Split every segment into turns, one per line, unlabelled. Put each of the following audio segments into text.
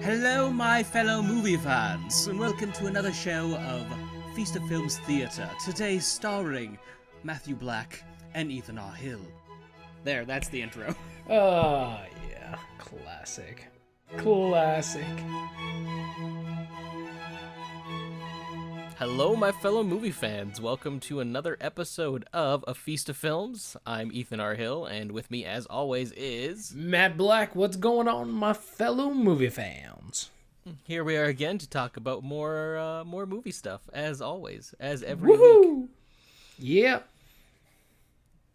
Hello, my fellow movie fans, and welcome to another show of Feast of Films Theatre. Today starring Matthew Black and Ethan R. Hill. There, that's the intro.
Oh, yeah. Classic. Classic.
Hello, my fellow movie fans. Welcome to another episode of A Feast of Films. I'm Ethan R. Hill, and with me, as always, is...
Matt Black, what's going on, my fellow movie fans?
Here we are again to talk about more movie stuff, as always, as every week.
Yeah.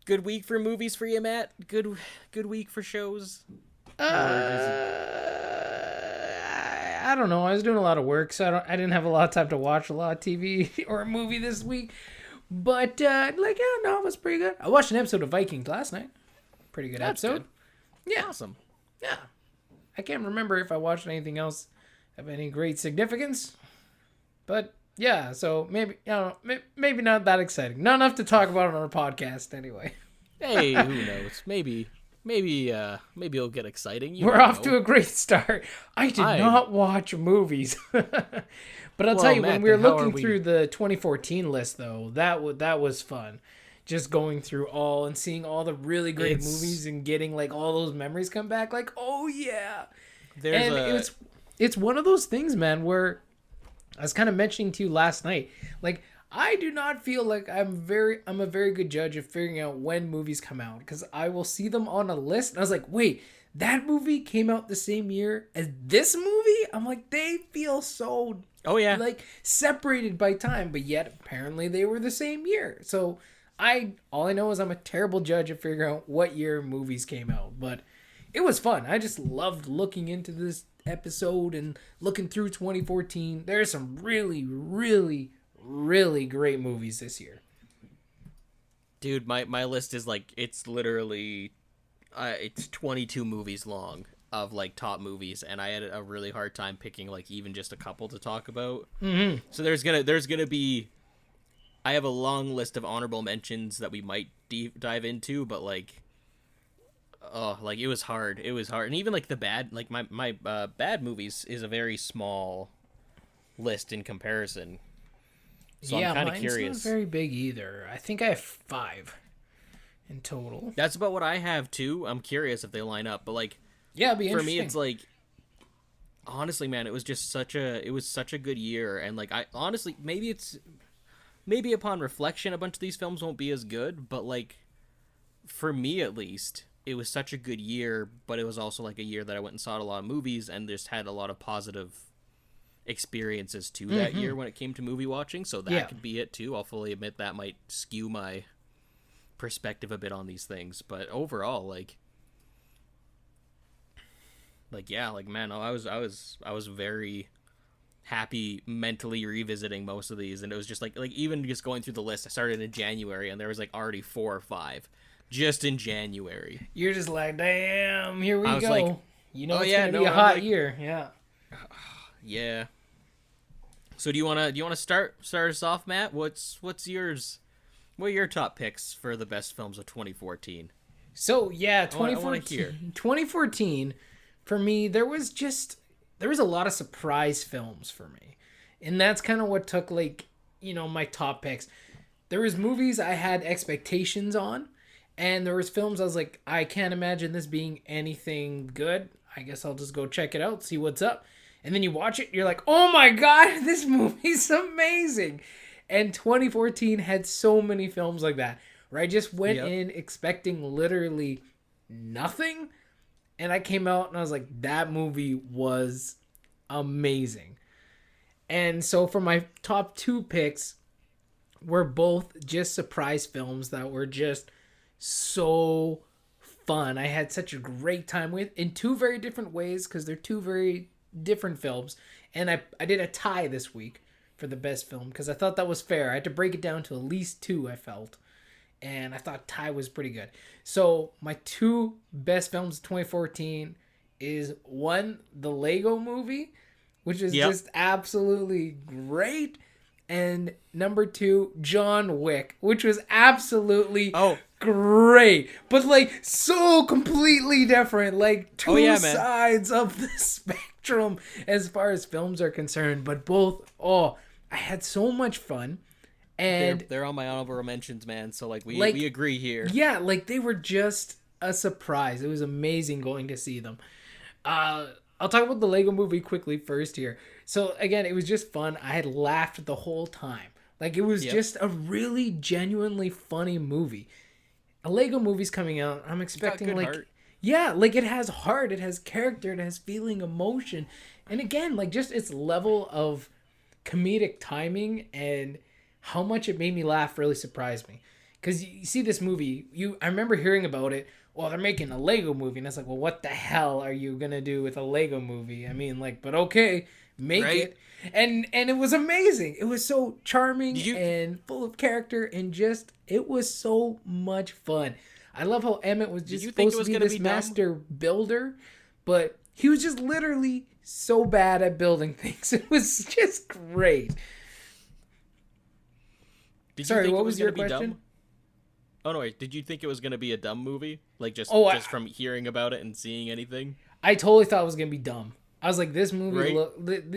Good week for movies for you, Matt? Good week for shows?
I don't know. I was doing a lot of work, so I didn't have a lot of time to watch a lot of TV or a movie this week. But, it was pretty good. I watched an episode of Vikings last night. Pretty good episode.
Good.
Yeah.
Awesome.
Yeah. I can't remember if I watched anything else of any great significance. But, yeah, so maybe, maybe not that exciting. Not enough to talk about on our podcast, anyway.
Hey, who knows? Maybe it'll get exciting.
We're off to a great start. I did not watch movies. But I'll tell you, Matt, when we were looking through the 2014 list, though, that was fun. Just going through all and seeing all the really great movies and getting, like, all those memories come back. Like, oh, yeah. It's one of those things, man, where I was kind of mentioning to you last night. Like, I do not feel like I'm a very good judge of figuring out when movies come out, because I will see them on a list and I was like, wait, that movie came out the same year as this movie? I'm like, they feel so like separated by time, but yet apparently they were the same year. So all I know is I'm a terrible judge of figuring out what year movies came out, but it was fun. I just loved looking into this episode and looking through 2014. There's some really, really, really great movies this year.
Dude, my list is like, it's literally it's 22 movies long of like top movies, and I had a really hard time picking like even just a couple to talk about. So there's gonna be, I have a long list of honorable mentions that we might dive into, but like, it was hard, and even like the bad, like my bad movies is a very small list in comparison. So I'm kind of curious.
It's not very big either. I think I have 5 in total.
That's about what I have too. I'm curious if they line up, but like,
yeah, it'd be
for
interesting.
me, it's like, honestly, man, it was such a good year, and like, I honestly, maybe upon reflection, a bunch of these films won't be as good, but like, for me at least, it was such a good year. But it was also like a year that I went and saw a lot of movies and just had a lot of positive experiences too that year when it came to movie watching, so that could be it too. I'll fully admit that might skew my perspective a bit on these things, but overall, like man, I was very happy mentally revisiting most of these, and it was just like even just going through the list, I started in January and there was like already 4 or 5 just in January.
You're just like, damn, here we go.
Like,
it's gonna be a hot year.
Yeah. So do you wanna start us off, Matt? What's yours? What are your top picks for the best films of 2014?
So yeah, 2014 for me, there was a lot of surprise films for me, and that's kind of what took my top picks. There was movies I had expectations on, and there was films I was like, I can't imagine this being anything good. I guess I'll just go check it out, see what's up. And then you watch it, you're like, oh my god, this movie's amazing. And 2014 had so many films like that, where I just went in expecting literally nothing. And I came out and I was like, that movie was amazing. And so for my top 2 picks were both just surprise films that were just so fun. I had such a great time with, in 2 very different ways, because they're 2 very different films. And I did a tie this week for the best film, because I thought that was fair. I had to break it down to at least 2, I felt, and I thought tie was pretty good. So my 2 best films of 2014 is, 1, the Lego Movie, which is just absolutely great, and number 2, John Wick, which was absolutely great, but like so completely different, like two
man.
sides of the spectrum as far as films are concerned, but both, I had so much fun. And
they're on my honorable mentions, man, so like we agree here.
Yeah, like they were just a surprise. It was amazing going to see them. I'll talk about the Lego movie quickly first here. So again, it was just fun. I had laughed the whole time. Like it was just a really genuinely funny movie. A Lego movie's coming out. I'm expecting like
heart.
Yeah, like it has heart, it has character, it has feeling, emotion. And again, like just its level of comedic timing and how much it made me laugh really surprised me. Because you see this movie, I remember hearing about it. Well, they're making a Lego movie, and it's like, well, what the hell are you gonna do with a Lego movie? I mean, like, but okay, make it. And it was amazing. It was so charming and full of character, and just it was so much fun. I love how Emmett was just supposed to be this master builder, but he was just literally so bad at building things. It was just great. Sorry, what was your question?
Oh, no, wait. Did you think it was going to be a dumb movie? Like, just from hearing about it and seeing anything?
I totally thought it was going to be dumb. I was like, this movie,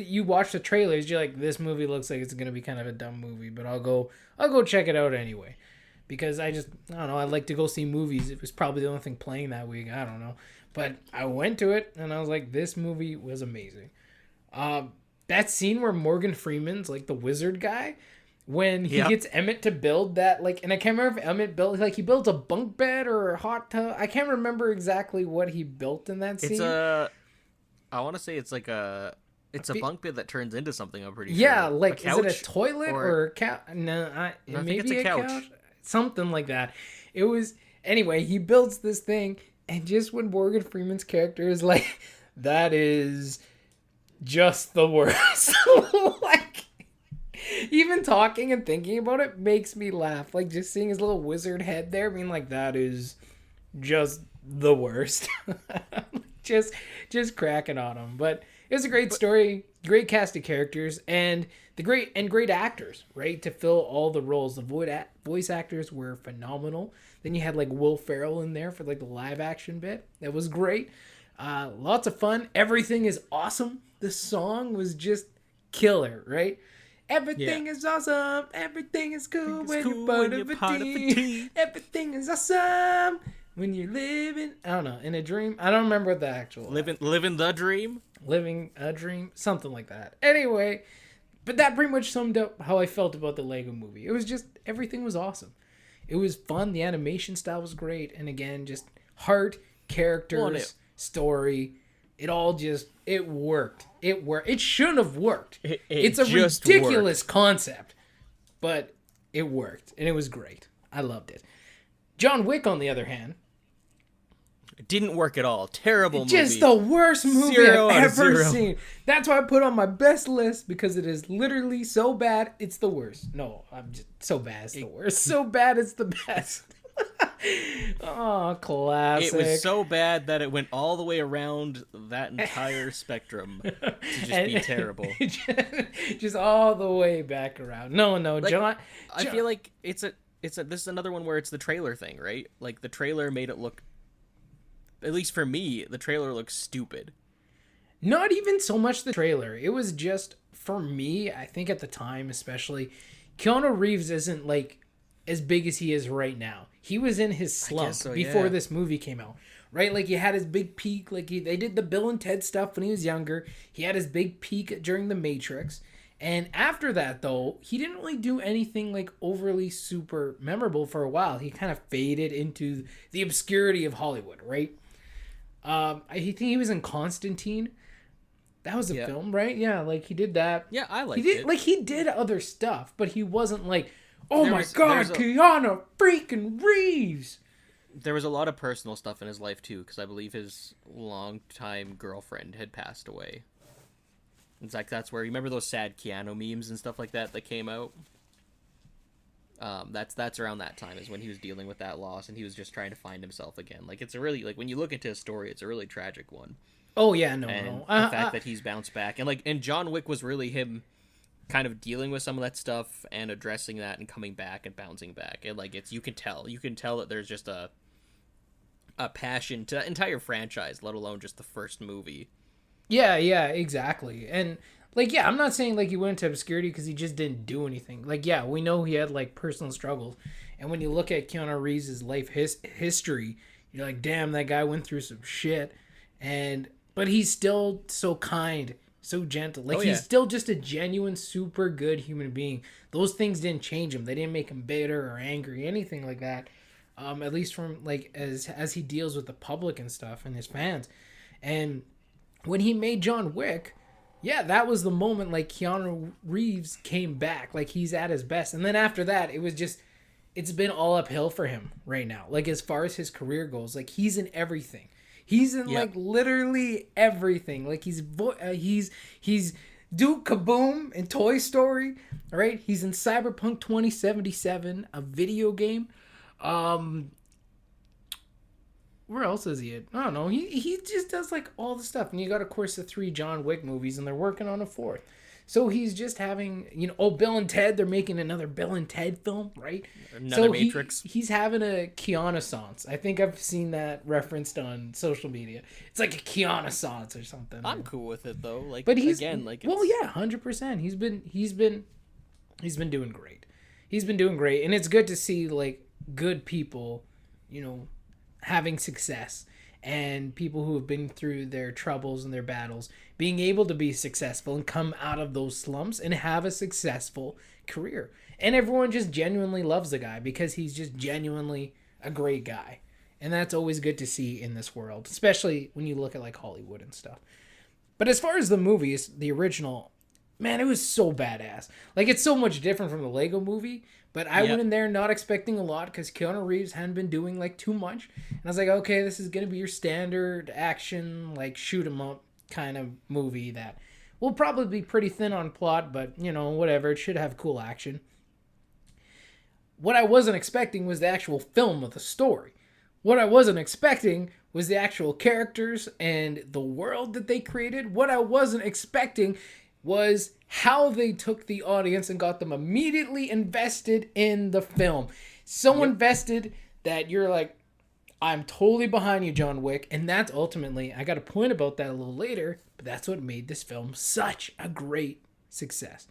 you watch the trailers, you're like, this movie looks like it's going to be kind of a dumb movie, but I'll go check it out anyway. Because I don't know, I like to go see movies. It was probably the only thing playing that week. I don't know. But I went to it, and I was like, this movie was amazing. That scene where Morgan Freeman's, like, the wizard guy, when he gets Emmett to build that, like, and I can't remember if Emmett built, like, he builds a bunk bed or a hot tub. I can't remember exactly what he built in that scene.
I want to say it's a bunk bed that turns into something, I'm pretty sure.
Yeah, like, is it a toilet or a couch? No,
I think it's a couch.
Something like that. It was, anyway, he builds this thing, and just when Morgan Freeman's character is like, that is just the worst. Like, even talking and thinking about it makes me laugh. Like, just seeing his little wizard head there, being like, that is just the worst. just cracking on him. But it was a great story, great cast of characters, and great actors, right? To fill all the roles. The voice actors were phenomenal. Then you had like Will Ferrell in there for like the live action bit. That was great. Lots of fun. Everything is awesome. The song was just killer, right? Everything is awesome. Everything is cool when you're part of a team. Everything is awesome when you're living, I don't know, in a dream. I don't remember what the actual
living the dream.
Living a dream, something like that. Anyway, but that pretty much summed up how I felt about the Lego movie. It was just, everything was awesome. It was fun. The animation style was great, and again, just heart, characters, story. It all just, it worked. It shouldn't have worked. It's a ridiculous concept, but it worked, and it was great. I loved it. John Wick, on the other hand,
it didn't work at all. Terrible movie.
Just the worst movie I've ever seen. That's why I put on my best list, because it is literally so bad, it's the worst. No, I'm just so bad it's the worst. So bad it's the best. Oh, classic.
It was so bad that it went all the way around that entire spectrum to just be terrible.
Just all the way back around. No, like, John.
I feel like this is another one where it's the trailer thing, right? Like, the trailer made it look, at least for me, the trailer looks stupid.
Not even so much the trailer. It was just, for me, I think at the time especially, Keanu Reeves isn't like as big as he is right now. He was in his slump before this movie came out, right? Like, he had his big peak. Like, they did the Bill and Ted stuff when he was younger. He had his big peak during The Matrix. And after that, though, he didn't really do anything like overly super memorable for a while. He kind of faded into the obscurity of Hollywood, right? I think he was in Constantine. That was a film, right? Yeah, like, he did that.
Yeah, I liked it.
Like, he did other stuff, but he wasn't like, oh my God, Keanu freaking Reeves.
There was a lot of personal stuff in his life, too, because I believe his longtime girlfriend had passed away. It's like, that's where, you remember those sad Keanu memes and stuff like that came out? That's around that time is when he was dealing with that loss, and he was just trying to find himself again. Like, it's a really, like, when you look into his story, it's a really tragic one.
Oh, yeah,
no. The fact that he's bounced back. And John Wick was really him kind of dealing with some of that stuff and addressing that and coming back and bouncing back. And like you can tell that there's just a passion to the entire franchise, let alone just the first movie.
Yeah, exactly. And like, yeah, I'm not saying like he went into obscurity because he just didn't do anything. Like, yeah, we know he had like personal struggles, and when you look at Keanu Reeves' life history, you're like, damn, that guy went through some shit. But he's still so kind, so gentle. Like, he's still just a genuine, super good human being. Those things didn't change him. They didn't make him bitter or angry, anything like that. At least from like as he deals with the public and stuff and his fans. And when he made John Wick, yeah, that was the moment like Keanu Reeves came back. Like, he's at his best. And then after that, it's been all uphill for him right now. Like, as far as his career goes, like, he's in everything. He's in like literally everything. Like, he's Duke Kaboom in Toy Story, right? He's in Cyberpunk 2077, a video game. Where else is he at? I don't know. He just does like all the stuff. And you got, of course, the 3 John Wick movies, and they're working on a 4th. So he's just having, Bill and Ted, they're making another Bill and Ted film, right?
Another Matrix.
He's having a Keanu-sance. I think I've seen that referenced on social media. It's like a Keanu-sance or something.
I'm cool with it though. Like,
but he's,
again, like,
well, yeah, 100%. He's been doing great. He's been doing great, and it's good to see like good people, having success, and people who have been through their troubles and their battles being able to be successful and come out of those slumps and have a successful career. And everyone just genuinely loves the guy because he's just genuinely a great guy. And that's always good to see in this world, especially when you look at like Hollywood and stuff. But as far as the movies, the original, man, it was so badass. Like, it's so much different from the Lego movie, but I went in there not expecting a lot because Keanu Reeves hadn't been doing like too much. And I was like, okay, this is going to be your standard action, like shoot 'em up kind of movie that will probably be pretty thin on plot, but whatever. It should have cool action. What I wasn't expecting was the actual film of the story. What I wasn't expecting was the actual characters and the world that they created. What I wasn't expecting was how they took the audience and got them immediately invested in the film. So invested that you're like, I'm totally behind you, John Wick. And that's ultimately, I got a point about that a little later, but that's what made this film such a great success.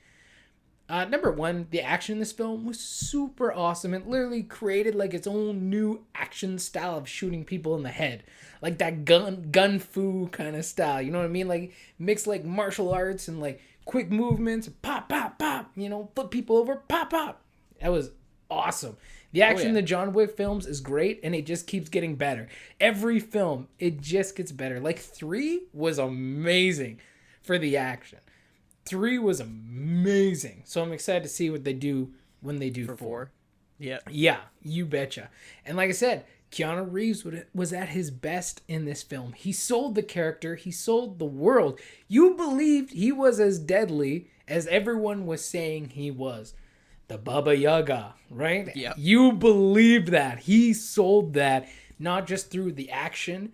Number 1, the action in this film was super awesome. It literally created like its own new action style of shooting people in the head. Like that gun fu kind of style. You know what I mean? Like mixed like martial arts and like quick movements. Pop, pop, pop. Flip people over. Pop, pop. That was awesome. The action in the John Wick films is great, and it just keeps getting better. Every film, it just gets better. Like 3 was amazing for the action. 3 was amazing. So I'm excited to see what they do when they do 4.
Yeah.
Yeah, you betcha. And like I said, Keanu Reeves was at his best in this film. He sold the character. He sold the world. You believed he was as deadly as everyone was saying he was. The Baba Yaga, right?
Yeah.
You believed that. He sold that, not just through the action,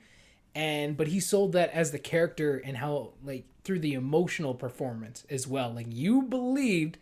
but he sold that as the character and how, like, through the emotional performance as well. Like, you believed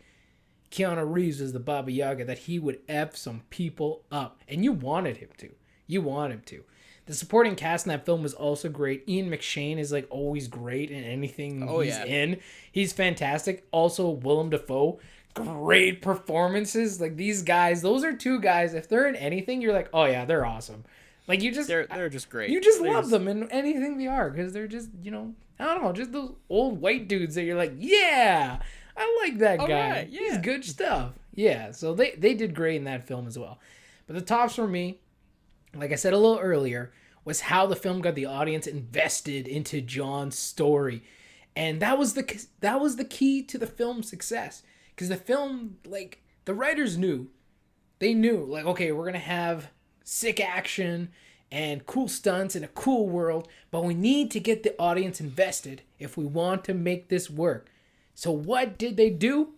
Keanu Reeves was the Baba Yaga, that he would F some people up. And you wanted him to. The supporting cast in that film was also great. Ian McShane is, like, always great in anything he's in. He's fantastic. Also, Willem Dafoe. Great performances. Like, these guys, those are 2 guys, if they're in anything, you're like, oh yeah, they're awesome. Like, you just
they're just great.
You just love them in anything they are, because they're just, I don't know, just those old white dudes that you're like, yeah, I like that guy.
Right, yeah.
He's good stuff. Yeah, so they did great in that film as well. But the tops for me, like I said a little earlier, was how the film got the audience invested into John's story. And that was the key to the film's success. Because the film, like, the writers knew. They knew, like, okay, we're going to have sick action and cool stunts in a cool world, but we need to get the audience invested if we want to make this work. So what did they do?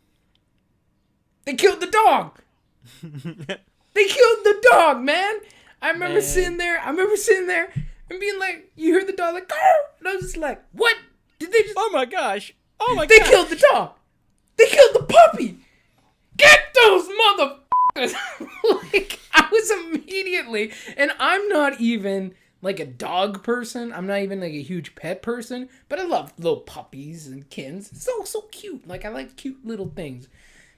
They killed the dog! They killed the dog, man! I remember sitting there and being like, you hear the dog like, "Arr!" And I was just like, what? Did they just...
Oh my gosh!
They killed the dog! They killed the puppy! Get those motherfuckers! Like, I was immediately... And I'm not even, like, a dog person. I'm not even, like, a huge pet person. But I love little puppies and kittens. It's so cute. Like, I like cute little things.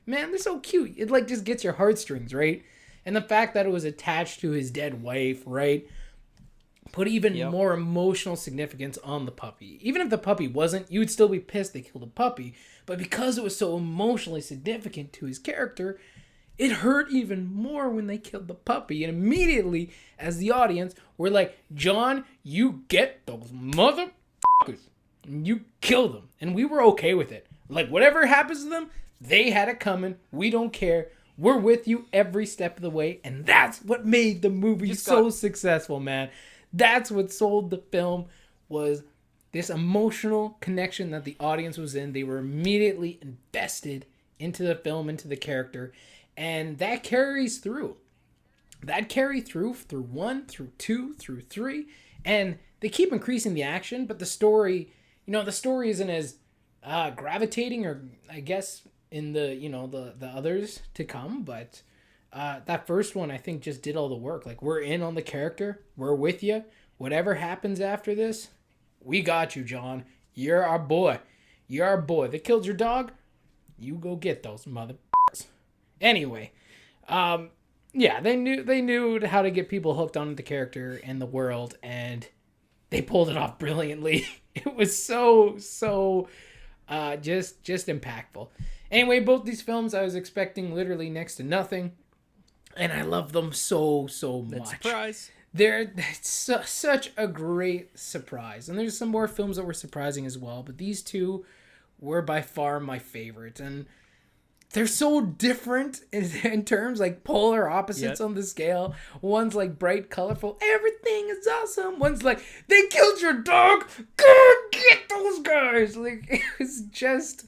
Man, they're so cute. It, like, just gets your heartstrings, right? And the fact that it was attached to his dead wife, right? Put even more emotional significance on the puppy. Even if the puppy wasn't, you would still be pissed they killed a puppy. But because it was so emotionally significant to his character, it hurt even more when they killed the puppy. And immediately, as the audience, we're like, John, you get those motherfuckers. You kill them. And we were okay with it. Like, whatever happens to them, they had it coming. We don't care. We're with you every step of the way. And that's what made the movie so successful, man. That's what sold the film, was this emotional connection that the audience was in. They were immediately invested into the film, into the character, and that carries through. That carried through 1, through 2, through 3, and they keep increasing the action, but the story, the story isn't as gravitating, or I guess in the, the others to come, but... that first one, I think, just did all the work. Like, we're in on the character. We're with you. Whatever happens after this, we got you, John. You're our boy. You're our boy. They killed your dog? You go get those motherfuckers. Anyway, they knew how to get people hooked on the character and the world, and they pulled it off brilliantly. It was so just impactful. Anyway, both these films, I was expecting literally next to nothing. And I love them so much.
Surprise.
They're such a great surprise. And there's some more films that were surprising as well. But these two were by far my favorites. And they're so different in terms, like polar opposites on the scale. One's like bright, colorful, everything is awesome. One's like, they killed your dog. Go get those guys. Like, it was just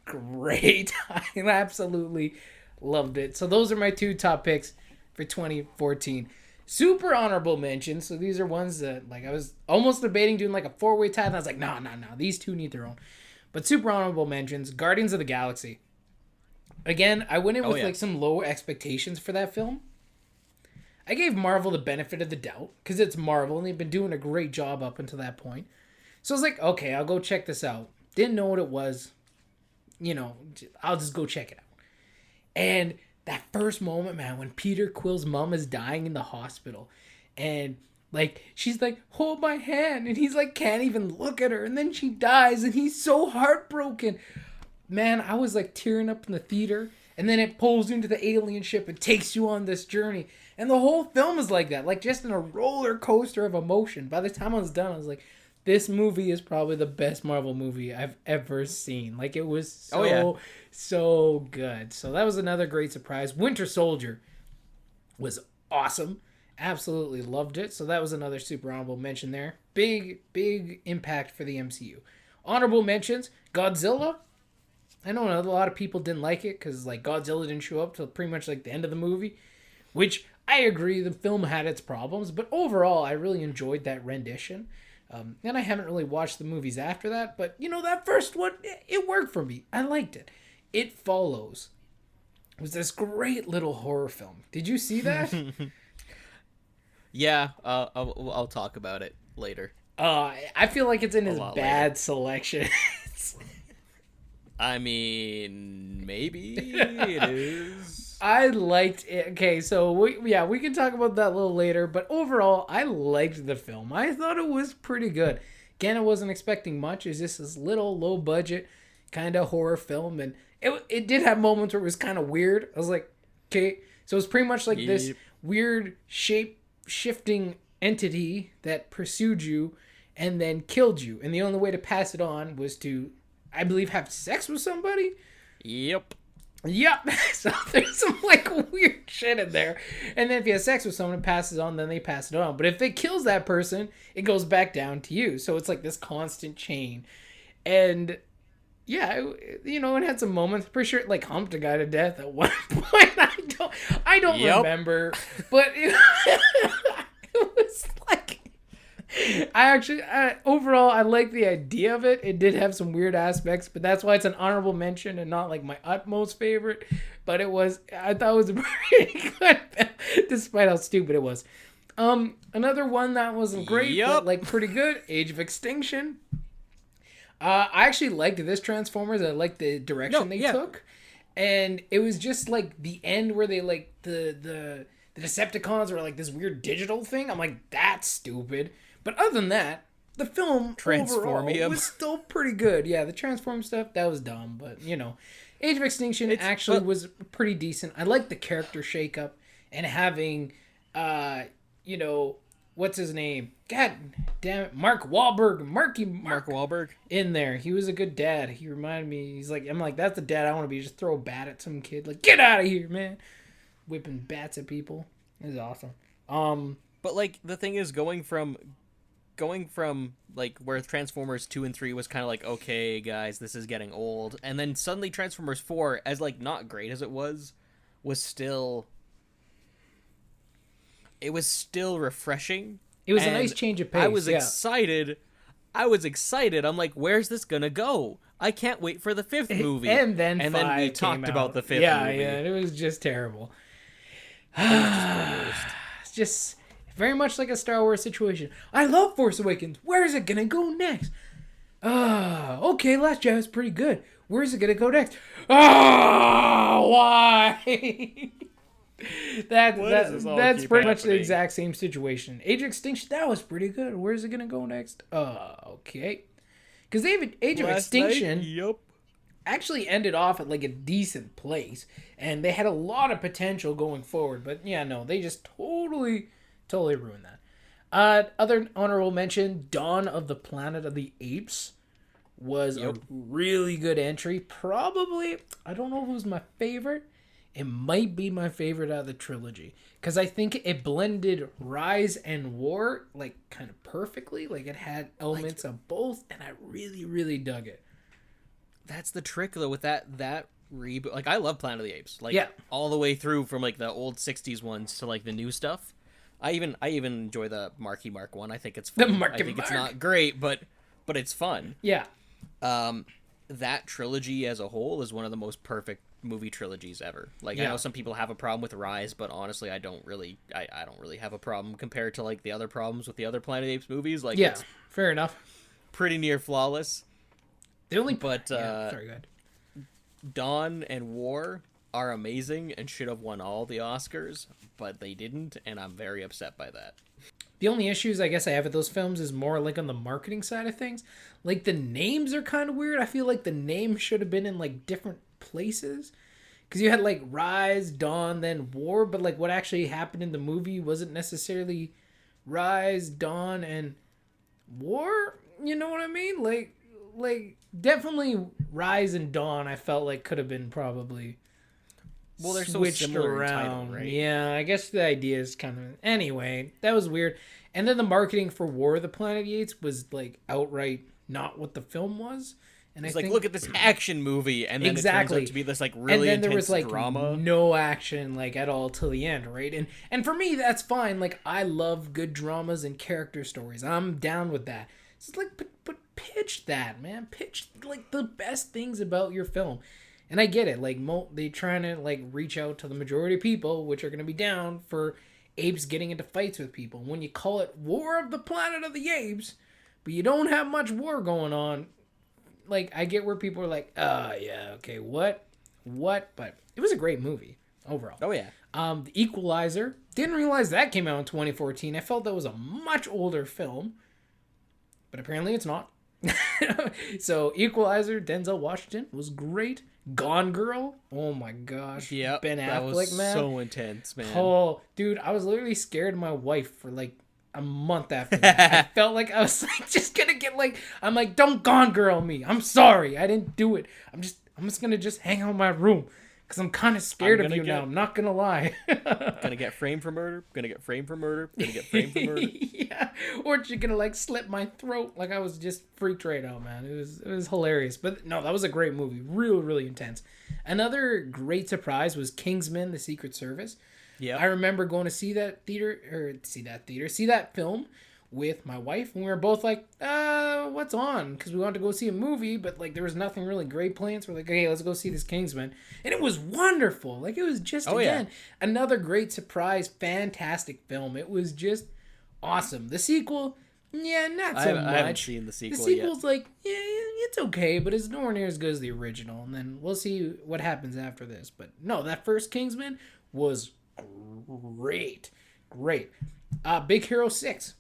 great. I absolutely loved it. So those are my two top picks for 2014. Super honorable mentions. So these are ones that, like, I was almost debating doing like a 4-way tie, and I was like, no. These two need their own. But super honorable mentions. Guardians of the Galaxy. Again, I went in with like some low expectations for that film. I gave Marvel the benefit of the doubt because it's Marvel and they've been doing a great job up until that point. So I was like, okay, I'll go check this out. Didn't know what it was. I'll just go check it out. And that first moment, man, when Peter Quill's mom is dying in the hospital and like she's like, hold my hand, and he's like can't even look at her, and then she dies and he's so heartbroken. Man, I was like tearing up in the theater, and then it pulls you into the alien ship and takes you on this journey. And the whole film is like that, like just in a roller coaster of emotion. By the time I was done, I was like, this movie is probably the best Marvel movie I've ever seen. Like, it was so good. So that was another great surprise. Winter Soldier was awesome. Absolutely loved it. So that was another super honorable mention there. Big impact for the MCU. Honorable mentions, Godzilla. I know a lot of people didn't like it because like Godzilla didn't show up till pretty much like the end of the movie, which I agree the film had its problems, but overall I really enjoyed that rendition. And I haven't really watched the movies after that, but that first one, it worked for me. I liked it. It Follows. It was this great little horror film. Did you see that?
Yeah, I'll talk about it later.
I feel like it's in his bad selection.
I mean, maybe it is.
I liked it. Okay, so we can talk about that a little later, but overall, I liked the film. I thought it was pretty good. Again, I wasn't expecting much. It's just this little low budget kind of horror film, and it did have moments where it was kind of weird. I was like, okay, so it's pretty much like this weird shape-shifting entity that pursued you and then killed you, and the only way to pass it on was to, I believe, have sex with somebody?
Yep.
So there's some like weird shit in there. And then if you have sex with someone, it passes on, then they pass it on. But if it kills that person, it goes back down to you. So it's like this constant chain. And yeah, it had some moments. Pretty sure it like humped a guy to death at one point. I don't remember. But it was like, Overall, I like the idea of it. It did have some weird aspects, but that's why it's an honorable mention and not like my utmost favorite. But I thought it was a pretty good film, despite how stupid it was. Another one that wasn't great, but like pretty good, Age of Extinction. I actually liked this Transformers. I liked the direction they took. And it was just like the end where they like the Decepticons were like this weird digital thing. I'm like, that's stupid. But other than that, the film overall was still pretty good. Yeah, the Transform stuff, that was dumb. But, Age of Extinction was pretty decent. I like the character shakeup and having, what's his name? God damn it. Mark Wahlberg in there. He was a good dad. He reminded me, I'm like, that's the dad I want to be. Just throw a bat at some kid. Like, get out of here, man. Whipping bats at people. It was awesome.
But like the thing is going from like where Transformers 2 and 3 was kind of like, okay guys, this is getting old, and then suddenly Transformers 4, as like not great as it was still refreshing.
It was a nice change of pace.
I was excited. I'm like, where's this gonna go? I can't wait for the 5th movie.
And then
we talked about the 5th movie.
Yeah, it was just terrible. It's just very much like a Star Wars situation. I love Force Awakens. Where is it gonna go next? Okay, Last Jedi is pretty good. Where's it gonna go next? Why? That's pretty much the exact same situation. Age of Extinction, that was pretty good. Where's it gonna go next? Okay. Because Age of Extinction actually ended off at like a decent place, and they had a lot of potential going forward. But yeah, no, they just totally ruined that. Other honorable mention, Dawn of the Planet of the Apes was a really good entry. Probably, I don't know if it was my favorite. It might be my favorite out of the trilogy, because I think it blended Rise and War like kind of perfectly. Like it had elements of both, and I really, really dug it.
That's the trick though with that reboot. Like I love Planet of the Apes, like all the way through from like the old '60s ones to like the new stuff. I even enjoy the Marky Mark one. I think it's fun. It's not great, but it's fun.
Yeah.
That trilogy as a whole is one of the most perfect movie trilogies ever. Like I know some people have a problem with Rise, but honestly I don't really have a problem compared to like the other problems with the other Planet of the Apes movies. Like it's
fair enough.
Pretty near flawless.
Sorry, go ahead.
Dawn and War are amazing and should have won all the Oscars, but they didn't, and I'm very upset by that.
The only issues I guess I have with those films is more like on the marketing side of things. Like the names are kind of weird. I feel like the name should have been in like different places, because you had like Rise, Dawn, then War, but like what actually happened in the movie wasn't necessarily Rise, Dawn, and War. You know what I mean? Like definitely Rise and Dawn I felt like could have been probably
they're
switched
so similar
around.
in title, right?
Yeah, I guess the idea is kind of... Anyway, that was weird. And then the marketing for War of the Planet of the Apes was like outright not what the film was. And
it's like, look at this action movie, and then it turns out to be this like really intense drama. And then there was like
no action like at all till the end, right? And for me, that's fine. Like I love good dramas and character stories. I'm down with that. It's like, but pitch that, man. Pitch like the best things about your film. And I get it. Like they trying to like reach out to the majority of people, which are going to be down for apes getting into fights with people. When you call it War of the Planet of the Apes, but you don't have much war going on. Like, I get where people are like, yeah, okay, what? But it was a great movie overall.
Oh, yeah.
The Equalizer. Didn't realize that came out in 2014. I felt that was a much older film, but apparently it's not. So, Equalizer, Denzel Washington was great. Gone Girl. Oh, my gosh.
Yeah,
Ben Affleck,
that was
man.
So intense, man.
Oh, dude, I was literally scared of my wife for, like, a month after that. I felt like I was like just gonna get like, I'm like, don't Gone Girl me. I'm sorry, I didn't do it. I'm just gonna just hang out in my room because I'm kind of scared of you now. I'm not gonna lie.
Gonna get framed for murder. Gonna get framed for murder. Gonna get framed for murder.
Yeah, or you're gonna like slit my throat. Like I was just freaked right out, man. It was hilarious. But no, that was a great movie. Really intense. Another great surprise was Kingsman: The Secret Service. Yeah, I remember going to see that film with my wife, and we were both like, what's on? Because we wanted to go see a movie, but like there was nothing really great planned. So we're like, okay, let's go see this Kingsman. And it was wonderful. Like it was just, another great surprise, fantastic film. It was just awesome. The sequel, yeah, not so much.
I haven't seen the sequel
The sequel's like, yeah, it's okay, but it's nowhere near as good as the original. And then we'll see what happens after this. But no, that first Kingsman was great. Great. Big Hero 6.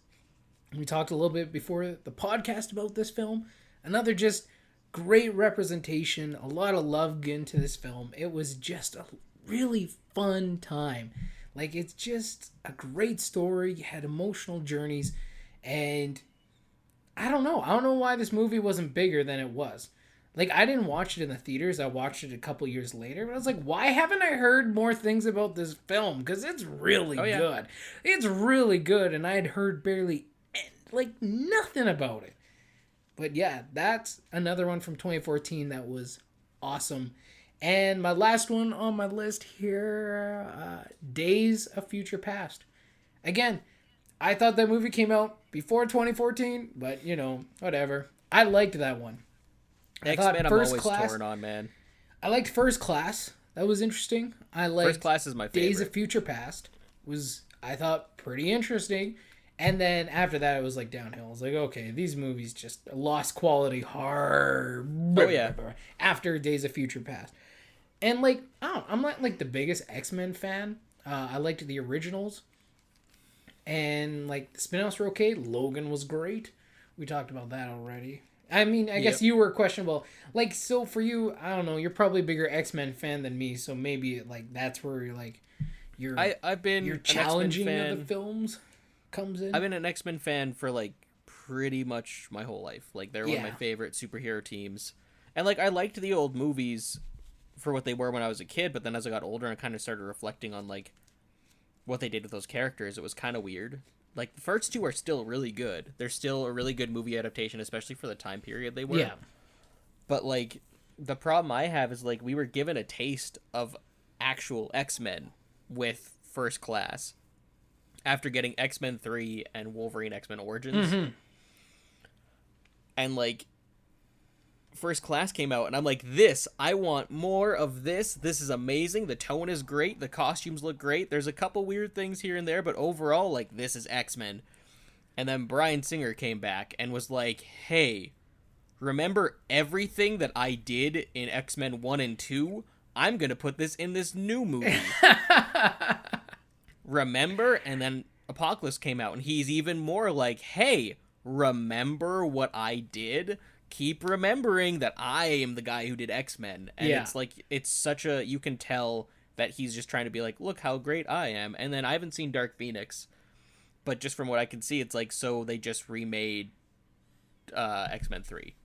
We talked a little bit before the podcast about this film. Another just great representation. A lot of love given to this film. It was just a really fun time. Like, it's just a great story. You had emotional journeys. And I don't know. I don't know why this movie wasn't bigger than it was. Like, I didn't watch it in the theaters. I watched it a couple years later. But I was like, why haven't I heard more things about this film? Because it's really good. It's really good. And I had heard barely, like, nothing about it. But yeah, that's another one from 2014 that was awesome. And my last one on my list here, Days of Future Past. Again, I thought that movie came out before 2014, but, you know, whatever. I liked that one.
X-Men I'm always torn on, man.
I liked First Class. That was interesting. I liked
First Class is my favorite.
Days of Future Past was, I thought, pretty interesting. And then after that, it was like downhill. I was like, okay, these movies just lost quality hard.
Oh, yeah.
After Days of Future Past. And like, I don't know, I'm not like the biggest X-Men fan. I liked the originals. And like the spin-offs were okay. Logan was great. We talked about that already. I mean, I guess you were questionable. Like, so for you, I don't know, you're probably a bigger X-Men fan than me, so maybe like that's where you're like
I've been
your challenging of the films comes in.
I've been an X-Men fan for like pretty much my whole life. Like they're one of my favorite superhero teams. And like I liked the old movies for what they were when I was a kid, but then as I got older and kind of started reflecting on like what they did with those characters, it was kind of weird. Like, the first two are still really good. They're still a really good movie adaptation, especially for the time period they were.
Yeah.
But, like, the problem I have is, like, we were given a taste of actual X-Men with First Class after getting X-Men 3 and Wolverine X-Men Origins. Mm-hmm. And, like, First Class came out, and I'm like, I want more of this. This is amazing. The tone is great. The costumes look great. There's a couple weird things here and there, but overall, like, this is X-Men. And then Bryan Singer came back and was like, hey, remember everything that I did in X-Men 1 and 2? I'm going to put this in this new movie. Remember? And then Apocalypse came out, and he's even more like, hey, remember what I did? Keep remembering that I am the guy who did X-Men. And it's like, it's such a, you can tell that he's just trying to be like, look how great I am. And then I haven't seen Dark Phoenix, but just from what I can see, it's like, so they just remade X-Men 3.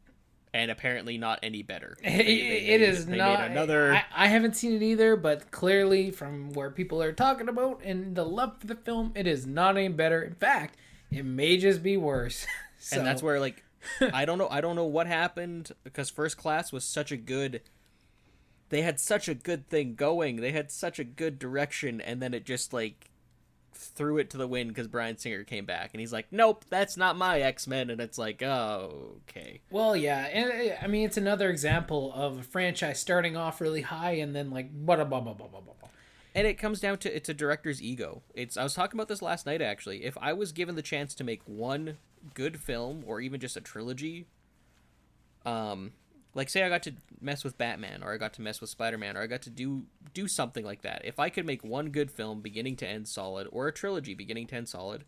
And apparently not any better.
It is not.
Another...
I haven't seen it either, but clearly from where people are talking about and the love for the film, it is not any better. In fact, it may just be worse. So.
And that's where, like, I don't know what happened, because First Class was such a good, they had such a good thing going, they had such a good direction, and then it just like threw it to the wind because Bryan Singer came back and he's like, nope, that's not my X-Men. And it's like, oh, okay.
Well, yeah, and I mean, it's another example of a franchise starting off really high and then like blah blah blah blah blah blah blah.
And it comes down to, it's a director's ego. I was talking about this last night, actually. If I was given the chance to make one good film, or even just a trilogy, like say I got to mess with Batman, or I got to mess with Spider-Man, or I got to do something like that. If I could make one good film beginning to end solid, or a trilogy beginning to end solid,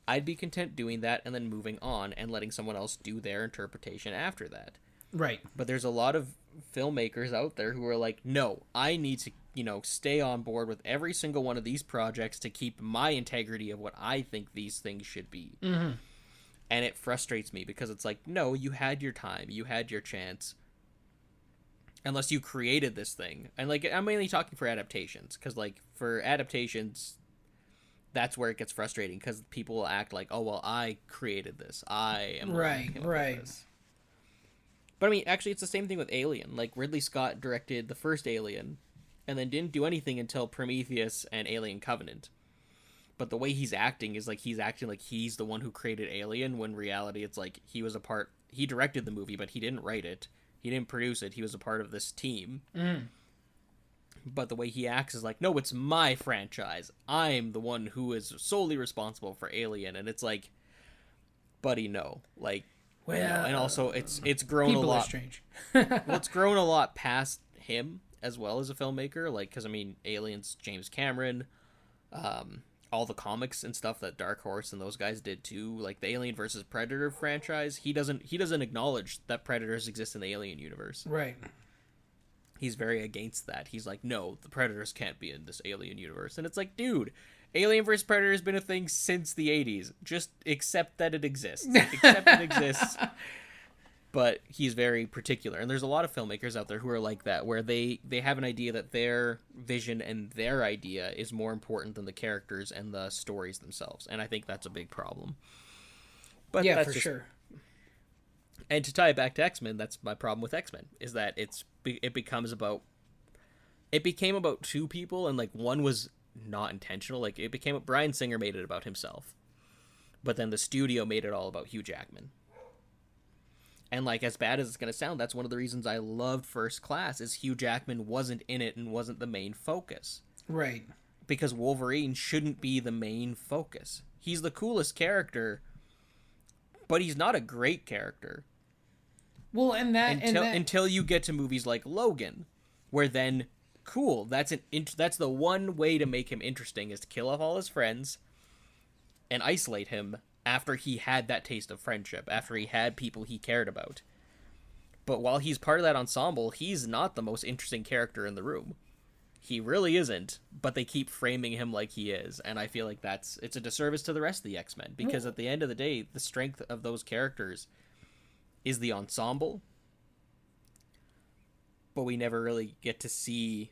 I'd be content doing that and then moving on and letting someone else do their interpretation after that.
Right.
But there's a lot of filmmakers out there who are like, no, I need to, stay on board with every single one of these projects to keep my integrity of what I think these things should be.
Mm-hmm.
And it frustrates me because it's like, no, you had your time, you had your chance, unless you created this thing. And like, I'm mainly talking for adaptations, because like for adaptations, that's where it gets frustrating, because people will act like, oh well, I created this, I am
right.
This. But I mean, actually, it's the same thing with Alien. Like Ridley Scott directed the first Alien, and then didn't do anything until Prometheus and Alien Covenant. but the way he's acting is like he's acting like he's the one who created Alien, when in reality it's like he directed the movie, but he didn't write it, he didn't produce it, he was a part of this team. But the way he acts is like, no, it's my franchise, I'm the one who is solely responsible for Alien. And it's like, buddy, no, like, well, you know, and also it's grown a lot.
Are strange.
Well, it's grown a lot past him as well as a filmmaker, like, because I mean, Alien's James Cameron, all the comics and stuff that Dark Horse and those guys did too, like the Alien versus Predator franchise. He doesn't acknowledge that predators exist in the Alien universe.
Right.
He's very against that. He's like, no, the predators can't be in this Alien universe. And it's like, dude, Alien vs. Predator has been a thing since the 80s. Just accept that it exists. Accept it exists. But he's very particular. And there's a lot of filmmakers out there who are like that, where they have an idea that their vision and their idea is more important than the characters and the stories themselves. And I think that's a big problem. But
yeah,
that's
for
just...
sure.
And to tie it back to X-Men, that's my problem with X-Men, is that it became about two people, and like one was not intentional. Like Bryan Singer made it about himself, but then the studio made it all about Hugh Jackman. And like, as bad as it's gonna sound, that's one of the reasons I loved First Class, is Hugh Jackman wasn't in it and wasn't the main focus.
Right.
Because Wolverine shouldn't be the main focus. He's the coolest character, but he's not a great character.
Well,
until you get to movies like Logan, where then, cool, that's the one way to make him interesting, is to kill off all his friends and isolate him after he had that taste of friendship, after he had people he cared about. But while he's part of that ensemble, he's not the most interesting character in the room. He really isn't, but they keep framing him like he is, and I feel like it's a disservice to the rest of the X-Men, because at the end of the day, the strength of those characters is the ensemble, but we never really get to see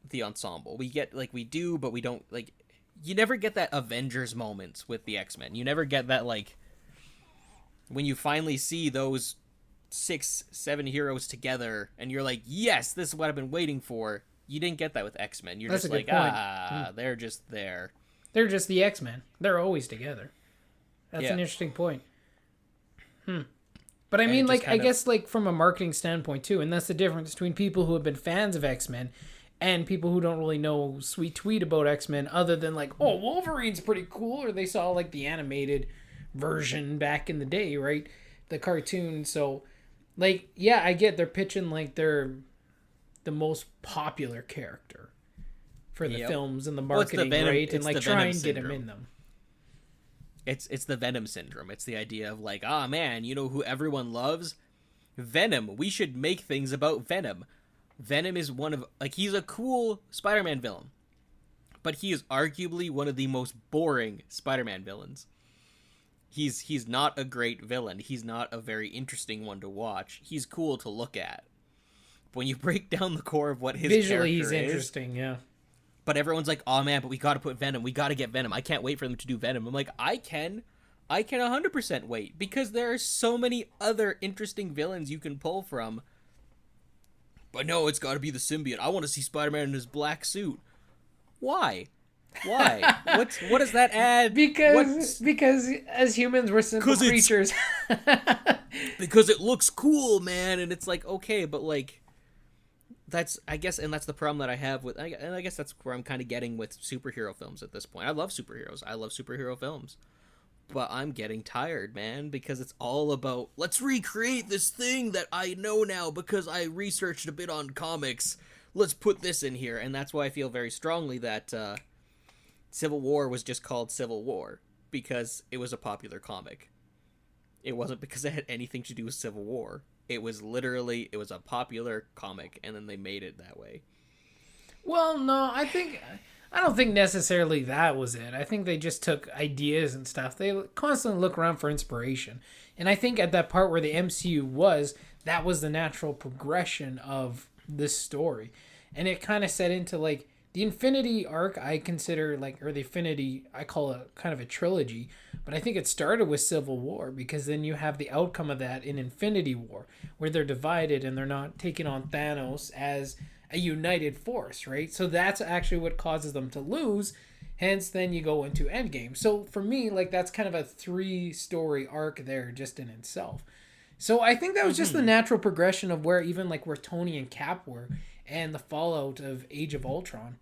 the ensemble. We get, like, we do, but we don't, like, you never get that Avengers moments with the X-Men. You never get that, like, when you finally see those 6-7 heroes together, and you're like, yes, this is what I've been waiting for. You didn't get that with X-Men. You're
That's
just like, they're just there.
They're just the X-Men. They're always together. That's
Yeah.
an interesting point. But I mean, like, I guess, like, from a marketing standpoint too, and that's the difference between people who have been fans of X-Men and people who don't really know sweet tweet about X-Men, other than like, oh, Wolverine's pretty cool, or they saw like the animated version back in the day, right? The cartoon. So, like, yeah, I get they're pitching like they're the most popular character for the films and the marketing, right? And like try and get him in them.
It's the Venom syndrome. It's the idea of like, man, you know who everyone loves? Venom. We should make things about Venom. Venom is one of, like, he's a cool Spider-Man villain, but he is arguably one of the most boring Spider-Man villains. He's not a great villain. He's not a very interesting one to watch. He's cool to look at. But when you break down the core of what his
visually,
character
he's interesting, yeah.
But everyone's like, oh man, but we gotta put Venom. We gotta get Venom. I can't wait for them to do Venom. I'm like, I can 100% wait, because there are so many other interesting villains you can pull from. But no, it's gotta be the symbiote. I want to see Spider-Man in his black suit. Why? What does that add?
Because as humans, we're simple creatures.
Because it looks cool, man. And it's like, okay, but like, that's the problem that I have with, and I guess that's where I'm kind of getting with superhero films at this point. I love superheroes. I love superhero films. But I'm getting tired, man, because it's all about, let's recreate this thing that I know now because I researched a bit on comics. Let's put this in here. And that's why I feel very strongly that Civil War was just called Civil War, because it was a popular comic. It wasn't because it had anything to do with Civil War. It was a popular comic, and then they made it that way.
Well, no, I don't think necessarily that was it. I think they just took ideas and stuff. They constantly look around for inspiration. And I think at that part where the MCU was, that was the natural progression of this story. And it kind of set into, like, the Infinity arc, I consider, like, or the Infinity, I call it kind of a trilogy. But I think it started with Civil War, because then you have the outcome of that in Infinity War, where they're divided and they're not taking on Thanos as a united force, right? So that's actually what causes them to lose, Hence, then you go into Endgame. So for me, like, that's kind of a 3-story arc there just in itself. So I think that was just the natural progression of where even like where Tony and Cap were and the fallout of Age of Ultron.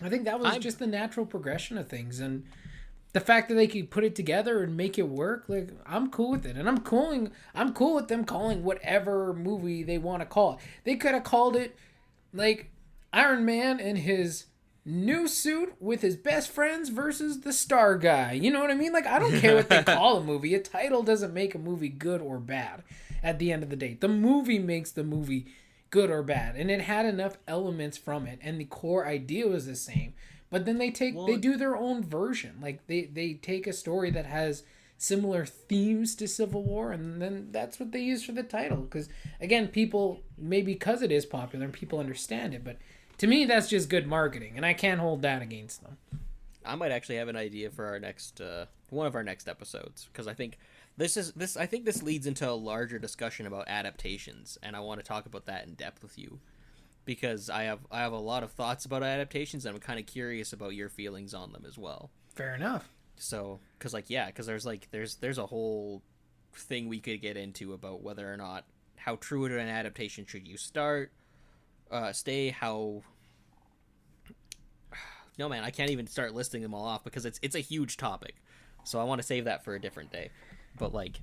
I think that was just the natural progression of things, and the fact that they could put it together and make it work, like, I'm cool with it. And I'm cool with them calling whatever movie they want to call it. They could have called it like Iron Man in his new suit with his best friends versus the Star Guy. You know what I mean? Like, I don't care what they call a movie. A title doesn't make a movie good or bad at the end of the day. The movie makes the movie good or bad. And it had enough elements from it, and the core idea was the same. But then they do their own version. Like, they take a story that has similar themes to Civil War, and then that's what they use for the title. Because, again, people, maybe because it is popular and people understand it, but to me, that's just good marketing, and I can't hold that against them.
I might actually have an idea for our next one of our next episodes, because I think this leads into a larger discussion about adaptations, and I want to talk about that in depth with you, because I have a lot of thoughts about adaptations, and I'm kind of curious about your feelings on them as well.
Fair enough.
So, because there's a whole thing we could get into about whether or not how true to an adaptation should you stay, how... No, man, I can't even start listing them all off because it's a huge topic. So I want to save that for a different day. But, like,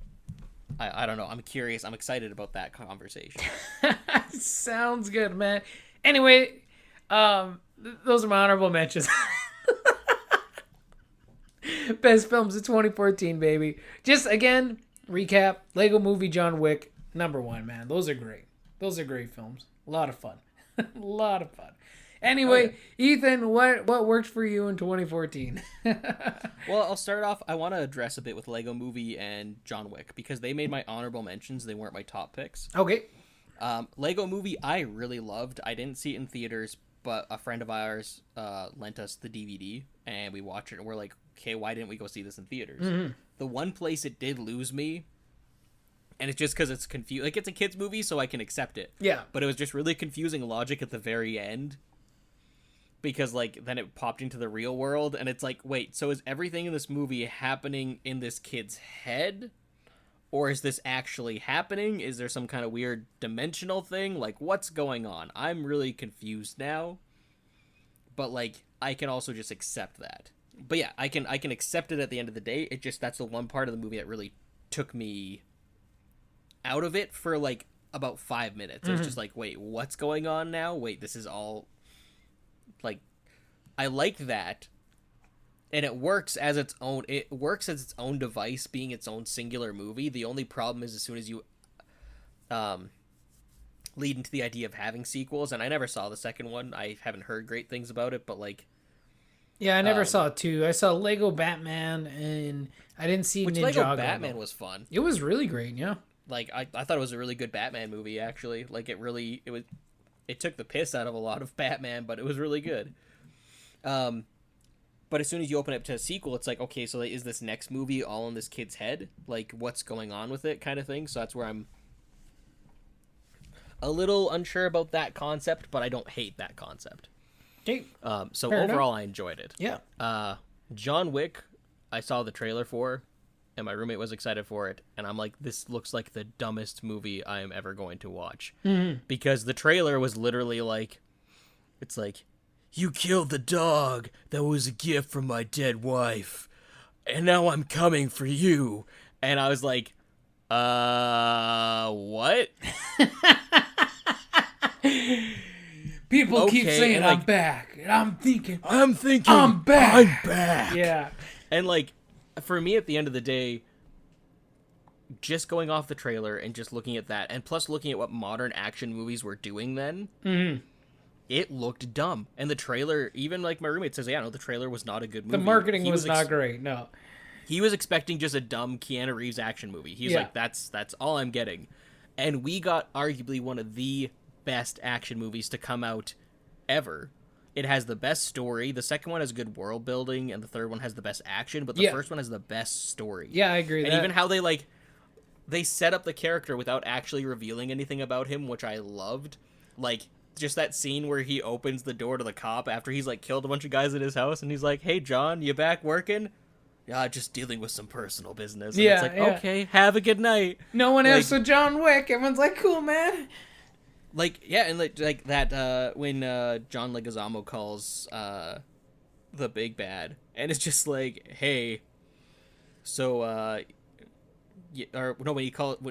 I don't know. I'm curious. I'm excited about that conversation.
Sounds good, man. Anyway, those are my honorable mentions. Best films of 2014, baby. Just, again, recap. Lego Movie, John Wick, #1, man. Those are great. Those are great films. A lot of fun. A lot of fun. Anyway, Ethan, what worked for you in 2014?
Well, I'll start off. I want to address a bit with Lego Movie and John Wick because they made my honorable mentions. They weren't my top picks.
Okay.
Lego Movie, I really loved. I didn't see it in theaters, but a friend of ours lent us the DVD, and we watched it, and we're like, okay, why didn't we go see this in theaters? Mm-hmm. The one place it did lose me, and it's just because it's confused. Like, it's a kid's movie, so I can accept it.
Yeah.
But it was just really confusing logic at the very end. Because, like, then it popped into the real world, and it's like, wait, so is everything in this movie happening in this kid's head? Or is this actually happening? Is there some kind of weird dimensional thing? Like, what's going on? I'm really confused now. But, like, I can also just accept that. But yeah, I can accept it at the end of the day. It just, that's the one part of the movie that really took me out of it for, like, about 5 minutes. Mm-hmm. It was just like, wait, what's going on now? Wait, this is all... Like, I like that, and it works as its own. It works as its own device, being its own singular movie. The only problem is as soon as you lead into the idea of having sequels, and I never saw the second one. I haven't heard great things about it, but like,
yeah, I never saw it too. I saw Lego Batman, and I didn't see Ninjago.
Lego Batman was fun.
It was really great, yeah.
Like, I thought it was a really good Batman movie, actually. Like, it took the piss out of a lot of Batman, but it was really good. But as soon as you open it to a sequel, it's like, okay, so is this next movie all in this kid's head? Like, what's going on with it, kind of thing? So that's where I'm a little unsure about that concept, but I don't hate that concept.
Okay.
So overall, I enjoyed it.
Yeah.
John Wick, I saw the trailer for, and my roommate was excited for it, and I'm like, this looks like the dumbest movie I am ever going to watch. Mm-hmm. Because the trailer was literally like, it's like, you killed the dog that was a gift from my dead wife, and now I'm coming for you. And I was like, what?
People keep saying, like, I'm back, and I'm thinking,
I'm back.
Yeah.
And, like, for me, at the end of the day, just going off the trailer and just looking at that, and plus looking at what modern action movies were doing then, mm-hmm. It looked dumb. And the trailer, even like my roommate says, yeah, no, the trailer was not a good movie.
The marketing was not great, no.
He was expecting just a dumb Keanu Reeves action movie. He's like, that's all I'm getting. And we got arguably one of the best action movies to come out ever. It has the best story. The second one has good world building, and the third one has the best action, but the first one has the best story.
Yeah, I agree with that.
And even how they set up the character without actually revealing anything about him, which I loved. Like, just that scene where he opens the door to the cop after he's like killed a bunch of guys at his house, and he's like, "Hey, John, you back working?" "Yeah, just dealing with some personal business." And it's like, okay, have a good night.
No one else with John Wick. Everyone's like, cool, man.
Like, yeah, and like that when John Leguizamo calls the big bad, and it's just like, hey, so or no, when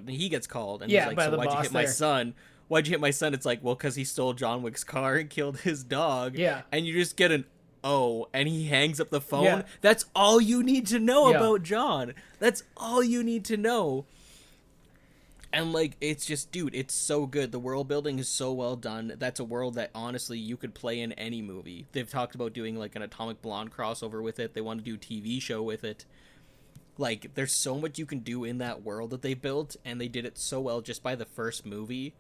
he gets called, and he's like, so why'd you hit my son? Why'd you hit my son? It's like, well, because he stole John Wick's car and killed his dog.
Yeah.
And you just get an oh, and he hangs up the phone. Yeah. That's all you need to know about John. That's all you need to know. And, like, it's just, dude, it's so good. The world building is so well done. That's a world that, honestly, you could play in any movie. They've talked about doing, like, an Atomic Blonde crossover with it. They want to do a TV show with it. Like, there's so much you can do in that world that they built, and they did it so well just by the first movie.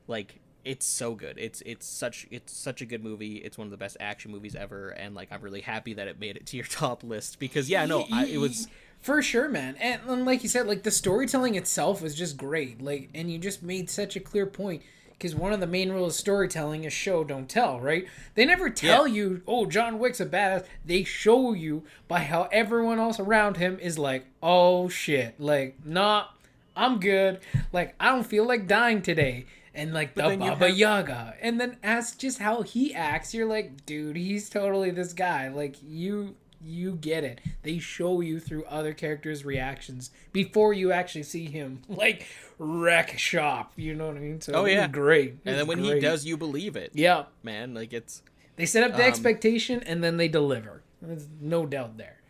Like, it's so good. It's such a good movie. It's one of the best action movies ever, and, like, I'm really happy that it made it to your top list, because, it was...
For sure, man. And like you said, like, the storytelling itself was just great. Like, and you just made such a clear point, because one of the main rules of storytelling is show, don't tell, right? They never tell you, oh, John Wick's a badass. They show you by how everyone else around him is like, oh, shit. Like, nah, I'm good. Like, I don't feel like dying today. And, like, the Baba Yaga. And then as just how he acts, you're like, dude, he's totally this guy. Like, you get it. They show you through other characters' reactions before you actually see him, like, wreck shop. You know what I mean? So it was great.
And then when he does, you believe it.
Yeah.
Man, like, it's...
They set up the expectation, and then they deliver. There's no doubt there.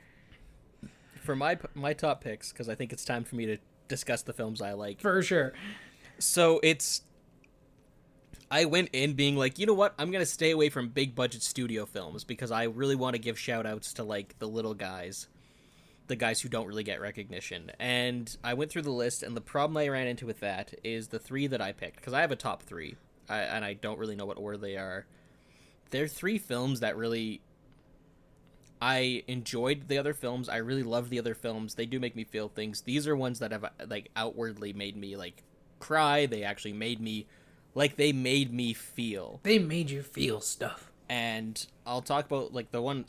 For my top picks, because I think it's time for me to discuss the films I like.
For sure.
So I went in being like, you know what? I'm going to stay away from big budget studio films because I really want to give shout outs to, like, the little guys, the guys who don't really get recognition. And I went through the list, and the problem I ran into with that is the three that I picked, because I have a top three, and I don't really know what order they are. They're three films that really... I enjoyed the other films. I really love the other films. They do make me feel things. These are ones that have, like, outwardly made me, like, cry. They actually made me... Like, they made me feel.
They made you feel stuff.
And I'll talk about, like, the one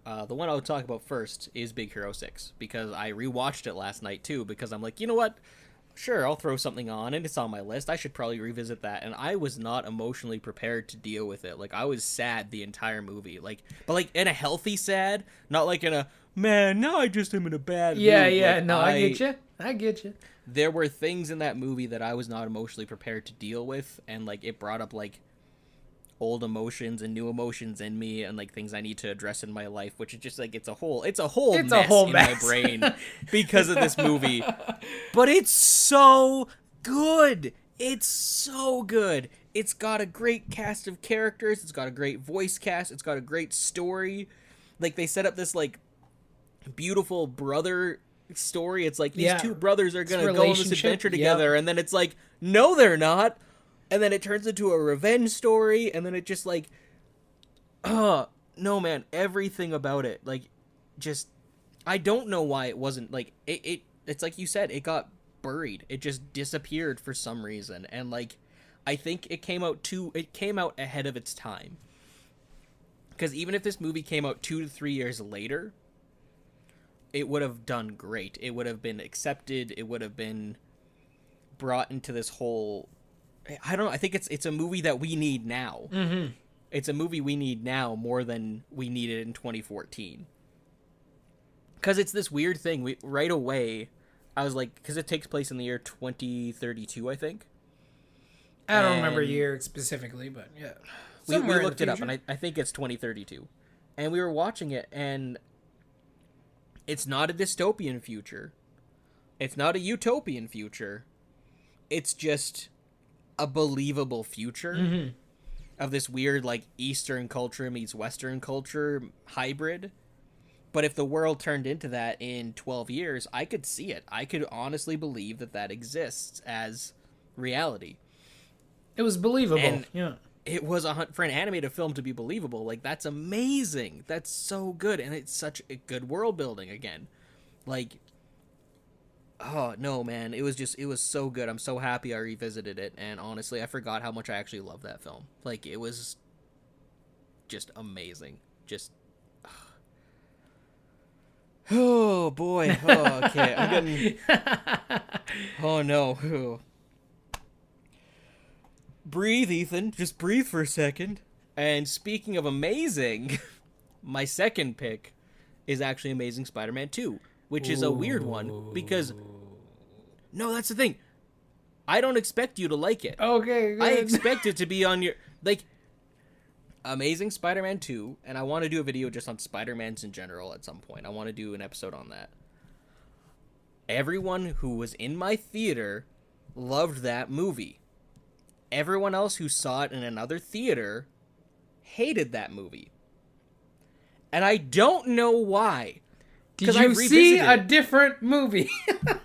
I'll talk about first is Big Hero 6. Because I rewatched it last night, too. Because I'm like, you know what? Sure, I'll throw something on, and it's on my list. I should probably revisit that. And I was not emotionally prepared to deal with it. Like, I was sad the entire movie. Like, but, like, in a healthy sad. Not like in a, man, now I just am in a bad mood.
Yeah,
like,
no, I get you.
There were things in that movie that I was not emotionally prepared to deal with, and, like, it brought up, like, old emotions and new emotions in me, and, like, things I need to address in my life, which is just, like, it's a whole mess in my brain because of this movie. But it's so good. It's so good. It's got a great cast of characters. It's got a great voice cast. It's got a great story. Like, they set up this, like, beautiful brother story. It's like these two brothers are gonna go on this adventure together, and then it's like, no, they're not, and then it turns into a revenge story, and then it just, like, no, man, everything about it, like, just, I don't know why it wasn't, like, it's like you said, it got buried. It just disappeared for some reason, and, like, I think it came out ahead of its time, because even if this movie came out 2 to 3 years later, it would have done great. It would have been accepted. It would have been brought into this whole... I don't know. I think it's a movie that we need now.
Mm-hmm.
It's a movie we need now more than we needed in 2014. Because it's this weird thing. Right away, I was like... Because it takes place in the year 2032, I think.
I don't remember year specifically, but yeah.
We looked it up, and I think it's 2032. And we were watching it, and... It's not a dystopian future. It's not a utopian future. It's just a believable future of this weird, like, Eastern culture meets Western culture hybrid. But if the world turned into that in 12 years, I could see it. I could honestly believe that exists as reality.
It was believable.
And it was for an animated film to be believable. Like, that's amazing. That's so good. And it's such a good world building again. Like, Oh no, man! It was so good. I'm so happy I revisited it, and honestly, I forgot how much I actually love that film. Like, it was just amazing. Just oh boy. Oh, okay. I'm getting. Oh no. Breathe, Ethan. Just breathe for a second. And speaking of amazing, my second pick is actually Amazing Spider-Man 2, which is a weird one because no, that's the thing. I don't expect you to like it.
Okay, good.
I expect it to be on your like Amazing Spider-Man 2, and I want to do a video just on Spider-Mans in general at some point. I want to do an episode on that. Everyone who was in my theater loved that movie. Everyone else who saw it in another theater hated that movie. And I don't know why.
Did you see a different movie?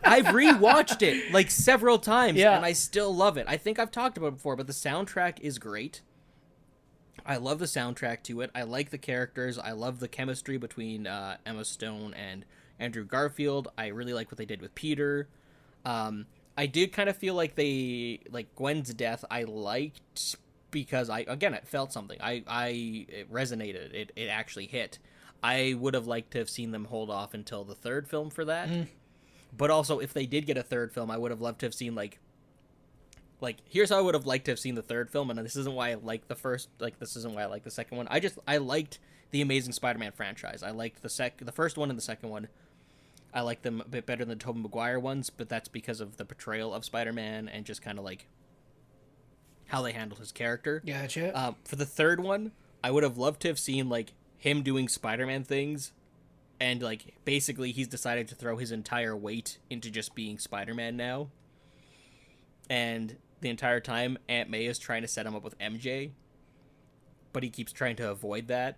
I've rewatched it like several times,
yeah.
and I still love it. I think I've talked about it before, but the soundtrack is great. I love the soundtrack to it. I like the characters. I love the chemistry between Emma Stone and Andrew Garfield. I really like what they did with Peter. I did kind of feel like Gwen's death I liked because it felt something. It resonated. It actually hit. I would have liked to have seen them hold off until the third film for that. But also, if they did get a third film, I would have loved to have seen here's how I would have liked to have seen the third film, and this isn't why I like the first, this isn't why I like the second one. I liked the Amazing Spider-Man franchise. I liked the first one and the second one. I like them a bit better than the Tobey Maguire ones, but that's because of the portrayal of Spider-Man and just kind of how they handled his character.
Gotcha.
For the third one, I would have loved to have seen him doing Spider-Man things, and basically he's decided to throw his entire weight into just being Spider-Man now. And the entire time, Aunt May is trying to set him up with MJ, but he keeps trying to avoid that.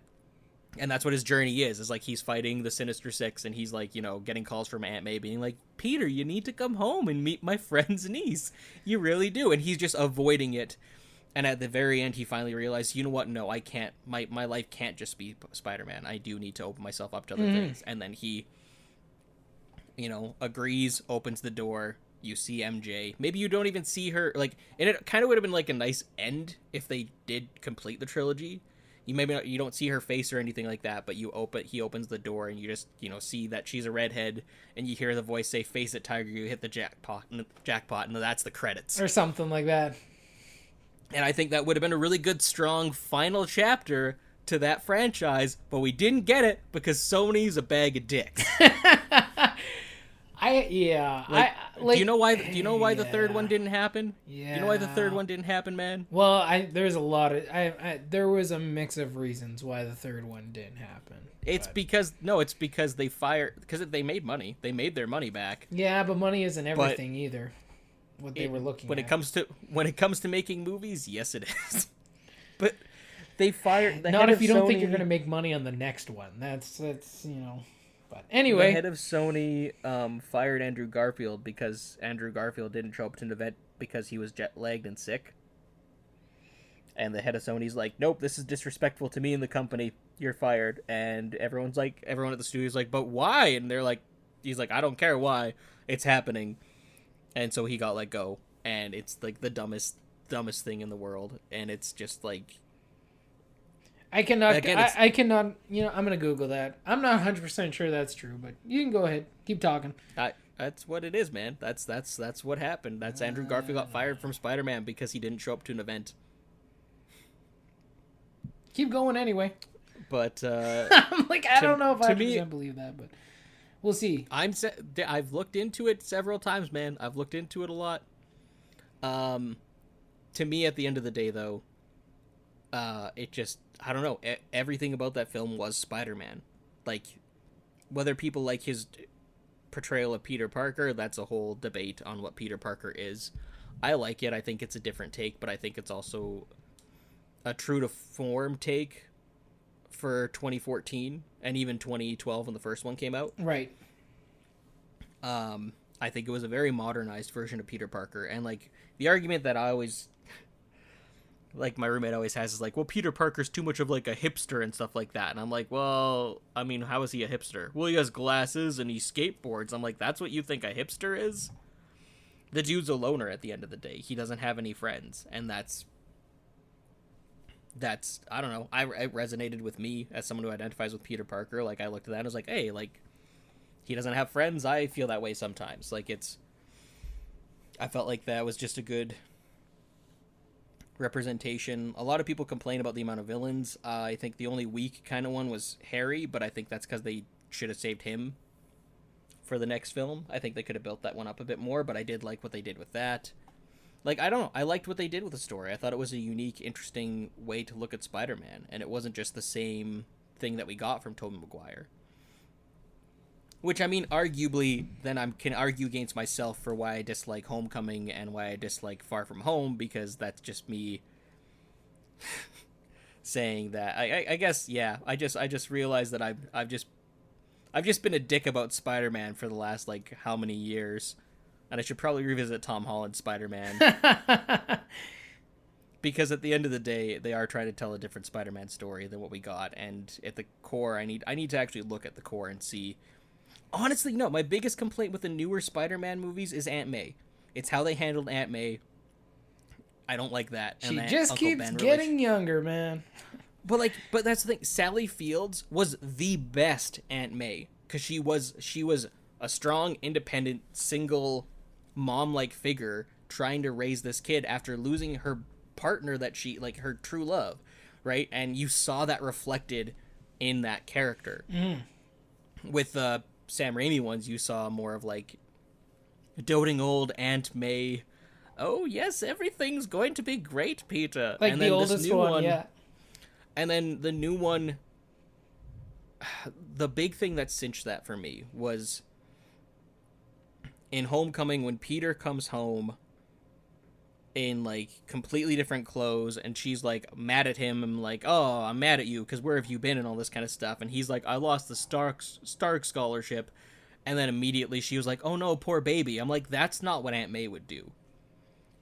And that's what his journey is he's fighting the Sinister Six, and he's getting calls from Aunt May being like, Peter, you need to come home and meet my friend's niece. You really do. And he's just avoiding it. And at the very end, he finally realized, you know what? No, I can't. My life can't just be Spider-Man. I do need to open myself up to other things. And then he, agrees, opens the door. You see MJ. Maybe you don't even see her. And it kind of would have been a nice end if they did complete the trilogy. You don't see her face or anything like that, but he opens the door and you just, see that she's a redhead, and you hear the voice say, "Face it, Tiger, you hit the jackpot," and that's the credits.
Or something like that.
And I think that would have been a really good, strong final chapter to that franchise, but we didn't get it because Sony's a bag of dicks. Do you know why? Do you know why the third one didn't happen?
Yeah.
Do you know why the third one didn't happen, man?
Well, there's a lot of there was a mix of reasons why the third one didn't happen.
It's because they made money. They made their money back.
Yeah, but money isn't everything either. What they were looking
when
at.
When it comes to making movies, yes, it is. But they fired the
not
head
if you
of
don't
Sony,
think you're gonna make money on the next one. That's But anyway,
the head of Sony fired Andrew Garfield because Andrew Garfield didn't show up to an event because he was jet-lagged and sick. And the head of Sony's like, nope, this is disrespectful to me and the company. You're fired. And everyone at the studio's like, but why? And he's like, I don't care why. It's happening. And so he got let go. And it's the dumbest thing in the world. And it's just
I cannot, I cannot, I'm going to Google that. I'm not 100% sure that's true, but you can go ahead. Keep talking.
That's what it is, man. That's what happened. That's Andrew Garfield got fired from Spider-Man because he didn't show up to an event.
Keep going anyway.
But,
I'm I don't know if I 100% believe that, but we'll see.
I've looked into it several times, man. I've looked into it a lot. To me, at the end of the day, though, it just, I don't know, everything about that film was Spider-Man. Whether people like his portrayal of Peter Parker, that's a whole debate on what Peter Parker is. I like it. I think it's a different take, but I think it's also a true to form take for 2014 and even 2012 when the first one came out.
Right.
I think it was a very modernized version of Peter Parker, and the argument that I always like my roommate always has is like, well, Peter Parker's too much of like a hipster and stuff like that. And I'm like, well, I mean, how is he a hipster? Well, he has glasses and he skateboards. I'm like, that's what you think a hipster is? The dude's a loner at the end of the day. He doesn't have any friends. And that's I don't know. It resonated with me as someone who identifies with Peter Parker. Like, I looked at that and was like, hey, like, he doesn't have friends. I feel that way sometimes. Like, I felt like that was just a good representation. A lot of people complain about the amount of villains. I think the only weak kind of one was Harry, but I think that's because they should have saved him for the next film. I think they could have built that one up a bit more, but I did like what they did with that. Like, I don't know. I liked what they did with the story. I thought it was a unique, interesting way to look at Spider-Man, and it wasn't just the same thing that we got from Tobey Maguire. Which, I mean, arguably, then I can argue against myself for why I dislike Homecoming and why I dislike Far From Home, because that's just me saying that. I guess, yeah. I just realized that I've just been a dick about Spider-Man for the last, like, how many years. And I should probably revisit Tom Holland's Spider-Man. Because at the end of the day, they are trying to tell a different Spider-Man story than what we got. And at the core, I need to actually look at the core and see. Honestly, no. My biggest complaint with the newer Spider-Man movies is Aunt May. It's how they handled Aunt May. I don't like that.
She just keeps getting younger, man.
But that's the thing. Sally Fields was the best Aunt May. Because she was a strong, independent, single mom-like figure trying to raise this kid after losing her partner that she, like, her true love, right? And you saw that reflected in that character. With the Sam Raimi ones, you saw more of, like, doting old Aunt May. Oh, yes, everything's going to be great, Peter.
Like, and the oldest one, yeah.
And then the new one, the big thing that cinched that for me was in Homecoming, when Peter comes home in, like, completely different clothes, and she's, like, mad at him, and, like, oh, I'm mad at you, because where have you been, and all this kind of stuff, and he's like, I lost the Stark scholarship, and then immediately she was like, oh no, poor baby. I'm like, that's not what Aunt May would do.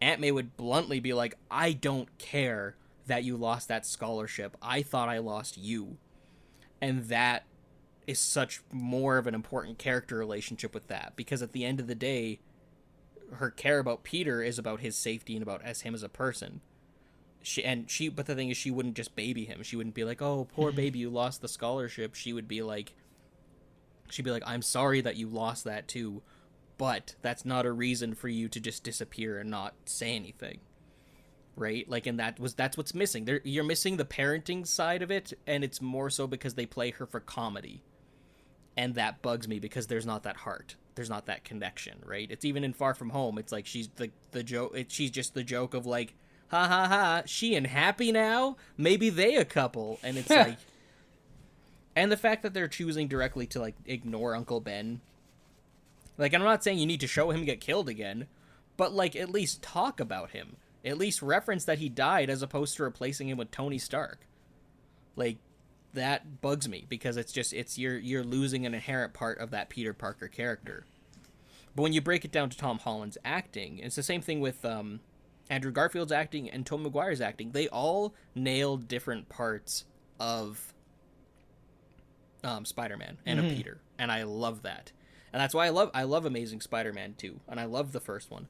Aunt May would bluntly be like, I don't care that you lost that scholarship. I thought I lost you. And that is such more of an important character relationship with that, because at the end of the day, her care about Peter is about his safety and about him as a person. But the thing is, she wouldn't just baby him. She wouldn't be like, oh, poor baby, you lost the scholarship. She'd be like, I'm sorry that you lost that too, but that's not a reason for you to just disappear and not say anything. Right? Like, and that's what's missing. You're missing the parenting side of it, and it's more so because they play her for comedy. And that bugs me, because there's not that heart. There's not that connection, right? It's even in Far From Home. It's like she's the joke. She's just the joke of, like, ha ha ha. She and Happy now? Maybe they a couple. And it's like, and the fact that they're choosing directly to, like, ignore Uncle Ben. Like, I'm not saying you need to show him get killed again, but, like, at least talk about him. At least reference that he died, as opposed to replacing him with Tony Stark. Like, that bugs me, because you're losing an inherent part of that Peter Parker character. But when you break it down to Tom Holland's acting, it's the same thing with Andrew Garfield's acting and Tobey Maguire's acting. They all nailed different parts of Spider-Man and of Peter, and I love that. And that's why I love Amazing Spider-Man 2, and I love the first one.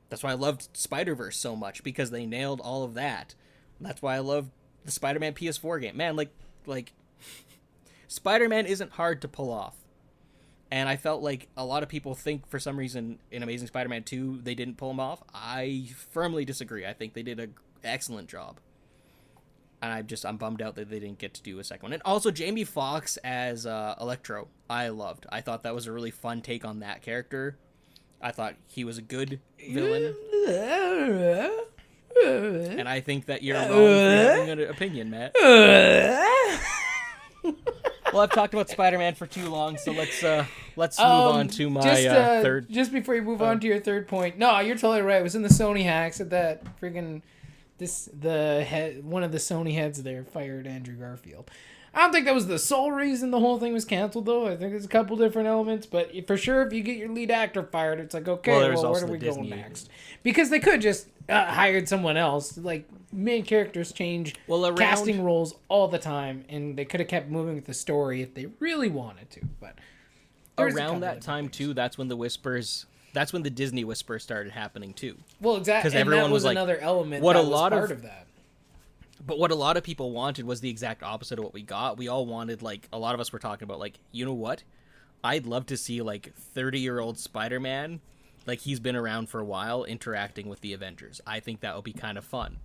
That's why I loved Spider-Verse so much, because they nailed all of that. That's why I love the Spider-Man PS4 game. Man, like Spider-Man isn't hard to pull off. And I felt like a lot of people think for some reason in Amazing Spider-Man 2 they didn't pull him off. I firmly disagree. I think they did an excellent job. And I'm bummed out that they didn't get to do a second one. And also Jamie Foxx as Electro, I loved. I thought that was a really fun take on that character. I thought he was a good villain. And I think that you're wrong for having an opinion, Matt. Well, I've talked about Spider-Man for too long, so let's move on to my third.
Just before you move on to your third point, no, you're totally right. It was in the Sony hacks at that friggin' one of the Sony heads there fired Andrew Garfield. I don't think that was the sole reason the whole thing was canceled, though. I think there's a couple different elements, but for sure, if you get your lead actor fired, it's like, okay, well where do we go next? Because they could just hired someone else. Like, main characters change casting roles all the time, and they could have kept moving with the story if they really wanted to. But
around that time too, that's when the Disney whispers started happening too.
Well, exactly, because everyone was like, another element that was part of that.
But what a lot of people wanted was the exact opposite of what we got. We all wanted, like, a lot of us were talking about, like, you know what? I'd love to see, like, 30-year-old Spider-Man, like, he's been around for a while, interacting with the Avengers. I think that would be kind of fun.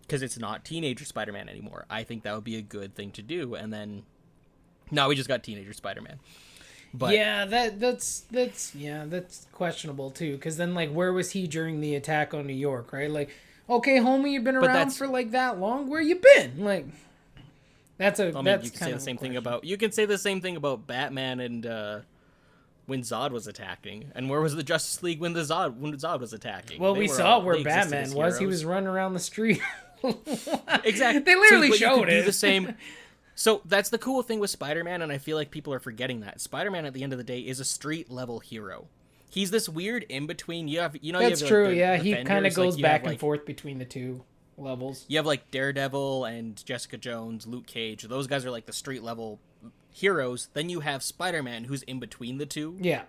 Because it's not teenager Spider-Man anymore. I think that would be a good thing to do. And then, now we just got teenager Spider-Man. But
yeah, that's questionable, too. Because then, like, where was he during the attack on New York, right? Like, okay, homie, you've been around for like that long. Where you been? Like, you can say the same thing about Batman and when Zod was attacking. And where was the Justice League when Zod was attacking? Well, we saw where Batman was. He was running around the street.
Exactly.
They literally showed it.
Do the same. So that's the cool thing with Spider-Man, and I feel like people are forgetting that Spider-Man at the end of the day is a street level hero. He's this weird in between. That's
true. Yeah, he kind of goes back and forth between the two levels.
You have like Daredevil and Jessica Jones, Luke Cage. Those guys are like the street level heroes. Then you have Spider-Man, who's in between the two.
Yeah.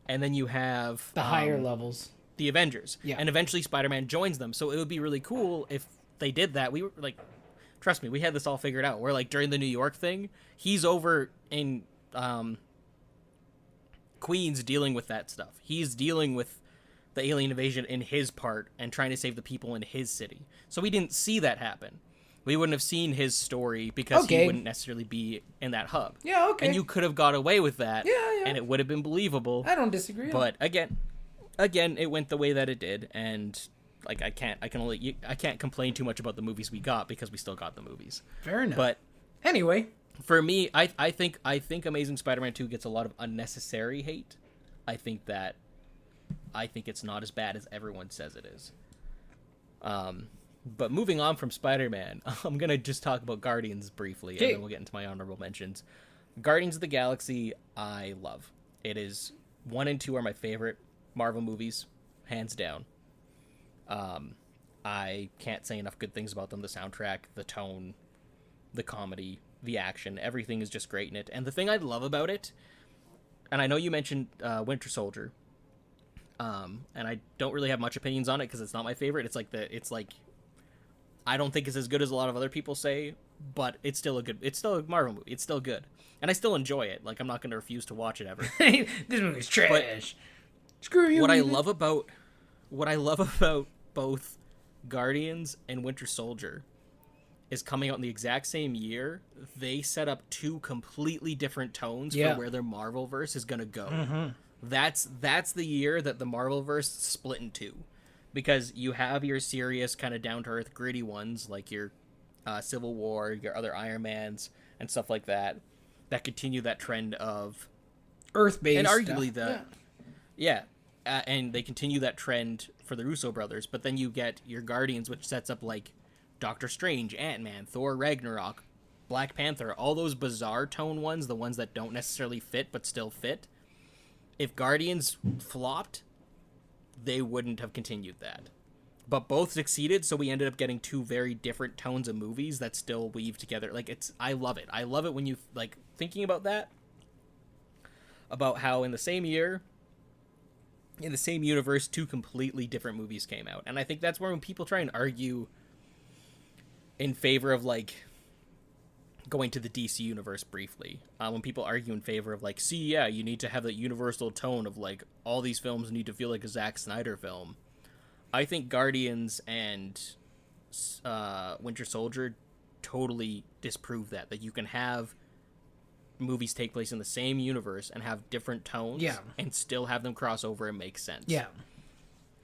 And then you have
the higher levels,
the Avengers.
Yeah.
And eventually Spider-Man joins them. So it would be really cool if they did that. We were like, trust me, we had this all figured out. Where like during the New York thing, he's over in Queens dealing with that stuff. He's dealing with the alien invasion in his part and trying to save the people in his city. So we didn't see that happen. We wouldn't have seen his story because he wouldn't necessarily be in that hub.
Yeah, okay.
And you could have got away with that.
Yeah.
And it would have been believable.
I don't disagree.
But again, it went the way that it did, and like I can't complain too much about the movies we got because we still got the movies.
Fair enough.
But
anyway,
for me, I think Amazing Spider-Man 2 gets a lot of unnecessary hate. I think it's not as bad as everyone says it is. But moving on from Spider-Man, I'm going to just talk about Guardians briefly, and then we'll get into my honorable mentions. Guardians of the Galaxy, I love. It is 1 and 2 are my favorite Marvel movies, hands down. I can't say enough good things about them. The soundtrack, the tone, the comedy, the action, everything is just great in it. And the thing I love about it, and I know you mentioned Winter Soldier, and I don't really have much opinions on it because it's not my favorite. It's like I don't think it's as good as a lot of other people say, but it's still a Marvel movie. It's still good, and I still enjoy it. Like, I'm not going to refuse to watch it ever.
This movie's trash. But screw you.
What I love about both Guardians and Winter Soldier is coming out in the exact same year. They set up 2 completely different tones for where their Marvelverse is going to go. Mm-hmm. That's the year that the Marvelverse split in 2. Because you have your serious, kind of down-to-earth, gritty ones, like your Civil War, your other Iron Mans, and stuff like that continue that trend of
Earth-based
and arguably
stuff.
And they continue that trend for the Russo brothers. But then you get your Guardians, which sets up, like, Doctor Strange, Ant-Man, Thor Ragnarok, Black Panther, all those bizarre tone ones, the ones that don't necessarily fit but still fit. If Guardians flopped, they wouldn't have continued that. But both succeeded, so we ended up getting 2 very different tones of movies that still weave together. Like, I love it. I love it when you, like, thinking about that, about how in the same year, in the same universe, 2 completely different movies came out. And I think that's where when people try and argue in favor of, like, going to the DC universe briefly, when people argue in favor of, like, you need to have that universal tone of, like, all these films need to feel like a Zack Snyder film. I think Guardians and Winter Soldier totally disprove that you can have movies take place in the same universe and have different tones and still have them cross over and make sense.
Yeah.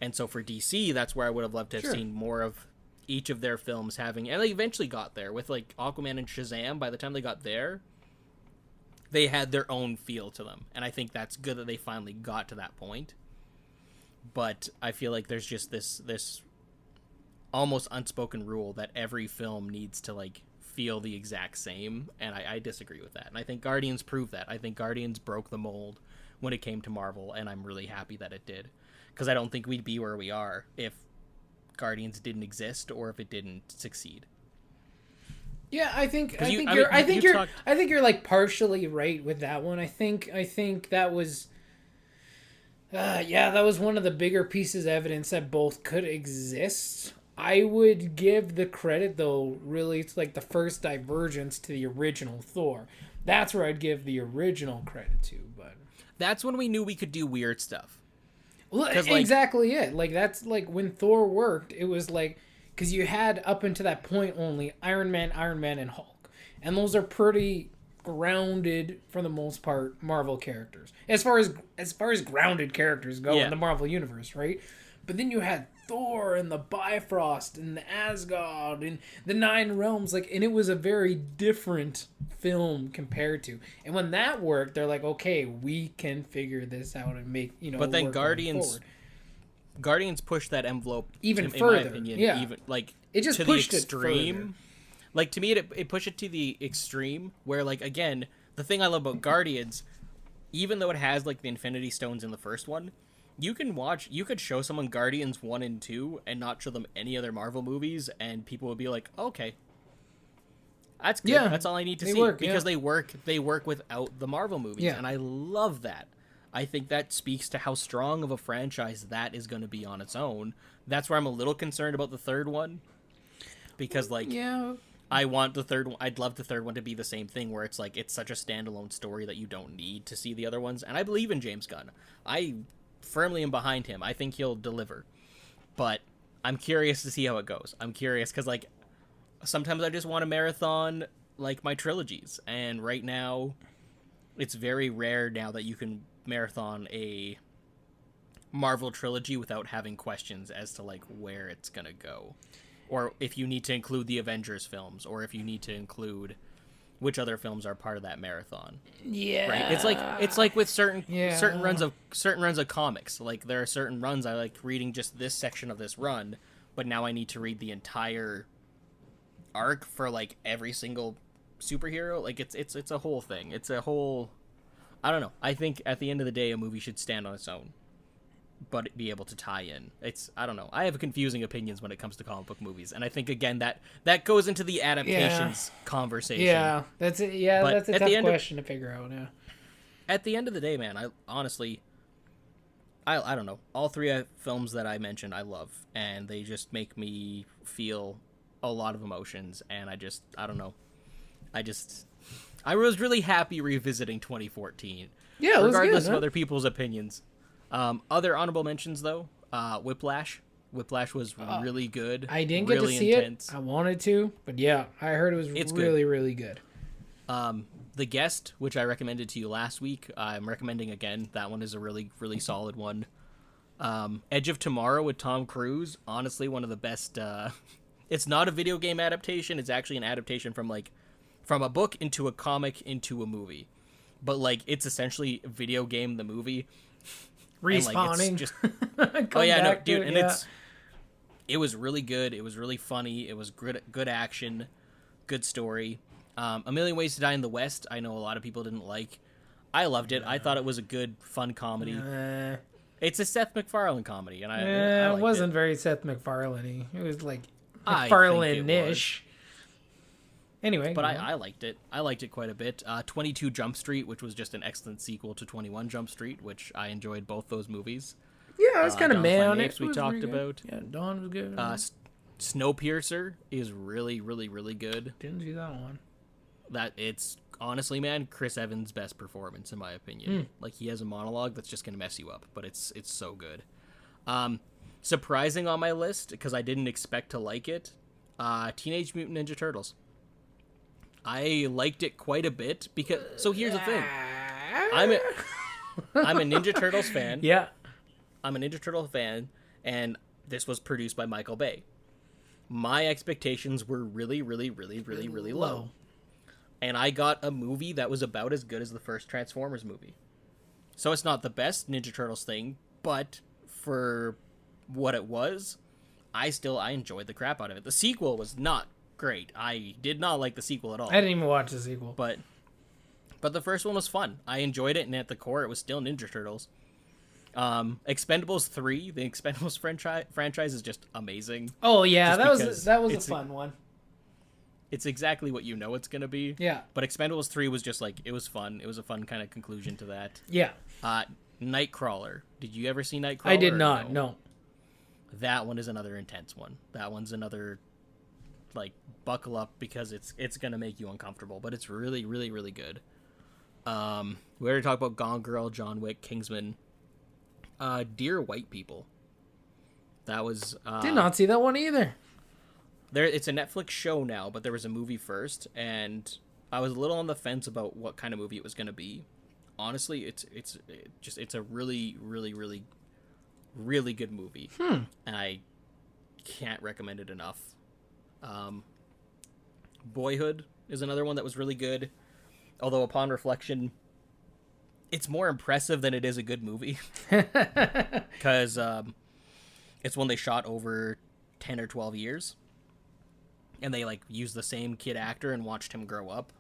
And so for DC, that's where I would have loved to have seen more of each of their films having, and they eventually got there with, like, Aquaman and Shazam. By the time they got there, they had their own feel to them, and I think that's good that they finally got to that point. But I feel like there's just this almost unspoken rule that every film needs to, like, feel the exact same, and I disagree with that. And I think Guardians proved that. I think Guardians broke the mold when it came to Marvel, and I'm really happy that it did. Because I don't think we'd be where we are if Guardians didn't exist or if it didn't succeed.
Yeah, I think you're like partially right with that one. I think that was that was one of the bigger pieces of evidence that both could exist. I would give the credit though, really, it's like the first divergence to the original Thor. That's where I'd give the original credit to, but
that's when we knew we could do weird stuff.
Well, exactly it. Like that's like when Thor worked, it was like because you had up until that point only Iron Man, and Hulk, and those are pretty grounded for the most part Marvel characters as far as grounded characters go in the Marvel universe, right? But then you had Thor and the Bifrost and the Asgard and the Nine Realms, like, and it was a very different film compared to. And when that worked, they're like, okay, we can figure this out and make
But then Guardians pushed that envelope
even further.
In my opinion,
even
like
it just
to
pushed
the extreme. Like to me, it pushed it to the extreme where, like, again, the thing I love about Guardians, even though it has like the Infinity Stones in the first one. You could show someone Guardians 1 and 2 and not show them any other Marvel movies, and people would be like, oh, okay. That's good. Yeah, that's all I need to see. Because they work without the Marvel movies, and I love that. I think that speaks to how strong of a franchise that is going to be on its own. That's where I'm a little concerned about the third one. Because, like, I want the third one. I'd love the third one to be the same thing, where it's like, it's such a standalone story that you don't need to see the other ones. And I believe in James Gunn. I firmly am behind him. I think he'll deliver, but I'm curious to see how it goes. I'm curious because, like, sometimes I just want to marathon like my trilogies, and right now it's very rare now that you can marathon a Marvel trilogy without having questions as to like where it's gonna go, or if you need to include the Avengers films, or if you need to include which other films are part of that marathon.
Yeah.
Right? It's like with certain runs of comics. Like there are certain runs I like reading just this section of this run, but now I need to read the entire arc for like every single superhero. Like it's a whole thing. It's a whole, I don't know. I think at the end of the day a movie should stand on its own, but be able to tie in. I don't know. I have confusing opinions when it comes to comic book movies, and I think again that goes into the adaptations conversation.
Yeah, that's it. Yeah, but that's a tough question to figure out. Yeah.
At the end of the day, man, I honestly, I don't know. All three films that I mentioned, I love, and they just make me feel a lot of emotions, and I don't know. I was really happy revisiting 2014.
Yeah, it was
regardless
good,
of other people's opinions. Other honorable mentions though, Whiplash. Whiplash was really good.
I didn't get to see it. I wanted to, but yeah, I heard it was really good.
The Guest, which I recommended to you last week, I'm recommending again. That one is a really, really solid one. Edge of Tomorrow with Tom Cruise, honestly one of the best. It's not a video game adaptation. It's actually an adaptation from a book into a comic into a movie. But like it's essentially video game the movie.
Respawning.
It's just oh yeah, no, dude, and it was really good. It was really funny. It was good action, good story. A Million Ways to Die in the West, I know a lot of people didn't like. I loved it. I thought it was a good, fun comedy. It's a Seth MacFarlane comedy, and I
it wasn't very Seth MacFarlane-y. It was like MacFarlane-ish. Anyway,
but I liked it. I liked it quite a bit. 22 Jump Street, which was just an excellent sequel to 21 Jump Street, which I enjoyed both those movies.
Yeah, I was kind of mad on it.
We talked about.
Yeah, Dawn was good.
Snowpiercer is really, really, really good.
Didn't see that one.
It's honestly, man, Chris Evans' best performance in my opinion. Like he has a monologue that's just gonna mess you up, but it's so good. Surprising on my list because I didn't expect to like it. Teenage Mutant Ninja Turtles. I liked it quite a bit because. So here's the thing. I'm a Ninja Turtles fan.
Yeah.
I'm a Ninja Turtle fan, and this was produced by Michael Bay. My expectations were really, really, really, really, really low. And I got a movie that was about as good as the first Transformers movie. So it's not the best Ninja Turtles thing, but for what it was, I enjoyed the crap out of it. The sequel was not great. I did not like the sequel at all.
I didn't even watch the sequel.
But the first one was fun. I enjoyed it, and at the core, it was still Ninja Turtles. Expendables 3, the Expendables franchise is just amazing.
Oh yeah, that was a fun one.
It's exactly what you know it's gonna be.
Yeah.
But Expendables 3 was just like, it was fun. It was a fun kind of conclusion to that.
Yeah.
Nightcrawler. Did you ever see Nightcrawler?
I did not. No.
That one is another intense one. That one's another, like, buckle up because it's gonna make you uncomfortable. But it's really, really, really good. We already talked about Gone Girl, John Wick, Kingsman. Dear White People. That was
did not see that one either.
It's a Netflix show now, but there was a movie first, and I was a little on the fence about what kind of movie it was going to be. Honestly, it's a really, really, really, really good movie, and I can't recommend it enough. Boyhood is another one that was really good, although upon reflection, it's more impressive than it is a good movie, because it's one they shot over 10 or 12 years. And they, like, used the same kid actor and watched him grow up.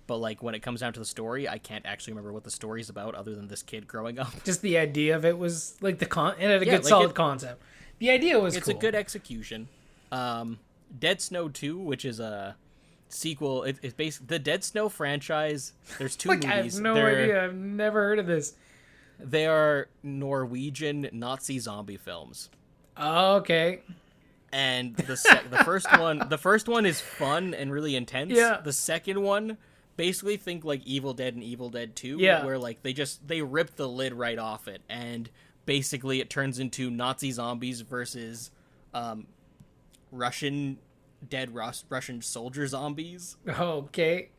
But, like, when it comes down to the story, I can't actually remember what the story's about other than this kid growing up.
Just the idea of it was, like, it had a good, solid concept. The idea was
cool. It's a good execution. Dead Snow 2, which is a sequel. It's basically the Dead Snow franchise. There's two movies.
I have no idea. I've never heard of this.
They are Norwegian Nazi zombie films.
Oh, okay.
And the first one is fun and really intense.
Yeah.
The second one, basically think like Evil Dead and Evil Dead 2,
yeah,
where like they rip the lid right off it, and basically it turns into Nazi zombies versus Russian soldier zombies.
Okay.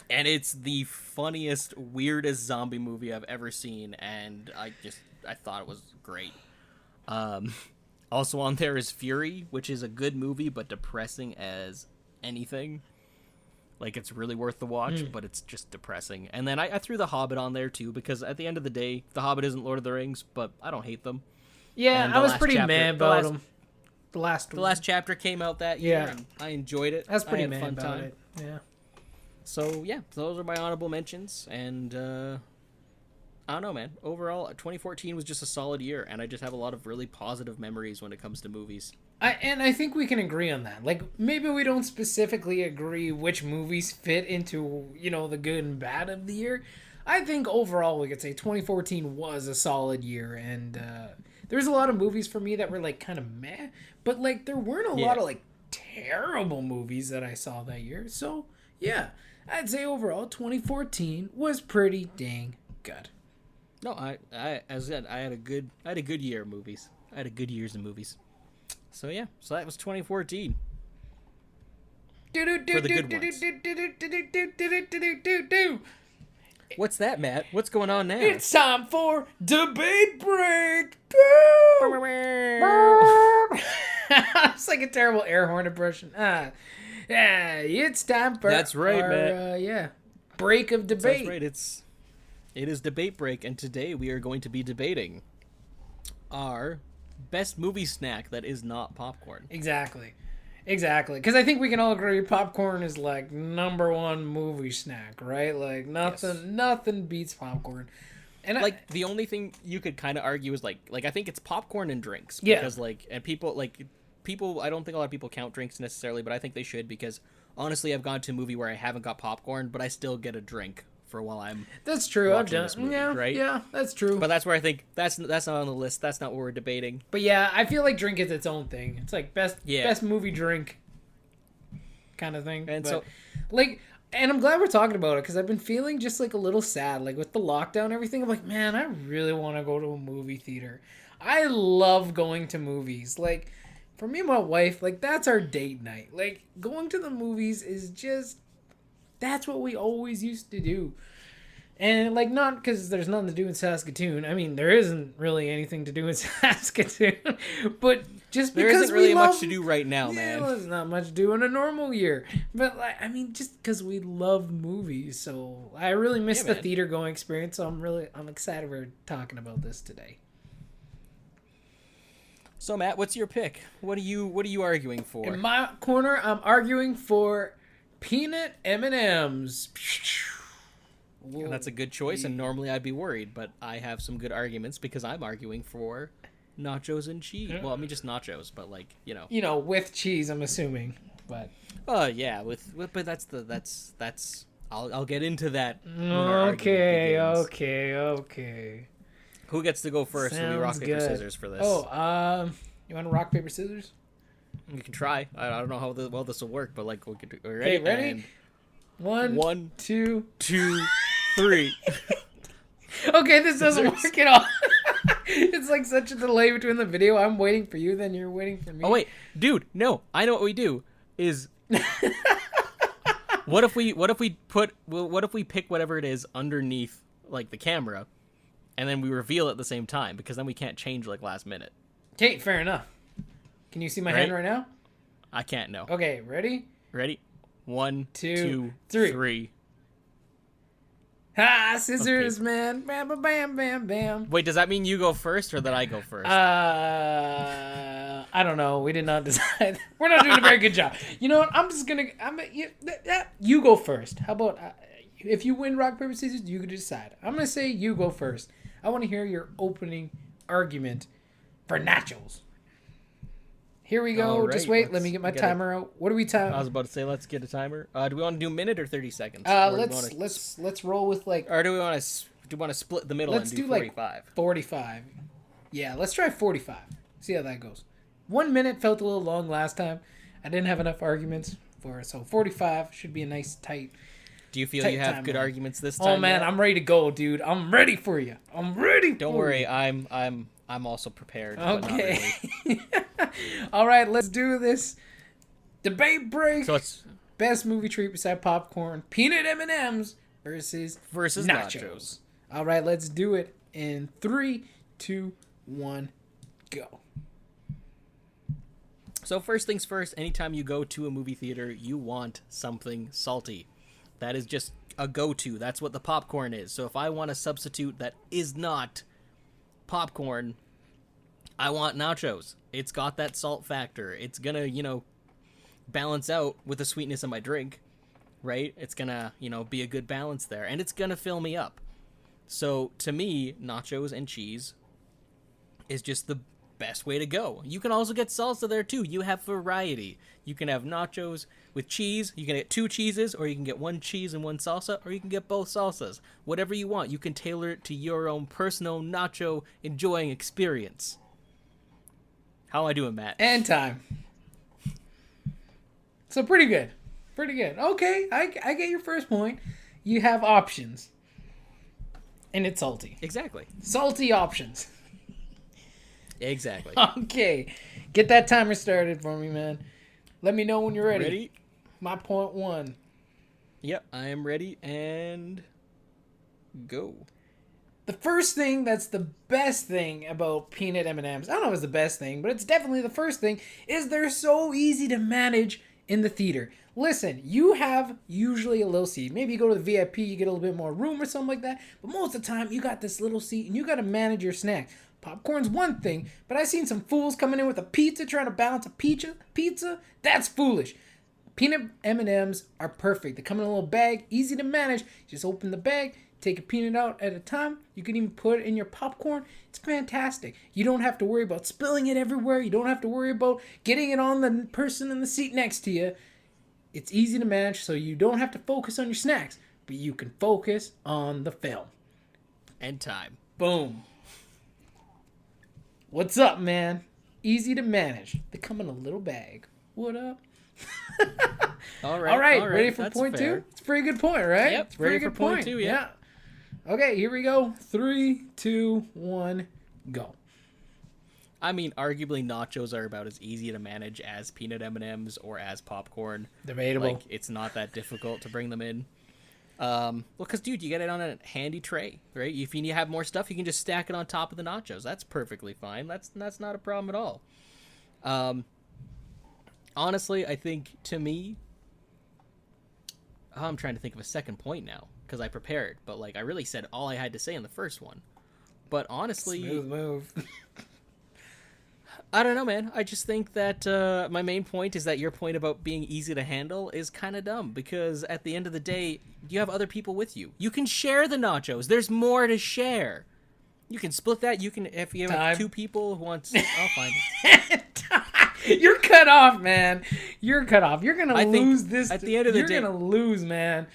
And it's the funniest, weirdest zombie movie I've ever seen, and I thought it was great. Also on there is Fury, which is a good movie, but depressing as anything. Like, it's really worth the watch, but it's just depressing. And then I threw The Hobbit on there, too, because at the end of the day, The Hobbit isn't Lord of the Rings, but I don't hate them.
Yeah, I was pretty mad about them. The last
chapter came out that year, and I enjoyed it.
I was pretty mad about it, yeah.
So, yeah, those are my honorable mentions, and I don't know, man. Overall, 2014 was just a solid year, and I just have a lot of really positive memories when it comes to movies.
I think we can agree on that. Like, maybe we don't specifically agree which movies fit into, the good and bad of the year. I think overall we could say 2014 was a solid year, and there's a lot of movies for me that were, like, kind of meh, but, like, there weren't a lot of, like, terrible movies that I saw that year. So, yeah, I'd say overall 2014 was pretty dang good.
No, as I said, I had a good year of movies. I had a good years of movies. So yeah, so that was 2014. For the good ones. What's that, Matt? What's going on now?
It's time for debate break. It's like a terrible air horn impression. It's time for
That's right, Matt.
break of debate.
That's right. It is debate break, and today we are going to be debating our best movie snack that is not popcorn.
Exactly. Because I think we can all agree popcorn is like number one movie snack, right? Like nothing beats popcorn. And
the only thing you could kind of argue is like I think it's popcorn and drinks
because
people I don't think a lot of people count drinks necessarily, but I think they should, because honestly I've gone to a movie where I haven't got popcorn, but I still get a drink for while I'm
that's true
I've done movie, right?
Yeah, that's true.
But that's where I think that's not on the list. That's not what we're debating.
But yeah, I feel like drink is its own thing. It's like best movie drink kind of thing.
And
and I'm glad we're talking about it, because I've been feeling just like a little sad, like with the lockdown and everything. I'm like, man, I really want to go to a movie theater. I love going to movies. Like, for me and my wife, like, that's our date night. Like, going to the movies is just, that's what we always used to do. And, like, not because there's nothing to do in Saskatoon. I mean, there isn't really anything to do in Saskatoon. But just because
there isn't really much to do right now, man.
There's not much to do in a normal year. But, like, I mean, just because we love movies. So, I really miss the theater going experience. So, I'm excited we're talking about this today.
So Matt, what's your pick? What are you arguing for?
In my corner, I'm arguing for peanut M&Ms.
And that's a good choice, and normally I'd be worried, but I have some good arguments because I'm arguing for nachos and cheese. Well, I mean just nachos, but like, you know.
You know, with cheese, I'm assuming. But
yeah, but that's I'll get into that.
Okay.
Who gets to go first? Do we rock, paper,
good.
scissors for this?
Oh, you want to rock, paper, scissors?
We can try. I don't know how well this will work, but like we could.
Okay, ready? One, two,
3.
Okay, this doesn't work at all. It's like such a delay between the video. I'm waiting for you, then you're waiting for me.
Oh wait, dude, no. I know what we do is. What if we pick whatever it is underneath like the camera, and then we reveal it at the same time, because then we can't change like last minute.
Okay, fair enough. Can you see my hand right now?
I can't. No.
Okay, ready?
Ready? 1, 2,
3.
3.
Ha! Scissors, man. Bam, bam, bam, bam, bam.
Wait, does that mean you go first or that I go first?
I don't know. We did not decide. We're not doing a very good job. You know what? You go first. How about if you win rock, paper, scissors, you can decide. I'm going to say you go first. I want to hear your opening argument for nachos. Here we go. Right, just wait. Let me get my timer out. What do we time?
I was about to say, let's get a timer. Do we want to do a minute or 30 seconds?
Let's roll with like.
Or do we want to split the middle and do 45?
Like 45. Yeah, let's try 45. See how that goes. 1 minute felt a little long last time. I didn't have enough arguments for it, so 45 should be a nice tight.
Do you feel you have good arguments this time?
Oh man, I'm ready to go, dude. I'm ready for you. I'm ready.
Don't worry, I'm also prepared.
Okay. Really. All right, let's do this. Debate break.
So it's
best movie treat beside popcorn: peanut M&Ms versus nachos. All right, let's do it in 3, 2, 1, go.
So first things first, anytime you go to a movie theater, you want something salty. That is just a go-to. That's what the popcorn is. So if I want a substitute that is not popcorn, I want nachos. It's got that salt factor. It's gonna, balance out with the sweetness of my drink, right? It's gonna, be a good balance there. And it's gonna fill me up. So to me, nachos and cheese is just the best way to go. You can also get salsa there too. You have variety. You can have nachos with cheese. You can get 2 cheeses, or you can get 1 cheese and 1 salsa, or you can get both salsas. Whatever you want. You can tailor it to your own personal nacho enjoying experience. How am I doing, Matt?
And time. So pretty good. Pretty good. Okay, I get your first point. You have options. And it's salty.
Exactly.
Salty options.
Exactly.
Okay. Get that timer started for me, man. Let me know when you're ready.
Ready?
My point 1.
Yep, I am ready, and go.
The first thing that's the best thing about peanut M&Ms, I don't know if it's the best thing, but it's definitely the first thing, is they're so easy to manage in the theater. Listen, you have usually a little seat. Maybe you go to the VIP, you get a little bit more room or something like that, but most of the time you got this little seat and you got to manage your snacks. Popcorn's one thing, but I've seen some fools coming in with a pizza trying to balance a pizza. That's foolish. Peanut M&Ms are perfect. They come in a little bag, easy to manage. Just open the bag, take a peanut out at a time. You can even put it in your popcorn. It's fantastic. You don't have to worry about spilling it everywhere. You don't have to worry about getting it on the person in the seat next to you. It's easy to manage, so you don't have to focus on your snacks, but you can focus on the film.
And time.
Boom. What's up, man? Easy to manage. They come in a little bag. What up? All right. Ready for point fair. 2? It's a pretty good point, right?
Yep.
It's a pretty
ready
good
for point 2, yeah.
Okay, here we go. 3, 2, 1, go.
I mean, arguably nachos are about as easy to manage as peanut M&Ms or as popcorn.
Debatable.
Like, it's not that difficult to bring them in. Well, because, dude, you get it on a handy tray, right? If you have more stuff, you can just stack it on top of the nachos. That's perfectly fine. That's not a problem at all. Honestly, I think, to me... I'm trying to think of a second point now, because I prepared. But, like, I really said all I had to say in the first one. But honestly...
Smooth move.
I don't know, man. I just think that my main point is that your point about being easy to handle is kind of dumb, because at the end of the day, you have other people with you. You can share the nachos. There's more to share. You can split that. You can, if you have two people who want, I'll find it.
You're cut off, man. You're cut off. You're gonna lose this.
At the end of the day,
you're gonna lose, man.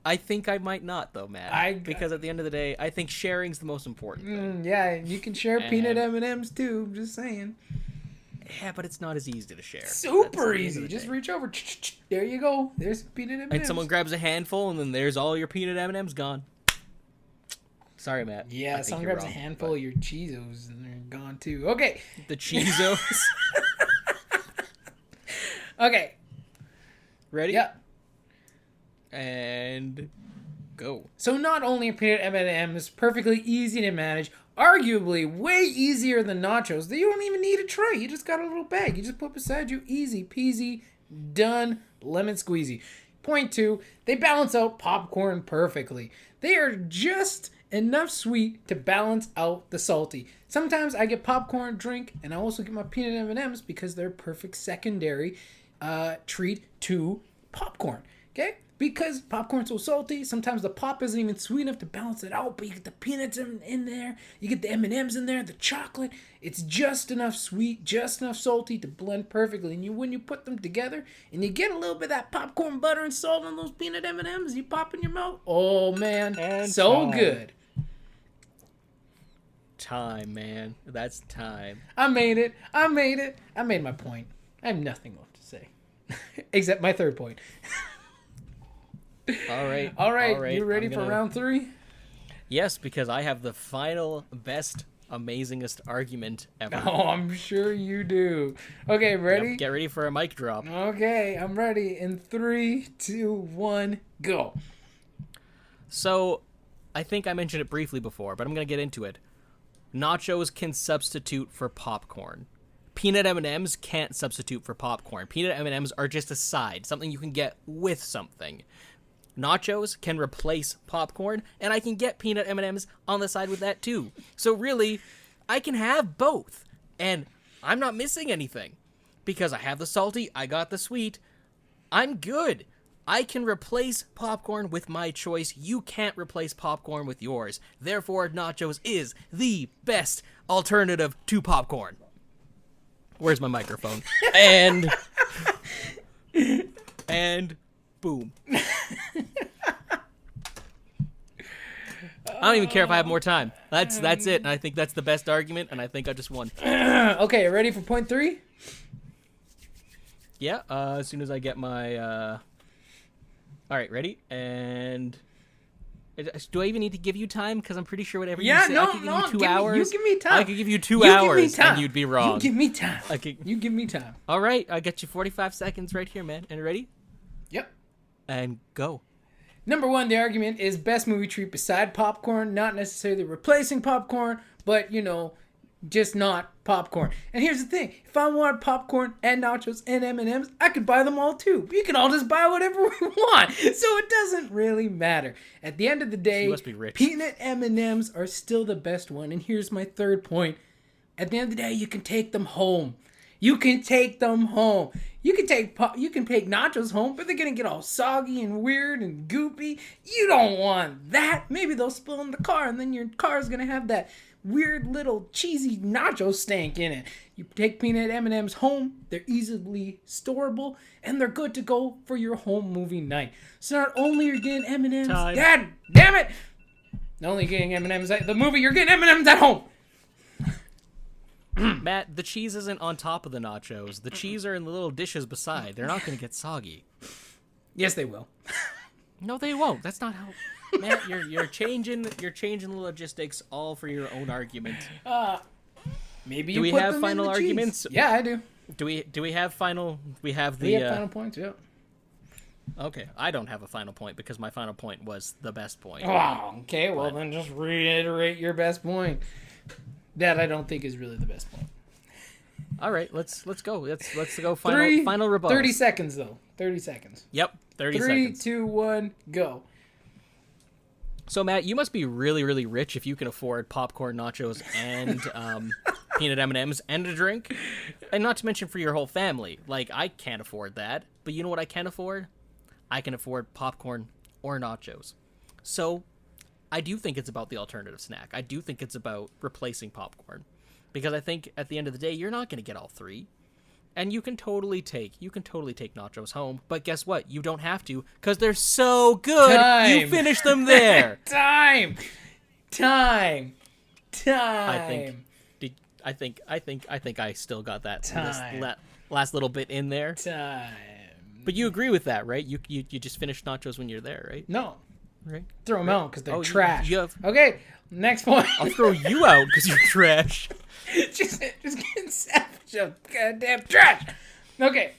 I think I might not, though, Matt. Because at the end of the day, I think sharing's the most important thing.
Yeah, you can share peanut M&Ms too. I'm just saying.
Yeah, but it's not as easy to share.
Super easy. Just reach over. There you go. There's peanut M&Ms.
And someone grabs a handful, and then there's all your peanut M&Ms gone. Sorry, Matt.
Yeah, someone grabs a handful of your Cheezos, and they're gone too. Okay.
The Cheezos.
Okay.
Ready?
Yep.
And go.
So not only are peanut M&Ms perfectly easy to manage, arguably way easier than nachos, that you don't even need a tray. You just got a little bag. You just put beside you. Easy peasy. Done. Lemon squeezy. Point 2, they balance out popcorn perfectly. They are just enough sweet to balance out the salty. Sometimes I get popcorn drink, and I also get my peanut M&Ms because they're perfect secondary treat to popcorn. Okay? Because popcorn's so salty, sometimes the pop isn't even sweet enough to balance it out, but you get the peanuts in there, you get the M&Ms in there, the chocolate. It's just enough sweet, just enough salty to blend perfectly. And when you put them together, and you get a little bit of that popcorn butter and salt on those peanut M&Ms, you pop in your mouth. Oh, man.
And
so good.
Time, man. That's time.
I made it. I made my point. I have nothing left to say. Except my third point.
All right.
You ready for round 3?
Yes, because I have the final, best, amazingest argument ever.
Oh, I'm sure you do. Okay, ready?
Yep, get ready for a mic drop.
Okay, I'm ready. In 3, 2, 1, go.
So, I think I mentioned it briefly before, but I'm going to get into it. Nachos can substitute for popcorn. Peanut M&Ms can't substitute for popcorn. Peanut M&Ms are just a side, something you can get with something. Nachos can replace popcorn, and I can get peanut M&Ms on the side with that too. So really, I can have both, and I'm not missing anything. Because I have the salty, I got the sweet, I'm good. I can replace popcorn with my choice. You can't replace popcorn with yours. Therefore, nachos is the best alternative to popcorn. Where's my microphone? And boom. I don't even care if I have more time. That's it. And I think that's the best argument, and I think I just won.
Okay, ready for point 3?
Yeah, as soon as I get my... All right, ready? And... Do I even need to give you time? Because I'm pretty sure whatever you say, I could give you 2 hours.
You give me time.
I could give you 2 hours, and you'd be wrong.
You give me time. You give me time.
All right, I got you 45 seconds right here, man. And ready?
Yep.
And go.
Number 1, the argument is best movie treat beside popcorn, not necessarily replacing popcorn, but, just not popcorn. And here's the thing. If I wanted popcorn and nachos and M&Ms, I could buy them all too. We can all just buy whatever we want. So it doesn't really matter. At the end of the day,
you must be rich.
Peanut M&Ms are still the best one. And here's my third point. At the end of the day, you can take them home. You can take them home. You can take nachos home, but they're going to get all soggy and weird and goopy. You don't want that. Maybe they'll spill in the car, and then your car's going to have that weird little cheesy nacho stank in it. You take peanut M&Ms home, they're easily storable, and they're good to go for your home movie night. So not only are you getting M&Ms,
Time.
God damn it! Not only are you getting M&Ms at the movie, you're getting M&Ms at home.
Matt, the cheese isn't on top of the nachos. The cheese are in the little dishes beside. They're not going to get soggy.
Yes, they will.
No, they won't. That's not how... Matt, you're changing the logistics all for your own argument.
Maybe
do
you
we
put
have
them
final
in the
arguments?
Cheese. Yeah, I do.
Do we have final? We have the.
We have final points. Yeah.
Okay, I don't have a final point because my final point was the best point.
Oh, okay. Well, then just reiterate your best point. That I don't think is really the best point.
All right, let's go. Let's go. Final rebuttal.
30 seconds though. 30 seconds.
Yep, 30
3,
seconds.
3, 2, 1, go.
So Matt, you must be really, really rich if you can afford popcorn, nachos, and peanut M&Ms and a drink, and not to mention for your whole family. Like, I can't afford that, but you know what I can afford? I can afford popcorn or nachos. So, I do think it's about the alternative snack. I do think it's about replacing popcorn, because I think at the end of the day, you're not going to get all three. And you can totally take nachos home, but guess what? You don't have to, because they're so good.
Time.
You finish them there.
Time.
I think I still got that
Time.
last little bit in there.
Time.
But you agree with that, right? You just finish nachos when you're there, right?
No.
Right.
Throw them out because they're
Oh,
trash.
you have-
Okay, next point.
I'll throw you out because you're trash.
just getting savage of goddamn trash. Okay.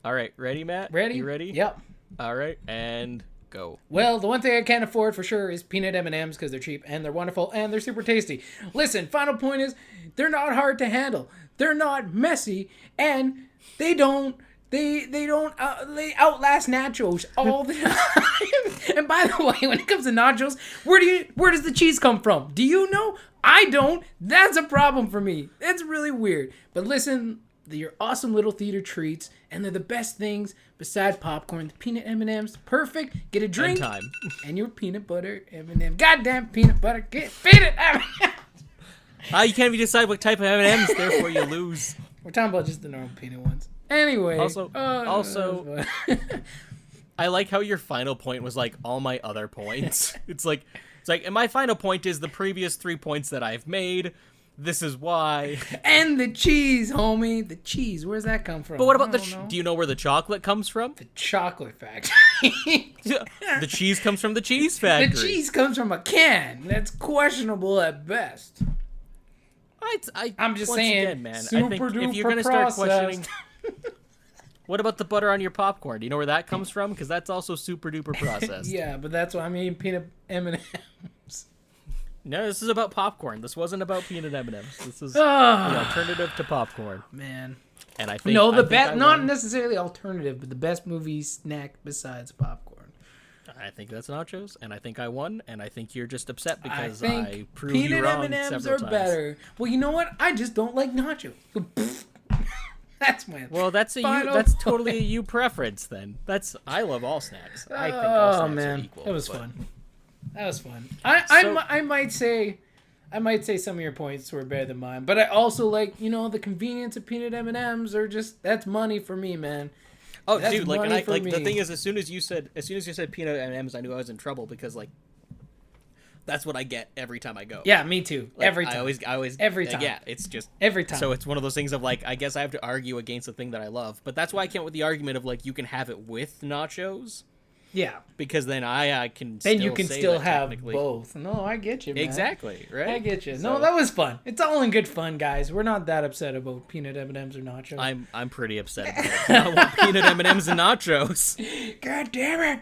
All right, ready, Matt?
Ready?
You ready?
Yep.
All right, and go.
Well, the one thing I can't afford for sure is peanut M&Ms because they're cheap and they're wonderful and they're super tasty. Listen, final point is they're not hard to handle. They're not messy and they outlast nachos all the time. And by the way, when it comes to nachos, where does the cheese come from? Do you know? I don't. That's a problem for me. It's really weird. But listen, they're awesome little theater treats, and they're the best things besides popcorn. The peanut M&Ms, perfect. Get a drink
Time.
and your peanut butter M&M. Goddamn peanut butter. Get peanut M&Ms.
You can't even decide what type of M&Ms, therefore you lose.
We're talking about just the normal peanut ones. Anyway.
Also,
that was fun.
I like how your final point was like all my other points. It's like, and my final point is the previous 3 points that I've made. This is why.
And the cheese, homie. The cheese. Where's that come from?
But what about
I don't know.
do you know where the chocolate comes from?
The chocolate factory?
The cheese comes from the cheese factory.
The cheese comes from a can. That's questionable at best. I'm just
once
saying,
again, man, I
super
think
duper
if you're gonna start
processed.
questioning, what about the butter on your popcorn? Do you know where that comes from? Because that's also super duper processed.
Yeah, but that's why I'm eating peanut M&Ms.
No, this is about popcorn. This wasn't about peanut M&Ms. This is the alternative to popcorn.
Man.
And I think
No, the
I think I
best, not
won.
necessarily alternative, but the best movie snack besides popcorn.
I think that's nachos, and I think I won, and I think you're just upset
I
because
think
I proved you
peanut
wrong
M&Ms
several
are
times.
better. Well, you know what? I just don't like nachos. That's my
Well, that's
final
that's
point.
totally a you preference then. I love all snacks. I think all snacks are equal.
That was
but-
fun. That was fun. I might say some of your points were better than mine, but I also like the convenience of peanut M&Ms are just that's money for me, man.
Oh,
That's
dude, like,
money for
the
me.
thing is, as soon as you said peanut M&Ms, I knew I was in trouble because like that's what I get every time I go.
Yeah, me too.
Like,
Every time.
I always
Every time.
Yeah, it's just
Every time.
So it's one of those things of like I guess I have to argue against the thing that I love, but that's why I came with the argument of like you can have it with nachos.
Yeah.
Because then I can.
Then
still
you can
say
still
that
have
technically-
both. No, I get you, man.
Exactly, right?
I get you.
So,
No, that was fun. It's all in good fun, guys. We're not that upset about peanut M&Ms or nachos.
I'm pretty upset about it. I want peanut M&Ms and nachos.
God damn it!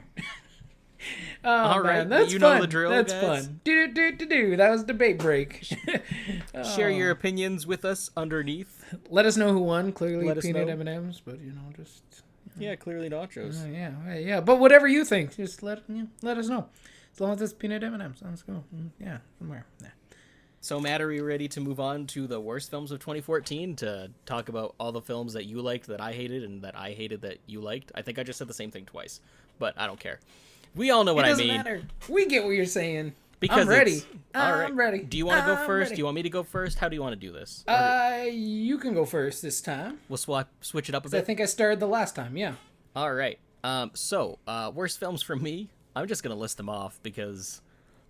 Oh,
All
man,
right,
that's
you
fun.
know the drill,
That's
guys.
fun. Do. That was debate break.
Share your opinions with us underneath.
Let us know who won. Clearly,
Let us
peanut
know.
M&Ms, but just
Yeah, clearly nachos.
yeah. But whatever you think, just let us know. As long as it's peanut M&Ms, let's go. Yeah, somewhere. Yeah.
So, Matt, are we ready to move on to the worst films of 2014 to talk about all the films that you liked that I hated and that I hated that you liked? I think I just said the same thing twice, but I don't care. We all know what
It
I
doesn't
mean.
matter. We get what you're saying.
Because
I'm ready.
it's- all right.
I'm ready.
Do you want to go
I'm
first?
ready.
Do you want me to go first? How do you want to do this?
You can go first this time.
We'll switch it up a
'Cause
bit.
I think I started the last time. Yeah.
All right. So, worst films for me. I'm just gonna list them off because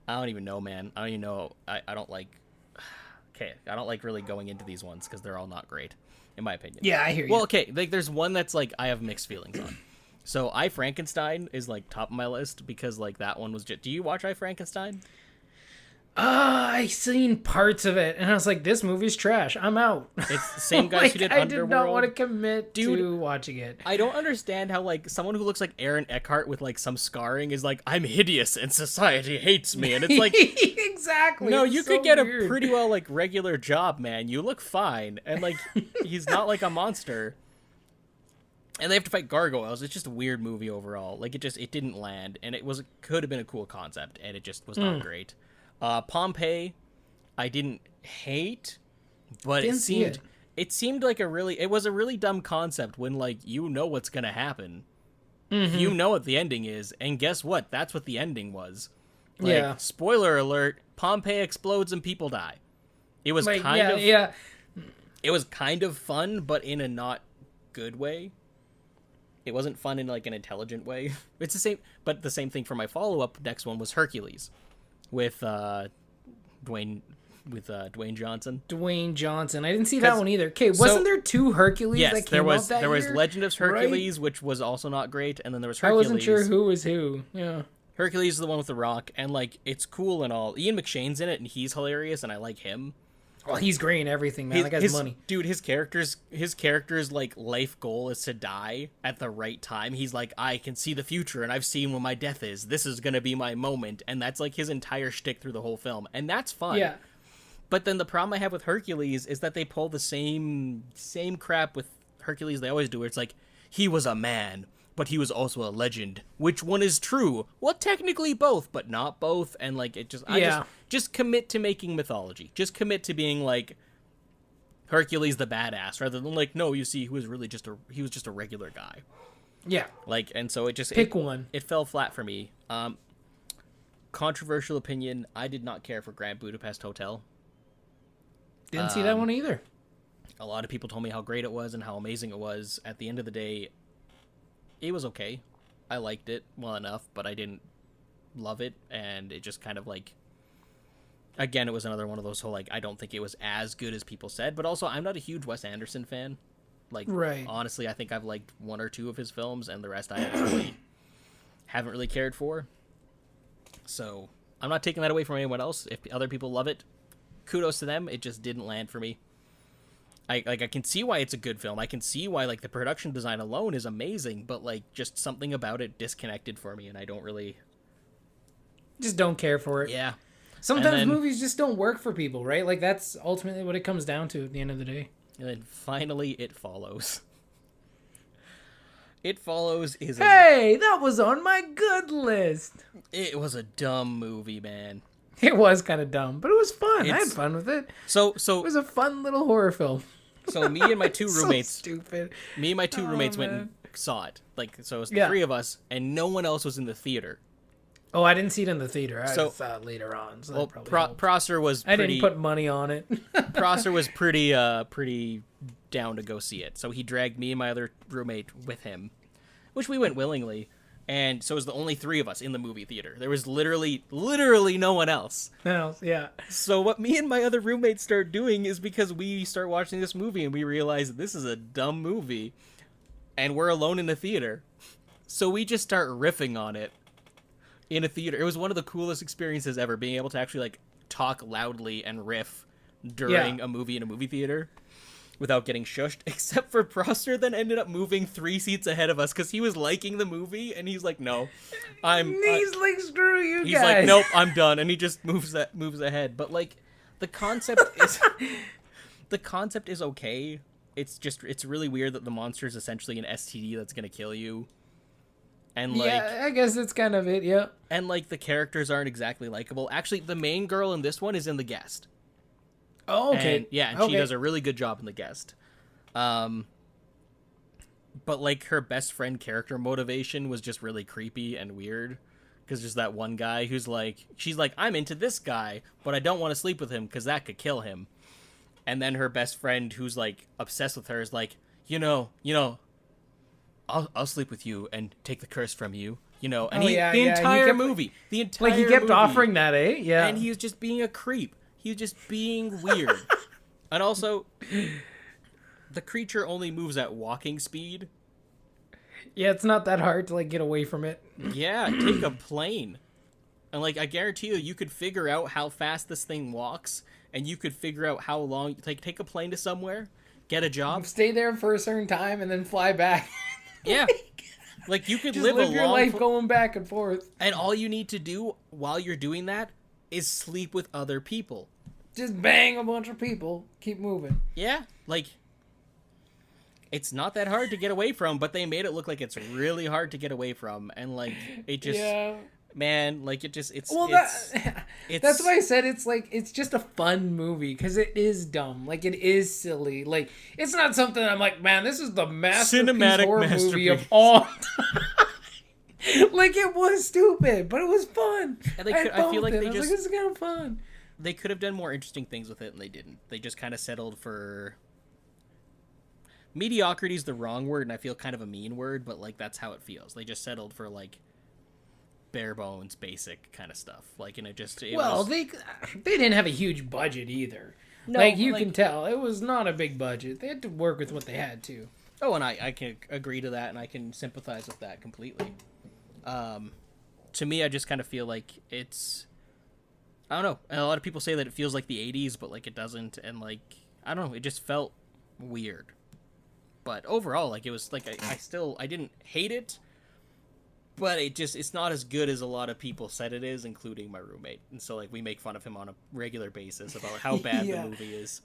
I don't even know, man. I don't even know. I don't like. Okay, I don't like really going into these ones because they're all not great, in my opinion.
Yeah, I hear you.
Well, okay. Like, there's one that's like I have mixed feelings on. So, I Frankenstein is like top of my list because like that one was just. Do you watch I Frankenstein?
I seen parts of it, and I was like, "This movie's trash. I'm out."
It's the same guys
Like,
who did
I
Underworld.
did not want to commit
Dude,
to watching it.
I don't understand how like someone who looks like Aaron Eckhart with like some scarring is like I'm hideous and society hates me, and it's like
exactly.
no,
it's
you
so
could get
weird.
a pretty well like regular job, man. You look fine, and like he's not like a monster. And they have to fight gargoyles. It's just a weird movie overall. Like it didn't land, and could have been a cool concept, and it just was not great. Pompeii, I didn't hate, But
Didn't see it.
it seemed like it was a really dumb concept when, like, you know what's gonna happen.
Mm-hmm.
You know what the ending is, and guess what? That's what the ending was. Like,
Yeah.
spoiler alert, Pompeii explodes and people die. It was
Like,
kind of
yeah.
It was kind of fun, but in a not good way. It wasn't fun in, like, an intelligent way. It's the same, but the same thing for my follow-up. Next one was Hercules with Dwayne Johnson.
Dwayne Johnson. I didn't see that
'Cause-
one either. Okay,
so-
wasn't there 2 Hercules
Yes,
that
there
came
was
out that
there was
year?
Legend of
Right?
Hercules, which was also not great, and then there was
I
Hercules.
wasn't sure who was who. Yeah.
Hercules is the one with the rock, and, like, it's cool and all. Ian McShane's in it, and he's hilarious, and I like him.
Well, he's great in everything, man. That guy's money.
Dude, his character's like life goal is to die at the right time. He's like, I can see the future and I've seen when my death is. This is gonna be my moment, and that's like his entire shtick through the whole film, and that's fun.
Yeah.
But then the problem I have with Hercules is that they pull the same crap with Hercules they always do. Where it's like, he was a man, but he was also a legend. Which one is true? Well, technically both, but not both. And, like, it just, just commit to making mythology. Just commit to being like Hercules the badass, rather than like, no, you see, he was just a regular guy.
Yeah.
Like, and so it just
Pick one.
It fell flat for me. Controversial opinion: I did not care for Grand Budapest Hotel.
Didn't see that one either.
A lot of people told me how great it was and how amazing it was. At the end of the day, it was okay. I liked it well enough, but I didn't love it, and it just kind of like, again, it was another one of those whole, like, I don't think it was as good as people said, but also I'm not a huge Wes Anderson fan. Like,
right.
Honestly, I think I've liked 1 or 2 of his films, and the rest I haven't really cared for. So I'm not taking that away from anyone else. If other people love it, kudos to them. It just didn't land for me. I can see why it's a good film. I can see why, like, the production design alone is amazing, but, like, just something about it disconnected for me, and I don't really...
Just don't care for it.
Yeah.
Sometimes movies just don't work for people, right? Like, that's ultimately what it comes down to at the end of the day.
And then finally, It Follows. It Follows is
Hey, that was on my good list.
It was a dumb movie, man.
It was kind of dumb, but it was fun. I had fun with it.
So
it was a fun little horror film.
So me and my 2 roommates...
So stupid.
Me and my 2 roommates went and saw it. Like, so it was the 3 of us, and no one else was in the theater.
Oh, I didn't see it in the theater. I
So-
saw it later on. So
Well,
that probably helped.
Prosser was
I
pretty...
didn't put money on it.
Prosser was pretty down to go see it. So he dragged me and my other roommate with him, which we went willingly. And so it was the only 3 of us in the movie theater. There was literally no one else.
Yeah.
So what me and my other roommate start doing is, because we start watching this movie and we realize this is a dumb movie and we're alone in the theater. So we just start riffing on it in a theater. It was one of the coolest experiences ever, being able to actually, like, talk loudly and riff during a movie in a movie theater without getting shushed, except for Prosser then ended up moving 3 seats ahead of us because he was liking the movie, and he's like, no,
He's like, screw you guys.
He's like, nope, I'm done, and he just moves ahead. But, like, the concept is okay. It's really weird that the monster is essentially an STD that's gonna kill you. And, like,
yeah, I guess it's kind of it, yeah.
And, like, the characters aren't exactly likable. Actually, the main girl in this one is in The Guest.
Oh, okay.
And she does a really good job in The Guest. But, like, her best friend character motivation was just really creepy and weird. Because there's that one guy who's like, she's like, I'm into this guy, but I don't want to sleep with him because that could kill him. And then her best friend, who's, like, obsessed with her, is like, you know, I'll sleep with you and take the curse from you. You know, and the entire movie,
like, he kept offering that, eh? Yeah.
And he was just being a creep. He was just being weird. And also, the creature only moves at walking speed.
Yeah, it's not that hard to, like, get away from it.
Yeah, take a plane. And, like, I guarantee you could figure out how fast this thing walks, and you could figure out how long, like, take a plane to somewhere, get a job.
Stay there for a certain time and then fly back.
Yeah. Like, you could
Just
live
your life going back and forth.
And all you need to do while you're doing that is sleep with other people.
Just bang a bunch of people. Keep moving.
Yeah. Like, it's not that hard to get away from, but they made it look like it's really hard to get away from. And, like, it just...
Yeah.
man. Like it just it's
Well,
it's
that's why I said it's just a fun movie because it is dumb. Like it is silly. Like it's not something I'm like, man, this is the masterpiece horror movie of all time. Like it was stupid, but it was fun.
And I feel like they just
this is kind of fun.
They could have done more interesting things with it, and they didn't. They just kind of settled for mediocrity is the wrong word, and I feel kind of a mean word, but like that's how it feels. They just settled for like bare bones, basic kind of stuff. Like, and
they didn't have a huge budget either.
No,
like you can tell, it was not a big budget. They had to work with what they had to.
Oh, and I can agree to that, and I can sympathize with that completely. To me, I just kind of feel like it's, I don't know. And a lot of people say that it feels like the 80s, but like it doesn't. And like, I don't know, it just felt weird. But overall, like it was like, I didn't hate it, but it's not as good as a lot of people said it is, including my roommate. And so like we make fun of him on a regular basis about how bad the movie is.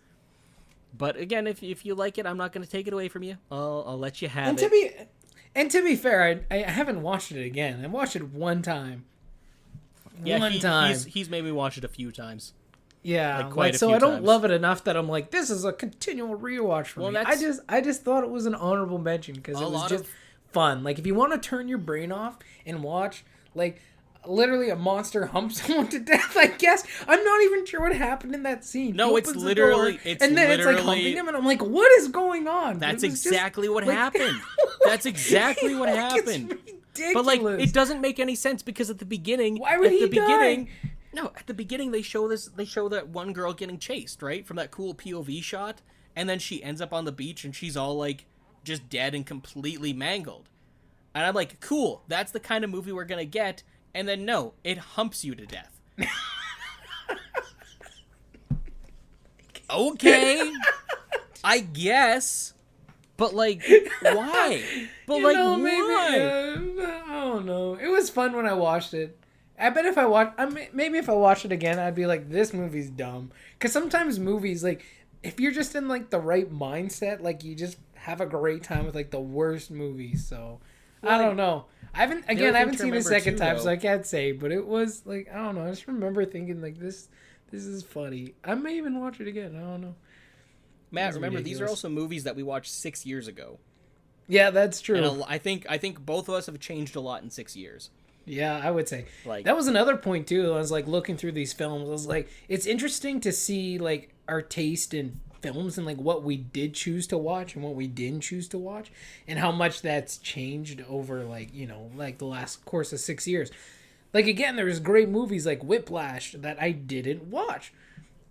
But again, if you like it, I'm not going to take it away from you. I'll let you have it.
And to be fair, I haven't watched it again. I watched it one time.
Yeah, he's made me watch it a few times.
Yeah,
like
so I don't love it enough that I'm like, this is a continual rewatch for me. I just thought it was an honorable mention because it was just fun. Like if you want to turn your brain off and watch, like literally a monster humps someone to death. I guess I'm not even sure what happened in that scene.
No, it's literally,
it's like humping him, and I'm like, what is going on?
That's exactly what happened. That's exactly what happened.
Ridiculous.
But like, it doesn't make any sense because at the beginning,
why would he die?
No, at the beginning they show that one girl getting chased, right? From that cool POV shot, and then she ends up on the beach and she's all like just dead and completely mangled. And I'm like, cool, that's the kind of movie we're gonna get. And then no, it humps you to death. Okay, I guess. But like, why? But like, why?
I don't know. It was fun when I watched it. I bet if I watch it again, I'd be like, this movie's dumb. Because sometimes movies, like, if you're just in like the right mindset, like you just have a great time with like the worst movies. So I don't know. I haven't seen it a second time, so I can't say. But it was like, I don't know. I just remember thinking like this is funny. I may even watch it again. I don't know.
Matt, remember these are also movies that we watched 6 years ago.
Yeah, that's true.
And I think both of us have changed a lot in 6 years.
Yeah, I would say.
Like,
that was another point too. I was like looking through these films. I was like, it's interesting to see like our taste in films and like what we did choose to watch and what we didn't choose to watch, and how much that's changed over like like the last course of 6 years. Like again, there was great movies like Whiplash that I didn't watch.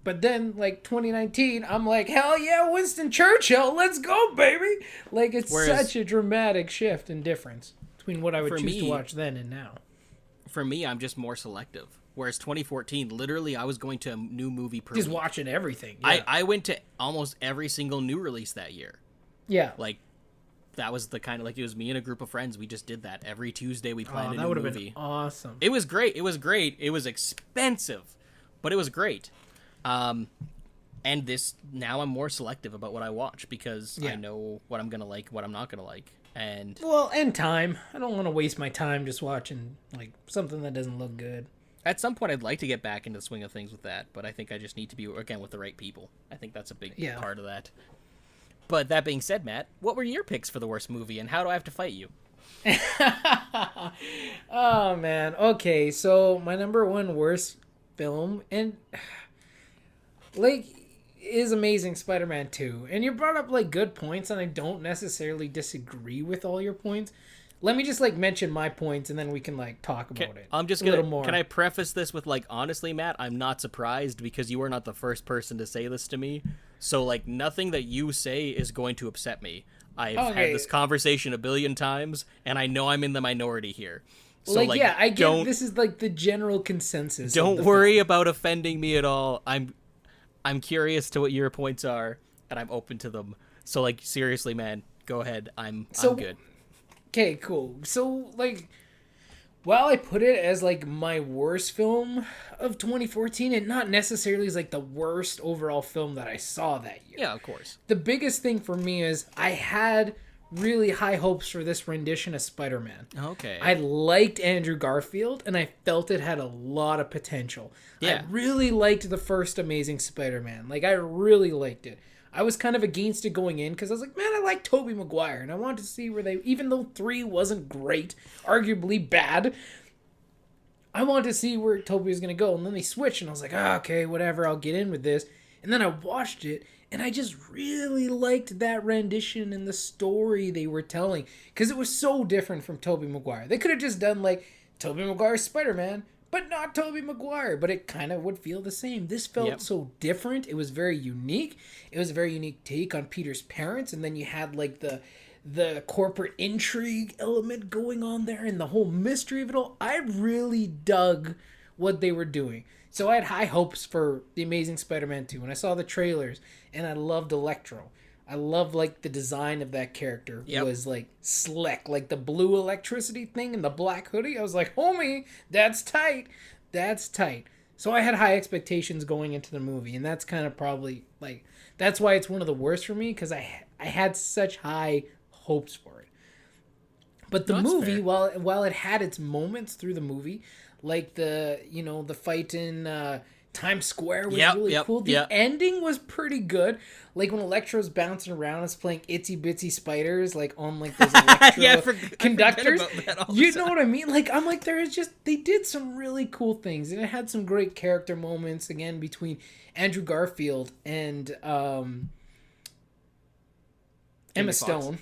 But then, like, 2019, I'm like, hell yeah, Winston Churchill, let's go, baby! Like, it's such a dramatic shift and difference between what I would choose to watch then and now.
For me, I'm just more selective. Whereas 2014, literally, I was going to a new movie per week.
Just watching everything. Yeah.
I went to almost every single new release that year.
Yeah.
Like, that was the kind of, like, it was me and a group of friends. We just did that. Every Tuesday, we planned a new movie.
That would have been awesome.
It was great. It was expensive, but it was great. And this, now I'm more selective about what I watch because I know what I'm gonna like, what I'm not gonna like, and
time. I don't want to waste my time just watching like something that doesn't look good.
At some point, I'd like to get back into the swing of things with that, but I think I just need to be again with the right people. I think that's a big part of that. But that being said, Matt, what were your picks for the worst movie, and how do I have to fight you?
Oh man. Okay, so my number one worst film and. Like, is Amazing Spider-Man 2. And you brought up, like, good points, and I don't necessarily disagree with all your points. Let me just, like, mention my points, and then we can, like, talk about it.
I'm just gonna, can I preface this with, like, honestly, Matt, I'm not surprised because you are not the first person to say this to me. So, like, nothing that you say is going to upset me. I've had this conversation a billion times, and I know I'm in the minority here. So,
like yeah, I get this is, like, the general consensus.
Don't worry about offending me at all. I'm curious to what your points are, and I'm open to them. So, like, seriously, man, go ahead. I'm good.
Okay, cool. So, like, while I put it as, like, my worst film of 2014, it not necessarily is, like, the worst overall film that I saw that year.
Yeah, of course.
The biggest thing for me is I had really high hopes for this rendition of Spider-Man.
Okay.
I liked Andrew Garfield, and I felt it had a lot of potential.
Yeah.
I really liked the first Amazing Spider-Man. Like, I really liked it. I was kind of against it going in because I was like, man, I like Tobey Maguire, and I wanted to see where they, even though 3 wasn't great, arguably bad, I wanted to see where Tobey was going to go. And then they switched, and I was like, okay, whatever, I'll get in with this. And then I watched it, and I just really liked that rendition and the story they were telling because it was so different from Tobey Maguire. They could have just done like Tobey Maguire's Spider-Man, but not Tobey Maguire, but it kind of would feel the same. This felt so different. It was very unique. It was a very unique take on Peter's parents, and then you had like the corporate intrigue element going on there and the whole mystery of it all. I really dug what they were doing. So I had high hopes for The Amazing Spider-Man 2. When I saw the trailers, and I loved Electro. I love like the design of that character. It was like slick, like the blue electricity thing and the black hoodie. I was like, homie, that's tight. That's tight. So I had high expectations going into the movie, and that's kind of probably like that's why it's one of the worst for me because I had such high hopes for it. But the movie, while it had its moments through the movie, like the fight in Times Square was really cool. The ending was pretty good. Like when Electro's bouncing around, it's playing Itsy Bitsy Spiders, like on like those Electro conductors. You know what I mean? Like I'm like they did some really cool things, and it had some great character moments again between Andrew Garfield and Emma Stone.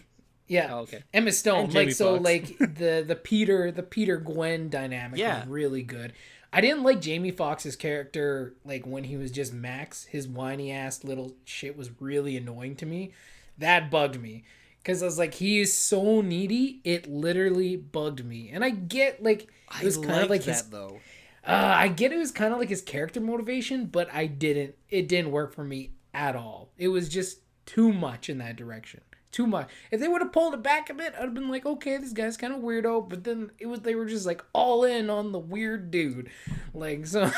Yeah. Oh, okay. Emma Stone. Like so Fox. Like the Peter Gwen dynamic was really good. I didn't like Jamie Foxx's character like when he was just Max. His whiny ass little shit was really annoying to me. That bugged me. Cause I was like, he is so needy, it literally bugged me. And I get like it was kind of like his though. I get it was kind of like his character motivation, but it didn't work for me at all. It was just too much in that direction. Too much. If they would have pulled it back a bit, I'd have been like, okay, this guy's kind of weirdo. But then they were just like all in on the weird dude, like so.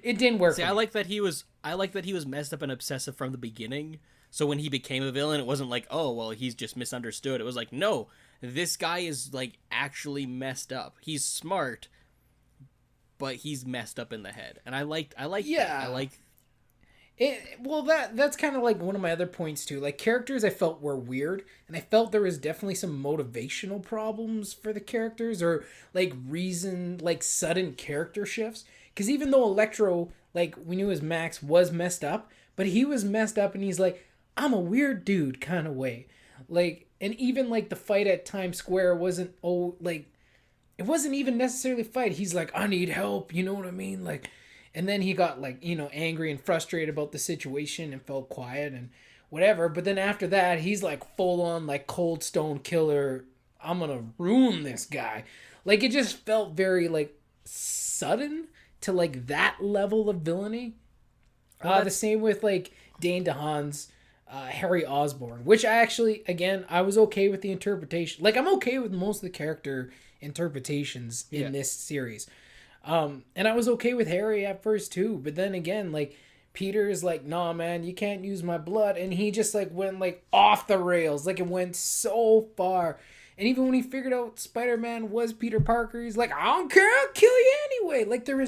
It didn't work.
See, I like that he was messed up and obsessive from the beginning. So when he became a villain, it wasn't like, oh well, he's just misunderstood. It was like, no, this guy is like actually messed up. He's smart, but he's messed up in the head. And I like that. I like.
That's kind of like one of my other points too. Like characters I felt were weird, and I felt there was definitely some motivational problems for the characters or like sudden character shifts. Because even though Electro, like we knew his Max was messed up, but he was messed up and he's like, I'm a weird dude kind of way. Like, and even like the fight at Times Square wasn't it wasn't even necessarily a fight. He's like, I need help. You know what I mean? Like. And then he got like, angry and frustrated about the situation and felt quiet and whatever. But then after that, he's like full on like Cold Stone Killer. I'm going to ruin this guy. Like it just felt very like sudden to like that level of villainy. The same with like Dane DeHaan's Harry Osborn, which I actually, again, I was okay with the interpretation. Like I'm okay with most of the character interpretations in this series. And I was okay with Harry at first too, but then again, like Peter is like, nah, man, you can't use my blood, and he just like went like off the rails, like it went so far. And even when he figured out Spider-Man was Peter Parker, he's like, I don't care, I'll kill you anyway. Like they're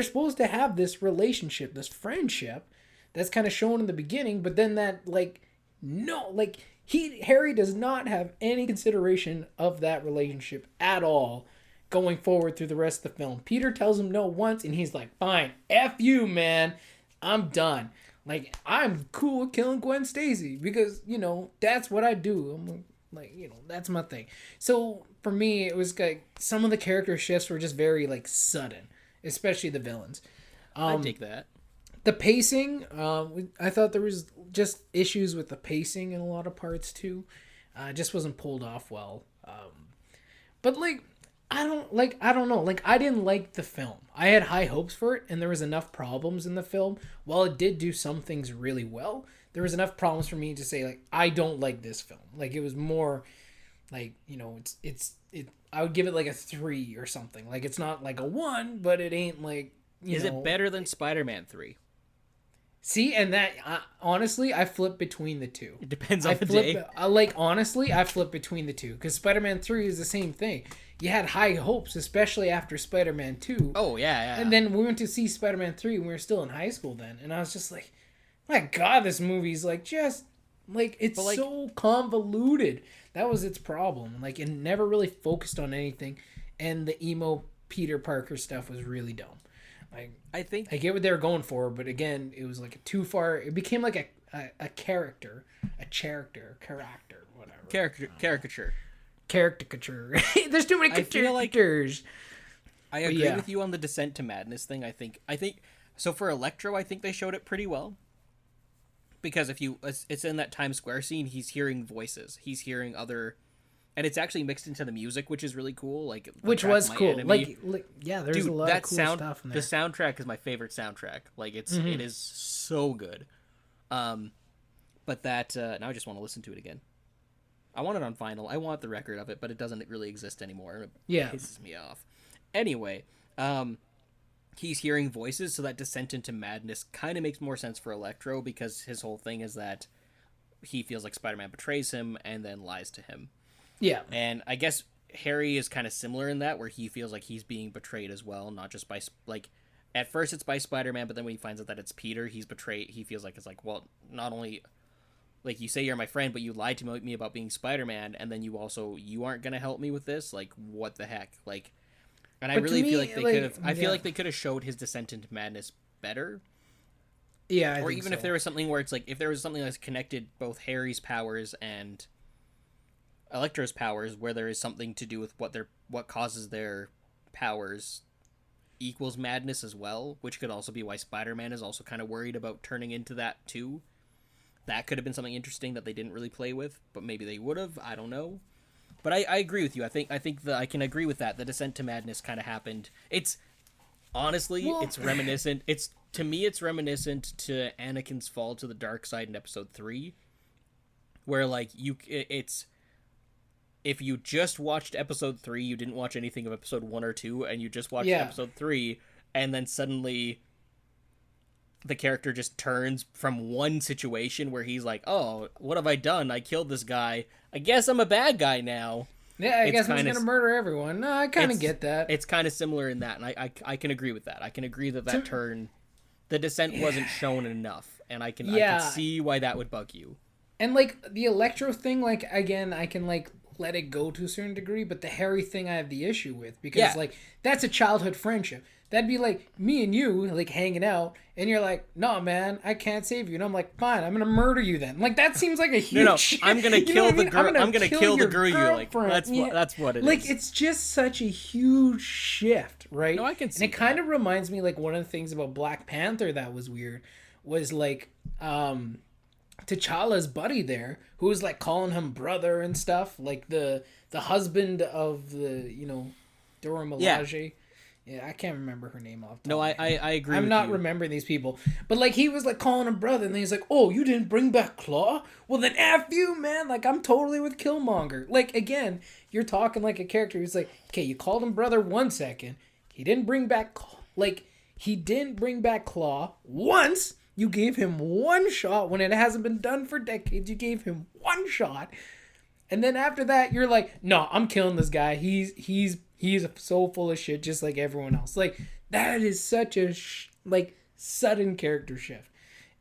supposed to have this relationship, this friendship, that's kind of shown in the beginning, but then that like no, like Harry does not have any consideration of that relationship at all. Going forward through the rest of the film, Peter tells him no once, and he's like, "Fine, f you, man, I'm done. Like I'm cool with killing Gwen Stacy because that's what I do. I'm like that's my thing." So for me, it was like some of the character shifts were just very like sudden, especially the villains.
I take that.
The pacing, I thought there was just issues with the pacing in a lot of parts too. It just wasn't pulled off well. But like. I don't know. Like, I didn't like the film. I had high hopes for it, and there was enough problems in the film. While it did do some things really well, there was enough problems for me to say, like, I don't like this film. Like, it was more, like, I would give it, like, a 3 or something. Like, it's not, like, a 1, but it ain't, like,
Is it better than Spider-Man 3?
See, and that honestly, I flip between the two.
It depends on the day.
Honestly, I flip between the two because Spider-Man 3 is the same thing. You had high hopes, especially after Spider-Man 2.
Oh yeah.
And then we went to see Spider-Man 3 and we were still in high school then, and I was just like, my God, this movie's like just like it's so convoluted. That was its problem. Like it never really focused on anything, and the emo Peter Parker stuff was really dumb. Like
I think
I get what they were going for, but again, it was like too far. It became like a character, whatever.
Caricature.
There's too many characters.
I agree with you on the Descent to Madness thing. I think so for Electro, I think they showed it pretty well. Because it's in that Times Square scene, he's hearing voices. He's hearing other, and it's actually mixed into the music, which is really cool. Like,
which was cool. Like, yeah, there's a lot of cool stuff in there.
The soundtrack is my favorite soundtrack. Like, it is so good. But that now I just want to listen to it again. I want it on vinyl. I want the record of it, but it doesn't really exist anymore. It pisses me off. Anyway, he's hearing voices, so that Descent into Madness kind of makes more sense for Electro because his whole thing is that he feels like Spider-Man betrays him and then lies to him.
Yeah.
And I guess Harry is kind of similar in that, where he feels like he's being betrayed as well, not just by, like, at first it's by Spider-Man, but then when he finds out that it's Peter, he's betrayed. He feels like it's like, well, not only, like, you say you're my friend, but you lied to me about being Spider-Man, and then you aren't going to help me with this? Like, what the heck? Like, and I really feel like they could have. I feel like they could have showed his descent into madness better.
Yeah,
or even if there was something where it's like, if there was something that's connected both Harry's powers and Electro's powers, where there is something to do with what causes their powers equals madness as well, which could also be why Spider-Man is also kind of worried about turning into that too. That could have been something interesting that they didn't really play with, but maybe they would have. I don't know. But I agree with you. I think I can agree with that. The descent to madness kind of happened. It's honestly, it's reminiscent. To me, it's reminiscent to Anakin's fall to the dark side in Episode 3, where like it's if you just watched Episode 3, you didn't watch anything of Episode 1 or 2, and you just watched Episode 3, and then suddenly the character just turns from one situation where he's like, oh, what have I done? I killed this guy. I guess I'm a bad guy now.
Yeah, I guess I'm going to murder everyone. No, I kind of get that.
It's kind of similar in that, and I can agree with that. I can agree that turn, the descent wasn't shown enough, and I can see why that would bug you.
And, like, the Electro thing, like, again, I can, like, let it go to a certain degree, but the Harry thing I have the issue with, because, like, that's a childhood friendship. That'd be like me and you, like, hanging out, and you're like, no, man, I can't save you. And I'm like, fine, I'm going to murder you then. Like, that seems like a huge...
No, I'm going to kill the girl. I'm going to kill the girl you like. That's what it is.
Like, it's just such a huge shift, right?
No, I can see
And it kind of reminds me, like, one of the things about Black Panther that was weird was, like, T'Challa's buddy there, who was, like, calling him brother and stuff. Like, the husband of the, Dora Milaje. Yeah, I can't remember her name off.
No, I agree.
I'm not remembering these people, but like he was like calling him brother, and then he's like, "Oh, you didn't bring back Claw? Well, then F you, man. Like I'm totally with Killmonger." Like again, you're talking like a character who's like, "Okay, you called him brother 1 second. He didn't bring back Claw once. You gave him one shot when it hasn't been done for decades. You gave him one shot, and then after that, you're like, no, I'm killing this guy. He's so full of shit, just like everyone else. Like, that is such a, sudden character shift.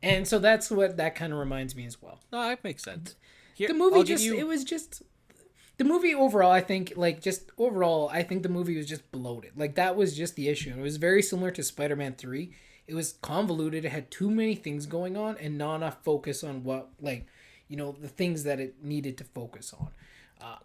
And so that's what that kind of reminds me as well.
No, that makes sense.
The movie the movie overall, I think, I think the movie was just bloated. Like, that was just the issue. It was very similar to Spider-Man 3. It was convoluted. It had too many things going on and not enough focus on what, the things that it needed to focus on.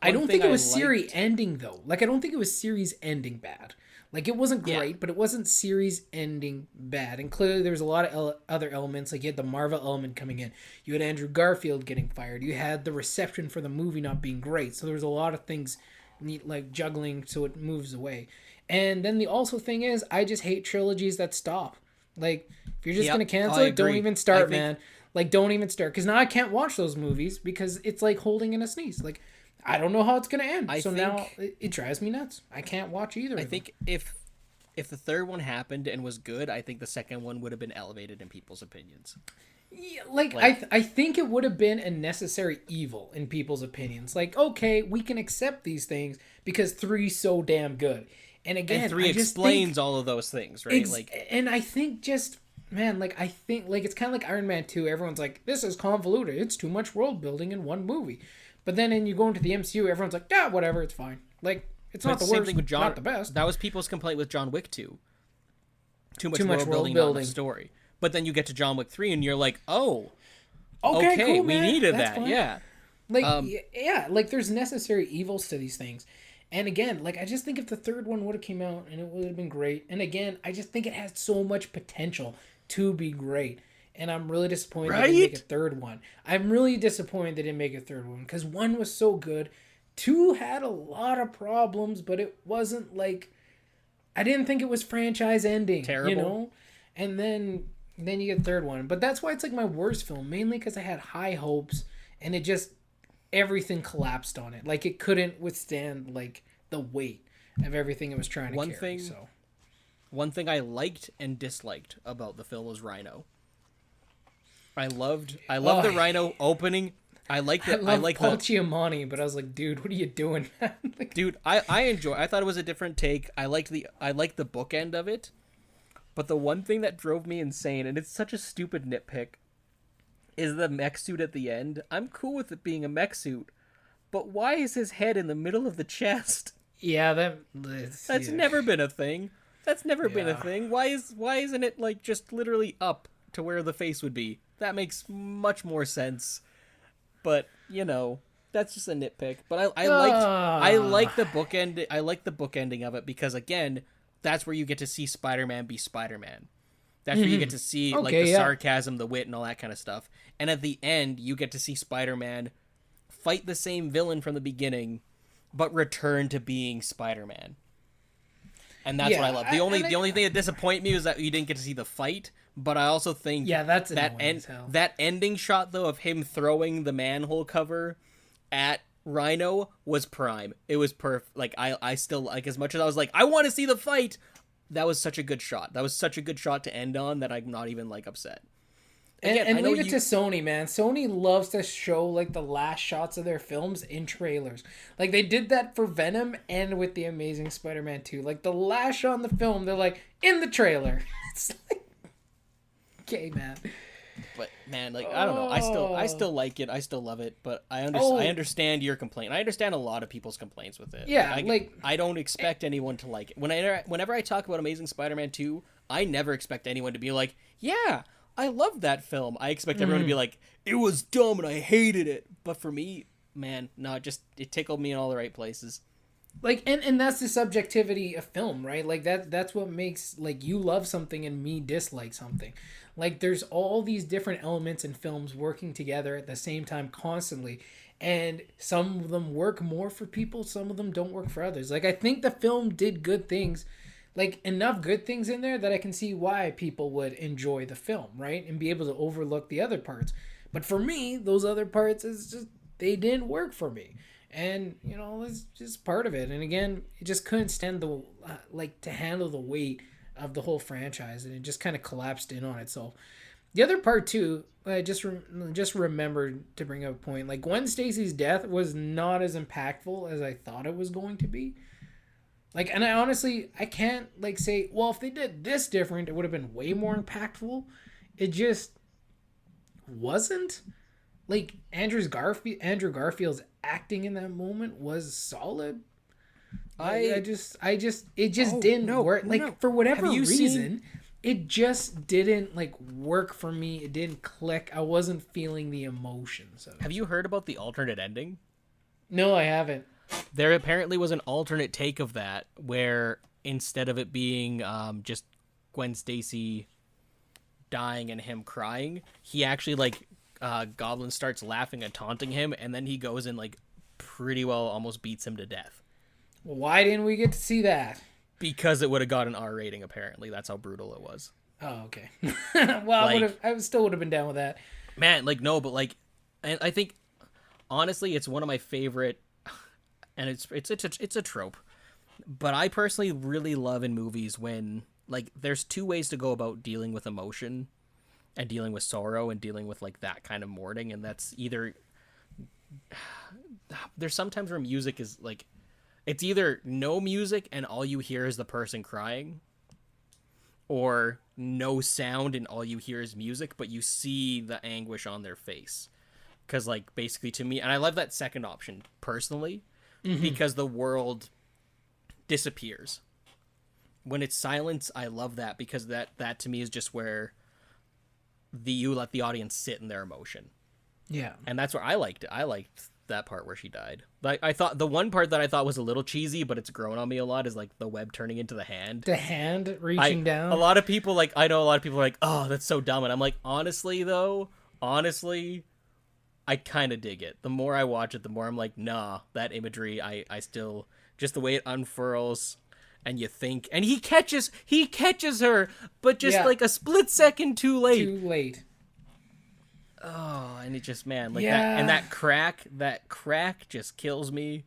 I don't think it was series ending, though. Like, I don't think it was series ending bad. Like, it wasn't great, but it wasn't series ending bad. And clearly there was a lot of other elements. Like, you had the Marvel element coming in. You had Andrew Garfield getting fired. You had the reception for the movie not being great. So there was a lot of things, like, juggling so it moves away. And then the also thing is, I just hate trilogies that stop. Like, if you're just going to cancel it, don't even start, man. Like, don't even start. Because now I can't watch those movies because it's like holding in a sneeze. Like, I don't know how it's going to end. Now it drives me nuts. I can't watch either.
I think if if the third one happened and was good, I think the second one would have been elevated in people's opinions.
Yeah, I think it would have been a necessary evil in people's opinions. Like, okay, we can accept these things because 3's so damn good. And again,
and 3 explains all of those things, right?
And I think just, man, like, I think, like, it's kind of like Iron Man 2. Everyone's like, this is convoluted. It's too much world building in one movie. But then you go into the MCU, everyone's like, yeah, whatever, it's fine. Like, it's not the worst, thing with not the best.
That was people's complaint with John Wick 2. Too much world building, not enough story. But then you get to John Wick 3 and you're like, oh, okay, cool, we needed that, fine. Yeah.
Like, yeah, like, there's necessary evils to these things. And again, like, I just think if the third one would have came out and it would have been great. And again, I just think it has so much potential to be great. And I'm really disappointed they didn't make a third one. I'm really disappointed they didn't make a third one because 1 was so good. 2 had a lot of problems, but it wasn't like, I didn't think it was franchise ending.
Terrible.
You know? And then you get third one. But that's why it's like my worst film, mainly because I had high hopes and it just, everything collapsed on it. Like, it couldn't withstand, like, the weight of everything it was trying to carry.
One thing I liked and disliked about the film was Rhino. I loved the Rhino opening. I like Paul
Giamatti, but I was like, dude, what are you doing, man? Like,
dude, I thought it was a different take. I liked the bookend of it. But the one thing that drove me insane, and it's such a stupid nitpick, is the mech suit at the end. I'm cool with it being a mech suit, but why is his head in the middle of the chest?
Yeah,
that's never been a thing. That's never been a thing. Why isn't it like just literally up to where the face would be? That makes much more sense. But you know, that's just a nitpick. But I like the bookend. I like the bookending of it because again, that's where you get to see Spider-Man be Spider-Man. That's where you get to see sarcasm, the wit, and all that kind of stuff. And at the end, you get to see Spider-Man fight the same villain from the beginning, but return to being Spider-Man. And that's what I love. The only thing that disappointed me was that you didn't get to see the fight. But I also think that ending shot though of him throwing the manhole cover at Rhino was prime. It was perfect. Like I still like, as much as I was like, I want to see the fight. That was such a good shot. That was such a good shot to end on that I'm not even like upset.
Again, and leave it to Sony, man. Sony loves to show like the last shots of their films in trailers. Like they did that for Venom and with the Amazing Spider-Man 2. Like the last shot in the film, they're like in the trailer. It's like, okay, man.
But man, like I don't know. I still like it. I still love it. But I understand your complaint. I understand a lot of people's complaints with it.
Yeah,
I don't expect anyone to like it. Whenever I talk about Amazing Spider-Man 2, I never expect anyone to be like, yeah, I love that film. I expect everyone to be like, it was dumb and I hated it. But for me, man, no, it tickled me in all the right places.
Like, and that's the subjectivity of film, right? Like that's what makes like you love something and me dislike something. Like there's all these different elements in films working together at the same time constantly. And some of them work more for people, some of them don't work for others. Like I think the film did good things, like enough good things in there that I can see why people would enjoy the film, right? And be able to overlook the other parts. But for me, those other parts is just, they didn't work for me. And, you know, it's just part of it. And again, it just couldn't stand the, to handle the weight of the whole franchise. And it just kind of collapsed in on itself. The other part, too, I just remembered to bring up a point. Like, Gwen Stacy's death was not as impactful as I thought it was going to be. Like, and I can't, like, say, well, if they did this different, it would have been way more impactful. It just wasn't. Like, Andrew Garfield's acting in that moment was solid. It just didn't work. Like, for whatever reason, it just didn't, like, work for me. It didn't click. I wasn't feeling the emotions of it.
Have you heard about the alternate ending?
No, I haven't.
There apparently was an alternate take of that where instead of it being just Gwen Stacy dying and him crying, he actually, like, Goblin starts laughing and taunting him, and then he goes and, like, pretty well almost beats him to death.
Well, why didn't we get to see that?
Because it would have got an R rating, apparently. That's how brutal it was.
Oh, okay. Well, like, I still would have been down with that.
Man, like, no, but, like, I think, honestly, it's one of my favorite, and it's a trope, But I personally really love in movies when, like, there's two ways to go about dealing with emotion and dealing with sorrow and dealing with, like, that kind of mourning. And that's either, there's sometimes where music is, like, it's either no music and all you hear is the person crying, or no sound and all you hear is music, but you see the anguish on their face. Because, like, basically to me, and I love that second option personally, because the world disappears. When it's silence, I love that, because that to me is just where you let the audience sit in their emotion.
Yeah.
And that's where I liked it. I liked that part where she died. Like, I thought the one part that I thought was a little cheesy, but it's grown on me a lot, is like the web turning into the hand.
The hand reaching down.
A lot of people, like, I know a lot of people are like, oh, that's so dumb. And I'm like, honestly, I kind of dig it. The more I watch it, the more I'm like, nah, that imagery, I still, just the way it unfurls, and you think, and he catches her, but just like a split second too late.
Too late.
Oh, and it just, man, like
Yeah.
that crack just kills me.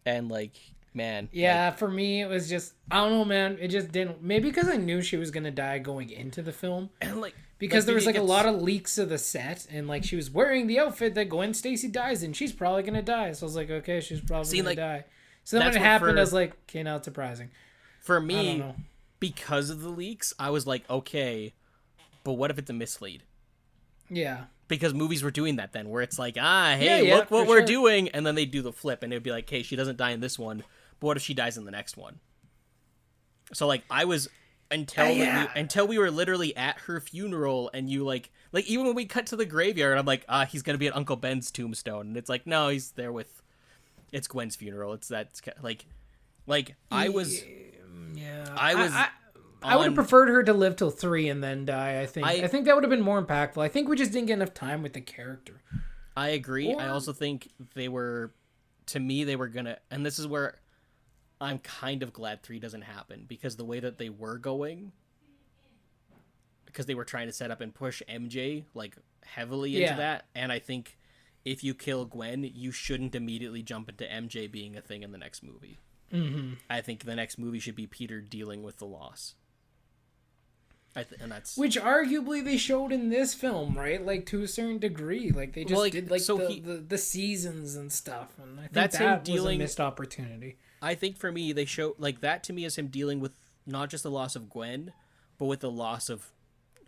And, like, man.
Yeah, for me, it was just, I don't know, man. It just didn't, maybe because I knew she was going to die going into the film.
And, like,
because there was, like, a lot of leaks of the set, and, like, she was wearing the outfit that Gwen Stacy dies in. She's probably going to die. So I was like, okay, she's probably going to die. So then when it happened, I was like, okay, now it's surprising.
For me, because of the leaks, I was like, okay, but what if it's a mislead?
Yeah.
Because movies were doing that then, where it's like, hey, look what we're doing, and then they do the flip, and it'd be like, hey, she doesn't die in this one, but what if she dies in the next one? So, like, I was, until we were literally at her funeral, and you, like, even when we cut to the graveyard, I'm like, he's gonna be at Uncle Ben's tombstone, and it's like, no, he's there with, it's Gwen's funeral, I
would have preferred her to live till 3 and then die, I think. I think that would have been more impactful. I think we just didn't get enough time with the character.
I agree. I also think they were gonna, and this is where I'm kind of glad 3 doesn't happen, because the way that they were going, because they were trying to set up and push MJ, like, heavily into that, and I think if you kill Gwen, you shouldn't immediately jump into MJ being a thing in the next movie. Mm-hmm. I think the next movie should be Peter dealing with the loss. And that's,
which arguably they showed in this film, right? Like, to a certain degree, like they just did, like, so the seasons and stuff, and I think that was a missed opportunity.
I think for me, they show, like, that to me is him dealing with not just the loss of Gwen, but with the loss of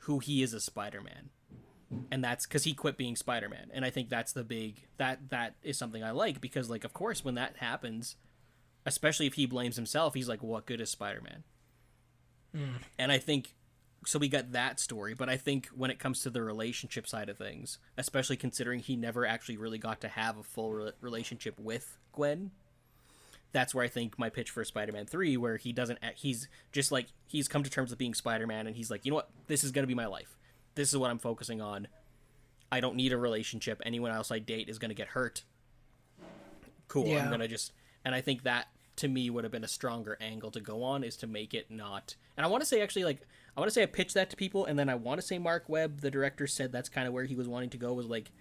who he is as Spider-Man, and that's because he quit being Spider-Man, and I think that's the big that is something I like, because, like, of course when that happens, especially if he blames himself, he's like, what good is Spider-Man? And I think. So we got that story, but I think when it comes to the relationship side of things, especially considering he never actually really got to have a full relationship with Gwen, that's where I think my pitch for Spider-Man 3, where he's just like, he's come to terms with being Spider-Man, and he's like, you know what, this is going to be my life. This is what I'm focusing on. I don't need a relationship. Anyone else I date is going to get hurt. Cool, yeah. I'm going to just, and I think that, to me, would have been a stronger angle to go on, is to make it not, and I want to say, actually, like, I pitched that to people, and then I want to say Mark Webb, the director, said that's kind of where he was wanting to go, was, like,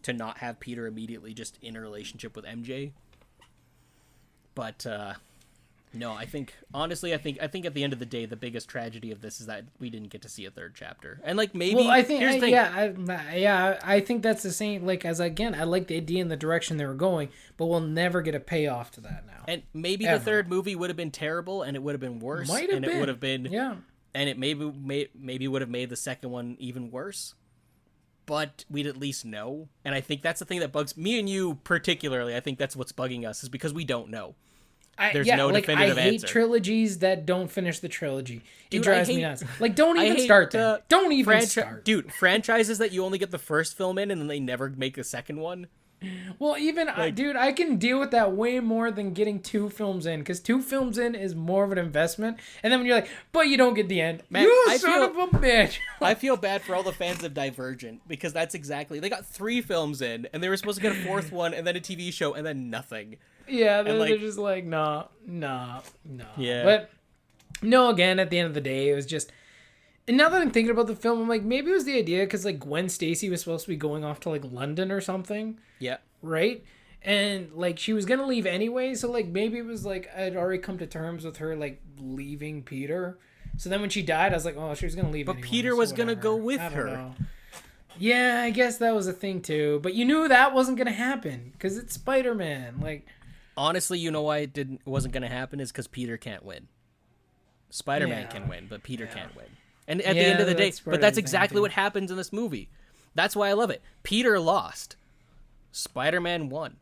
to not have Peter immediately just in a relationship with MJ. But, no, I think, honestly, I think at the end of the day, the biggest tragedy of this is that we didn't get to see a third chapter. And, like, maybe,
well, I think,
here's the thing.
I think that's the same, like, as, again, I like the idea and the direction they were going, but we'll never get a payoff to that now.
And maybe the third movie would have been terrible, and it would have been worse. It would have been, and it maybe would have made the second one even worse, but we'd at least know. And I think that's the thing that bugs me and you particularly. I think that's what's bugging us, is because we don't know. There's no definitive answer. I hate
trilogies that don't finish the trilogy. It drives me nuts. Like, don't even start that. Don't even start.
Dude, franchises that you only get the first film in and then they never make a second one.
Well, even, dude, I can deal with that way more than getting 2 films in, because 2 films in is more of an investment. And then when you're like, but you don't get the end, man, you son of a bitch.
I feel bad for all the fans of Divergent, because that's exactly, they got 3 films in, and they were supposed to get a 4th one, and then a TV show, and then nothing.
Yeah, they're just like, nah.
Yeah.
But, no, again, at the end of the day, it was just, and now that I'm thinking about the film, I'm like, maybe it was the idea, because, like, Gwen Stacy was supposed to be going off to, like, London or something.
Yeah.
Right? And like she was gonna leave anyway, so like maybe it was like I'd already come to terms with her like leaving Peter. So then when she died, I was like, oh, she was gonna leave.
But
anyway,
Peter
so
was gonna
whatever.
go with
I don't
her.
know. Yeah, I guess that was a thing too. But you knew that wasn't gonna happen because it's Spider-Man. Like,
Honestly, you know why it wasn't gonna happen is because Peter can't win. Spider-Man
Yeah.
can win, but Peter can't win. And at the
Yeah,
end of the day,
that's part
but
of
that's
the thing,
exactly
too.
what happens in this movie. That's why I love it. Peter lost. Spider-Man won.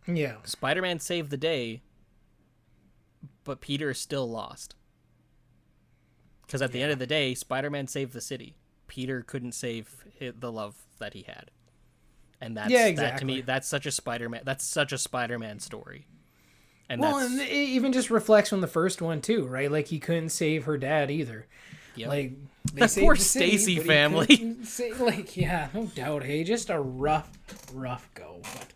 yeah,
Spider-Man saved the day, but Peter is still lost. Because at the end of the day, Spider-Man saved the city. Peter couldn't save the love that he had. And that's that to me. That's such a Spider-Man. That's such a Spider-Man story. And
well,
that's
and it even just reflects from the first one too, right? Like he couldn't save her dad either.
yep.
Like they
That
saved
poor
the city,
Stacy
but he
family.
couldn't like, yeah, no doubt. Hey, just a rough go. But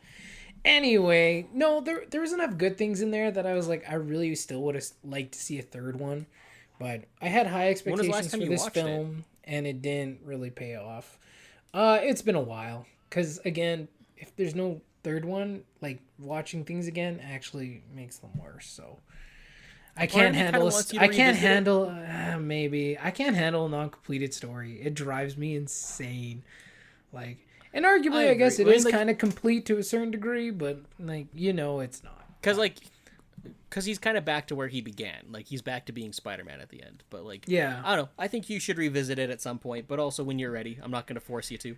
anyway, no, there was enough good things in there that I was like, I really still would have liked to see a third one. But I had high
was the last
expectations
time
for
you
this
watched it?
film, and it didn't really pay off. It's been a while, because again, if there's no third one, like watching things again actually makes them worse. So I can't
of me kinda
handle.
wants you to
I can't
revisit it.
handle. Maybe I can't handle a non-completed story. It drives me insane. Like, and arguably, I guess it
agree.
is
Like-
kind of complete to a certain degree, but like it's not.
Because he's kind of back to where he began. Like, he's back to being Spider-Man at the end. But, like,
Yeah.
I don't know. I think you should revisit it at some point, but also when you're ready. I'm not going to force you to.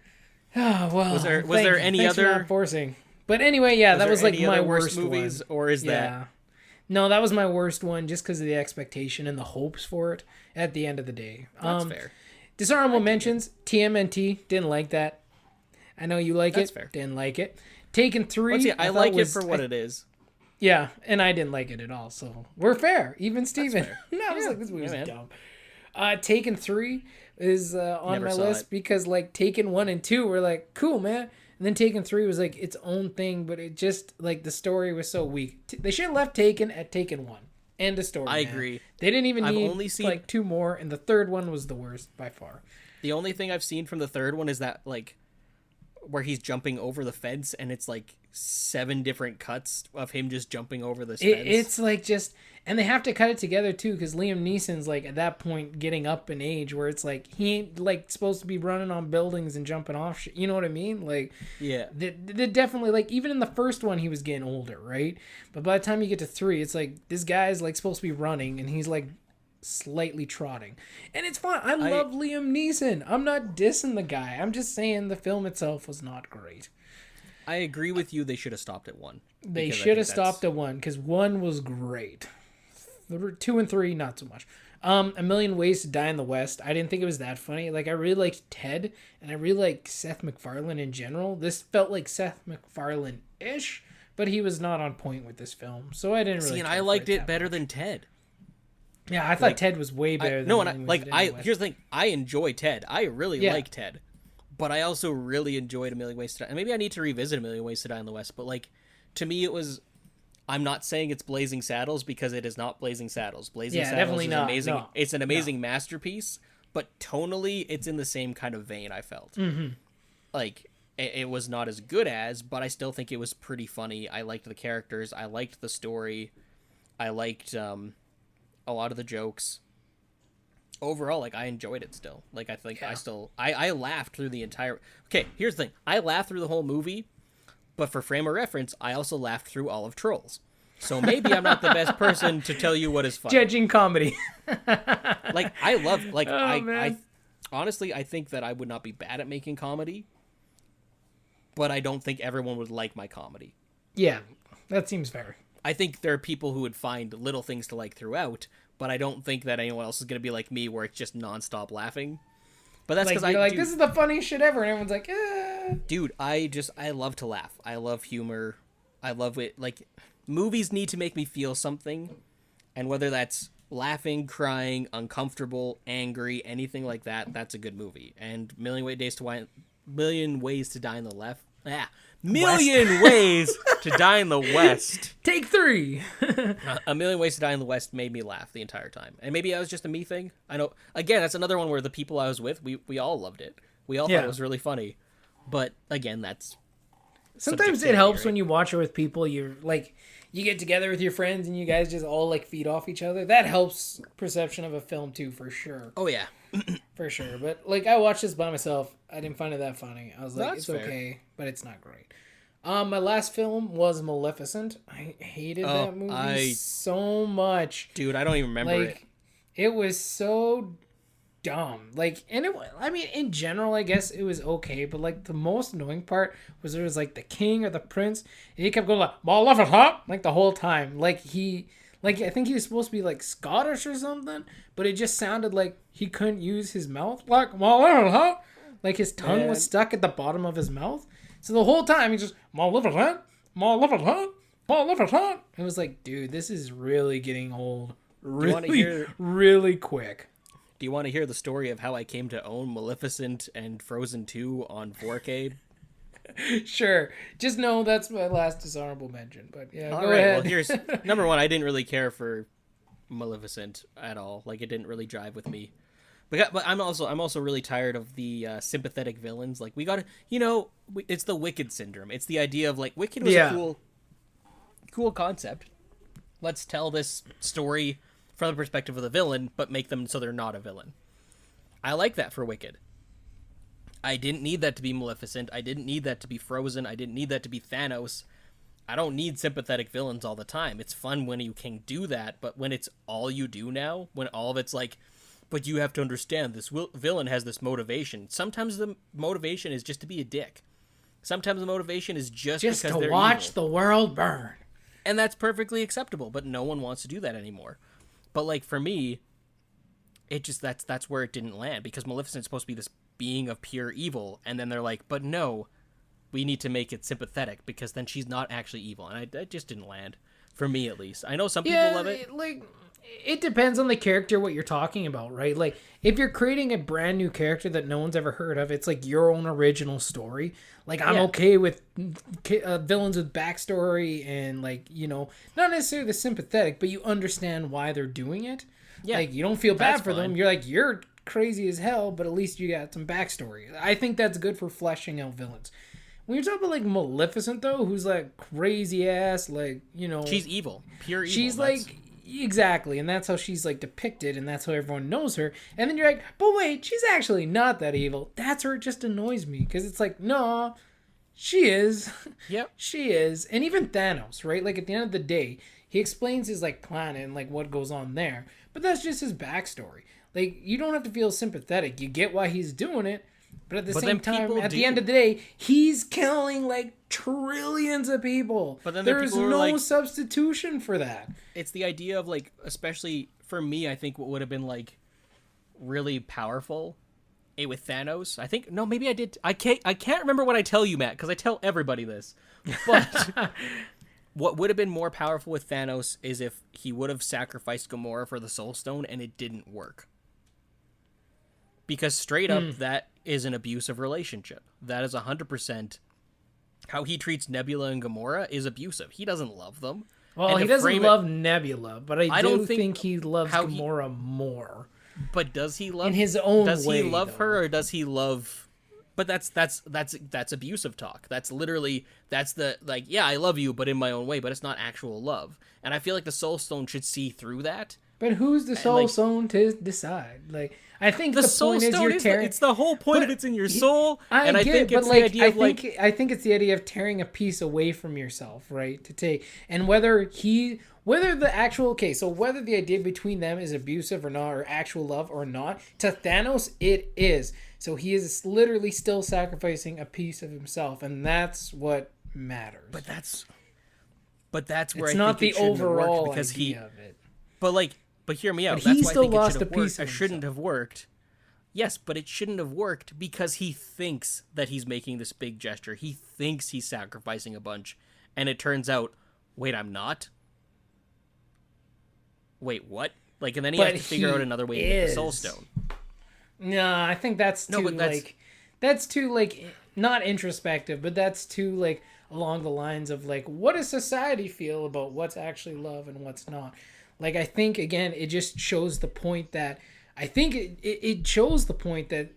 Oh, well,
Was there any
thanks for
other-
not forcing? But anyway, yeah, that
there
was like
any
my
other
worst
movies,
one.
or is
Yeah.
that...
No, that was my worst one, just because of the expectation and the hopes for it. At the end of the day,
That's fair.
Dishonorable mentions: TMNT, didn't like that. I know you like
That's
it.
fair.
Didn't like it. Taken 3.
Let's see, I
thought
like it
was-
for what it is.
Yeah, and I didn't like it at all. So we're fair. Even Steven.
fair.
I was
Yeah,
like, this movie's
yeah, man.
dumb. Taken 3 is on
Never
my
saw
list
it.
because like Taken 1 and 2 were like cool, man. And then Taken 3 was like its own thing, but it just like the story was so weak. They should have left Taken at Taken 1. End of story.
I
man.
agree.
They didn't even
I've
need
only seen-
like 2 more, and the third one was the worst by far.
The only thing I've seen from the third one is that, like, where he's jumping over the fence, and it's, like, 7 different cuts of him just jumping over this fence.
It's like just, and they have to cut it together too, because Liam Neeson's like at that point getting up in age where it's like he ain't like supposed to be running on buildings and jumping off shit. You know what I mean? Like,
Yeah.
they definitely, like, even in the first one he was getting older, right? But by the time you get to 3, it's like this guy's like supposed to be running and he's like slightly trotting, and it's fine. I love Liam Neeson. I'm not dissing the guy. I'm just saying the film itself was not great.
I agree with you. They should have stopped at 1.
They
because I
should
think
have
that's-
stopped at 1 because 1 was great. 2 and 3, not so much. A Million Ways to Die in the West. I didn't think it was that funny. Like, I really liked Ted, and I really like Seth MacFarlane in general. This felt like Seth MacFarlane-ish, but he was not on point with this film, so I didn't really.
See, and
care
I
for
liked it
that
better
much.
than Ted.
Yeah, I thought
like,
Ted was way better.
No,
than
and
Million Ways to Die in the West.
here's the thing. I enjoy Ted. I really
Yeah.
like Ted. But I also really enjoyed A Million Ways to Die. And maybe I need to revisit A Million Ways to Die in the West. But, like, to me, it was... I'm not saying it's Blazing Saddles because it is not Blazing Saddles. Blazing
Yeah,
Saddles
definitely
is
not.
amazing.
No.
It's an amazing masterpiece. But tonally, it's in the same kind of vein, I felt. Mm-hmm. Like, it was not as good as, but I still think it was pretty funny. I liked the characters. I liked the story. I liked a lot of the jokes. Overall, like, I enjoyed it still. Like, I think I laughed through the entire... Okay, here's the thing. I laughed through the whole movie, but for frame of reference, I also laughed through all of Trolls. So maybe I'm not the best person to tell you what is funny.
Judging comedy.
Like, I love... Like, I
man.
honestly, I think that I would not be bad at making comedy, but I don't think everyone would like my comedy.
Yeah, that seems fair.
I think there are people who would find little things to like throughout, but I don't think that anyone else is going to be like me where it's just nonstop laughing. But that's
Like,
because
you're like, this is the funniest shit ever, and everyone's like,
Dude, I love to laugh. I love humor. I love it. Like, movies need to make me feel something, and whether that's laughing, crying, uncomfortable, angry, anything like that, that's a good movie. And Million Ways to Die in the Left. Million Ways to Die in the West.
Take 3.
A Million Ways to Die in the West made me laugh the entire time. And maybe that was just a me thing. I know, again, that's another one where the people I was with, we all loved it. We all thought it was really funny. But, again, that's
Sometimes it helps when you watch it with people. You're like, you get together with your friends and you guys just all like feed off each other. That helps perception of a film too, for sure.
Oh yeah,
for sure. But like, I watched this by myself. I didn't find it that funny. I was like,
That's
it's
fair.
okay, but it's not great. My last film was Maleficent. I hated that movie so much.
Dude, I don't even remember it.
It was so dumb. Like, and I mean, in general, I guess it was okay, but like the most annoying part was there was like the king or the prince, and he kept going like Maleficent like the whole time. Like I think he was supposed to be like Scottish or something, but it just sounded like he couldn't use his mouth. Like Maleficent, like his tongue was stuck at the bottom of his mouth. So the whole time he just Maleficent, Maleficent, Maleficent. It was like, dude, this is really getting old. Really quick.
Do you want to hear the story of how I came to own Maleficent and Frozen 2 on 4K?
Sure. Just know that's my last dishonorable mention. But yeah,
all
go
right,
ahead.
well, here's number one. I didn't really care for Maleficent at all. Like, it didn't really jive with me. But I'm also really tired of the sympathetic villains. Like, we got to, it's the Wicked syndrome. It's the idea of like Wicked was a cool concept. Let's tell this story from the perspective of the villain, but make them so they're not a villain. I like that for Wicked. I didn't need that to be Maleficent. I didn't need that to be Frozen. I didn't need that to be Thanos. I don't need sympathetic villains all the time. It's fun when you can do that, but when it's all you do now, when all of it's like, but you have to understand this villain has this motivation. Sometimes the motivation is just to be a dick. Sometimes the motivation is just because
to
they're
watch
evil.
the world burn.
And that's perfectly acceptable, but no one wants to do that anymore. But like for me, it just that's where it didn't land, because Maleficent's supposed to be this being of pure evil, and then they're like, but no, we need to make it sympathetic because then she's not actually evil, and that just didn't land for me, at least. I know some people love it.
It depends on the character, what you're talking about, right? Like, if you're creating a brand new character that no one's ever heard of, it's like your own original story. Like, I'm okay with villains with backstory and, like, not necessarily the sympathetic, but you understand why they're doing it. Yeah. Like, you don't feel bad for them. You're like, you're crazy as hell, but at least you got some backstory. I think that's good for fleshing out villains. When you're talking about, like, Maleficent, though, who's, like, crazy ass, like,
She's evil. Pure evil.
She's, like... Exactly, and that's how she's like depicted, and that's how everyone knows her. And then you're like, but wait, she's actually not that evil. That's where it just annoys me, because it's like, no, she is.
Yep.
She is. And even Thanos, right? Like, at the end of the day, he explains his like planet and like what goes on there, but that's just his backstory. Like, you don't have to feel sympathetic. You get why he's doing it, but at the same time, at the end of the day, he's killing like trillions of people. But then there's no substitution for that.
It's the idea of like, especially for me, I think what would have been like really powerful with Thanos. I think maybe I did. I can't remember what I tell you, Matt, because I tell everybody this. But what would have been more powerful with Thanos is if he would have sacrificed Gamora for the Soul Stone and it didn't work. Because straight up, that is an abusive relationship. That is 100%. How he treats Nebula and Gamora is abusive. He doesn't love them.
Well, he doesn't love Nebula, but I don't think he loves Gamora more.
But does he love
in his own way?
Does he love her, or does he love? But that's abusive talk. That's literally the like, yeah, I love you, but in my own way. But it's not actual love. And I feel like the Soul Stone should see through that.
But who's the Soul Stone to decide? Like, I think the
Soul
point
Stone
is you're
it's the whole point of it's in your soul.
I think it's the idea of I think it's the idea of tearing a piece away from yourself, right? To take, and whether the idea between them is abusive or not, or actual love or not, to Thanos it is. So he is literally still sacrificing a piece of himself, and that's what matters.
But that's where
it's
I
not
think
the
it
overall
because
idea of it.
But hear me out.
But
That's
he
why
still
I think
lost
it
a piece.
It shouldn't have worked. Yes, but it shouldn't have worked because he thinks that he's making this big gesture. He thinks he's sacrificing a bunch, and it turns out, wait, I'm not. Wait, what? Like, and then he has to figure out another way to get the Soul Stone.
No, I think that's too not introspective, but that's too like along the lines of like, what does society feel about what's actually love and what's not? Like, I think, again, it just shows the point that... I think it shows the point that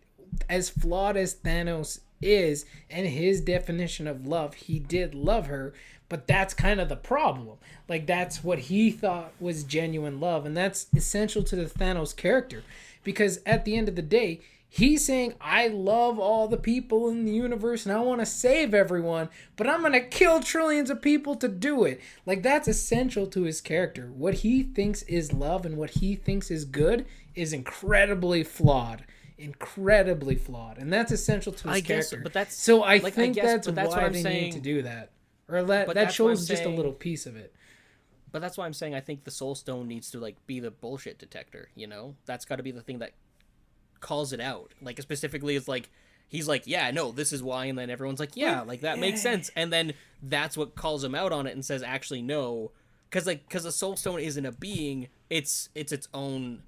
as flawed as Thanos is and his definition of love. He did love her, but that's kind of the problem. Like, that's what he thought was genuine love, and that's essential to the Thanos character, because at the end of the day, he's saying, I love all the people in the universe and I want to save everyone, but I'm going to kill trillions of people to do it. Like, that's essential to his character. What he thinks is love and what he thinks is good is incredibly flawed. Incredibly flawed. And that's essential to his character.
But that's,
so I
like,
think that's
why
why they
saying,
need to do that. Or that shows just a little piece of it.
But that's why I'm saying I think the Soul Stone needs to, like, be the bullshit detector, you know? That's got to be the thing that calls it out. Like, specifically, it's like, he's like, yeah, no, this is why, and then everyone's like, yeah, like, that makes sense. And then that's what calls him out on it and says, actually, no. Because the Soul Stone isn't a being, it's its own,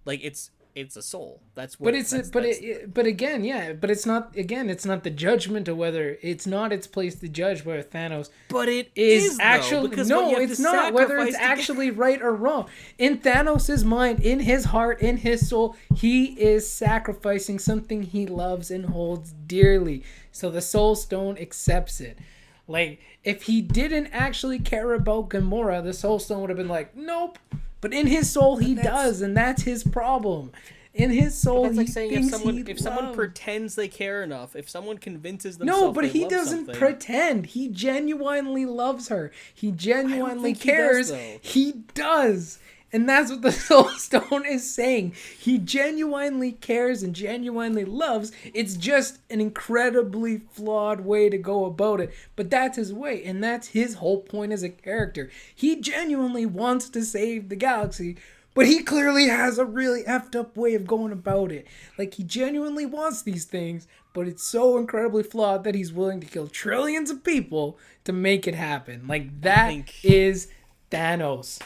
like, it's a soul. That's what.
But again, yeah. But it's not. Again, it's not the judgment of whether it's not its place to judge whether Thanos.
But it
is
actually
no. It's not whether it's actually right or wrong. In Thanos' mind, in his heart, in his soul, he is sacrificing something he loves and holds dearly. So the Soul Stone accepts it. Like, if he didn't actually care about Gamora, the Soul Stone would have been like, nope. But in his soul, he does, and that's his problem. In his soul,
that's like
he
saying
thinks
if someone pretends they care enough, if someone convinces themselves,
no, but he doesn't pretend. He genuinely loves her. He genuinely cares. He does. And that's what the Soul Stone is saying. He genuinely cares and genuinely loves. It's just an incredibly flawed way to go about it. But that's his way. And that's his whole point as a character. He genuinely wants to save the galaxy. But he clearly has a really effed up way of going about it. Like, he genuinely wants these things. But it's so incredibly flawed that he's willing to kill trillions of people to make it happen. Like, that is Thanos.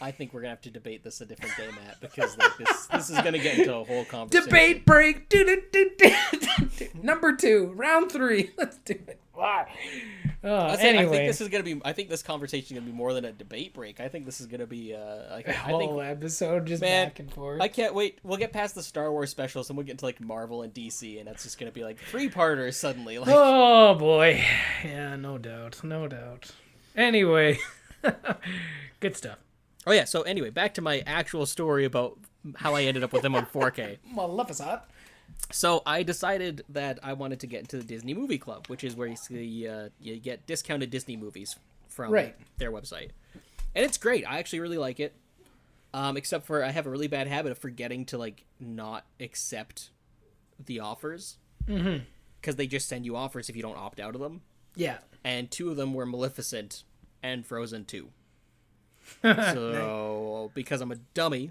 I think we're gonna have to debate this a different day, Matt, because like this is gonna get into a whole conversation.
Debate break. Number 2, round 3. Let's do it. Wow. Anyway,
I think this is gonna be. I think this conversation is gonna be more than a debate break. I think this is gonna be like
a whole episode just back and forth.
I can't wait. We'll get past the Star Wars specials and we'll get into like Marvel and DC, and that's just gonna be like 3-parters suddenly. Like,
oh boy, yeah, no doubt. Anyway, good stuff.
Oh yeah, so anyway, back to my actual story about how I ended up with them on 4K.
Maleficent.
So I decided that I wanted to get into the Disney Movie Club, which is where you get discounted Disney movies from their website. And it's great. I actually really like it. Except for I have a really bad habit of forgetting to like not accept the offers. Mm-hmm. Because they just send you offers if you don't opt out of them. Yeah. And 2 of them were Maleficent and Frozen 2. So, because I'm a dummy,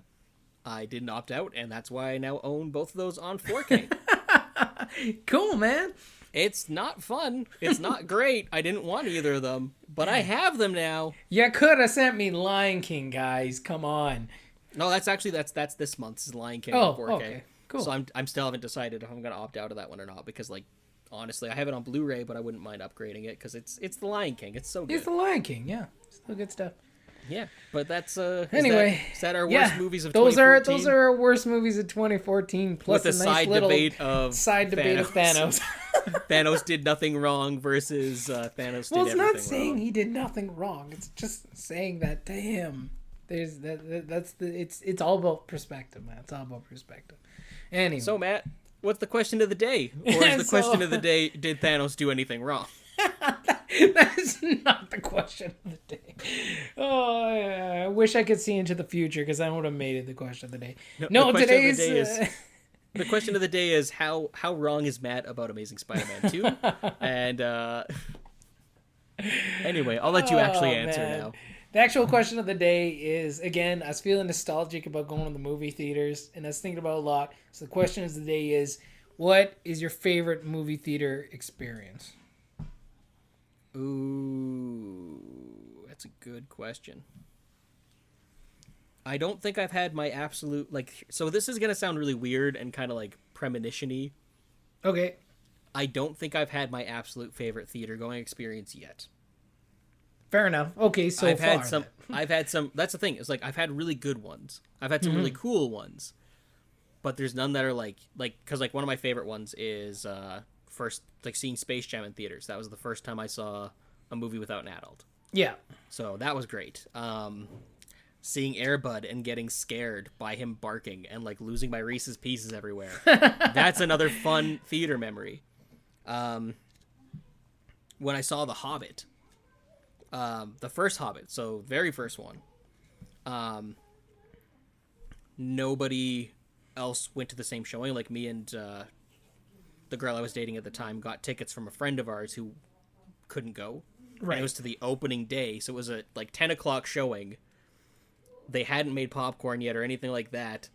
I didn't opt out, and that's why I now own both of those on 4K.
Cool, man.
It's not fun. It's not great. I didn't want either of them, but I have them now.
You could have sent me Lion King, guys. Come on.
No, that's this month's Lion King on 4K.
Okay. Cool.
So I'm still haven't decided if I'm gonna opt out of that one or not, because like honestly, I have it on Blu-ray, but I wouldn't mind upgrading it because it's the Lion King. It's so good.
It's the Lion King, yeah. Still good stuff.
Yeah, but that's
anyway.
Is that our worst movies of 2014?
Those are our worst movies of 2014. Plus
with a
nice
side debate of
Thanos.
Thanos did nothing wrong versus Thanos did everything wrong.
Well, it's not saying he did nothing wrong. It's just saying that to him. It's all about perspective, man. It's all about perspective. Anyway.
So Matt, what's the question of the day? Or is the question of the day, did Thanos do anything wrong?
That's not the question of the day. Oh, I wish I could see into the future because I would have made it the question of the day. No, today's...
The question of the day is how wrong is Matt about Amazing Spider-Man 2? And anyway, I'll let you actually answer now.
The actual question of the day is, again, I was feeling nostalgic about going to the movie theaters, and I was thinking about it a lot. So the question of the day is, what is your favorite movie theater experience?
Ooh, that's a good question. I don't think I've had my absolute, like, so this is going to sound really weird and kind of like premonition-y.
Okay.
I don't think I've had my absolute favorite theater going experience yet.
Fair enough. Okay, so
I've had some, that's the thing, it's like, I've had really good ones. I've had some really cool ones. But there's none that are like, because like one of my favorite ones is, first, like, seeing Space Jam in theaters. That was the first time I saw a movie without an adult.
Yeah.
So that was great. Seeing Air Bud and getting scared by him barking and, like, losing my Reese's Pieces everywhere. That's another fun theater memory. When I saw The Hobbit, the first Hobbit, so very first one, nobody else went to the same showing. Like, me and the girl I was dating at the time got tickets from a friend of ours who couldn't go. Right. And it was to the opening day, so it was a, like, 10 o'clock showing. They hadn't made popcorn yet or anything like that,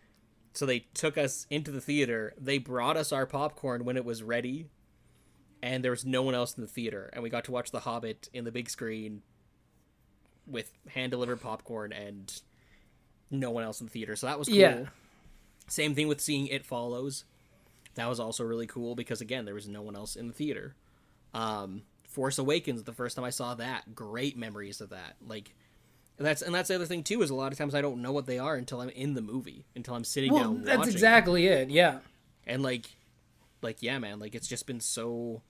so they took us into the theater. They brought us our popcorn when it was ready, and there was no one else in the theater, and we got to watch The Hobbit in the big screen with hand-delivered popcorn and no one else in the theater, so that was cool. Yeah. Same thing with seeing It Follows. That was also really cool because, again, there was no one else in the theater. Force Awakens, the first time I saw that, great memories of that. Like, that's the other thing too, is a lot of times I don't know what they are until I'm in the movie, until I'm sitting down watching.
That's exactly it. Yeah.
And like yeah, man, like, it's just been so.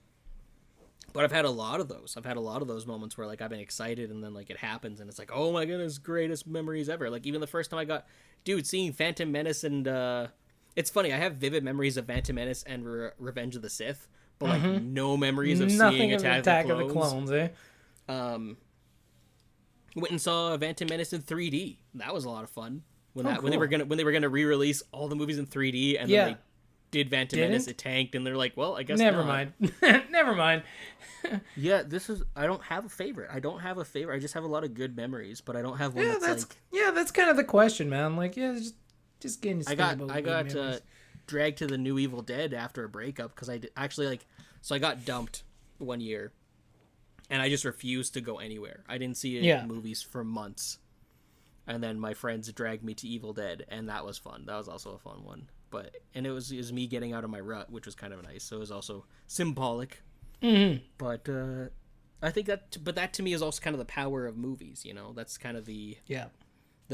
But I've had a lot of those. I've had a lot of those moments where, like, I've been excited and then, like, it happens and it's like, oh my goodness, greatest memories ever. Like, even the first time I got, seeing Phantom Menace and it's funny, I have vivid memories of Phantom Menace and Revenge of the Sith. But, like, no memories of seeing Attack of the Clones. Went and saw Phantom Menace in 3D. That was a lot of fun. When they were gonna re-release all the movies in 3D, and then they did Phantom Menace, it tanked, and they're like, well, I guess
never
not.
mind. Never mind.
Yeah, I don't have a favorite. I just have a lot of good memories, but I don't have one that's like.
Yeah, that's kind of the question, man. Like, yeah, just getting.
I got dragged to the new Evil Dead after a breakup because I got dumped one year, and I just refused to go anywhere. I didn't see movies for months, and then my friends dragged me to Evil Dead, and that was fun. That was also a fun one. And it was me getting out of my rut, which was kind of nice. So it was also symbolic.
Mm-hmm.
But I think that to me is also kind of the power of movies. You know, that's kind of the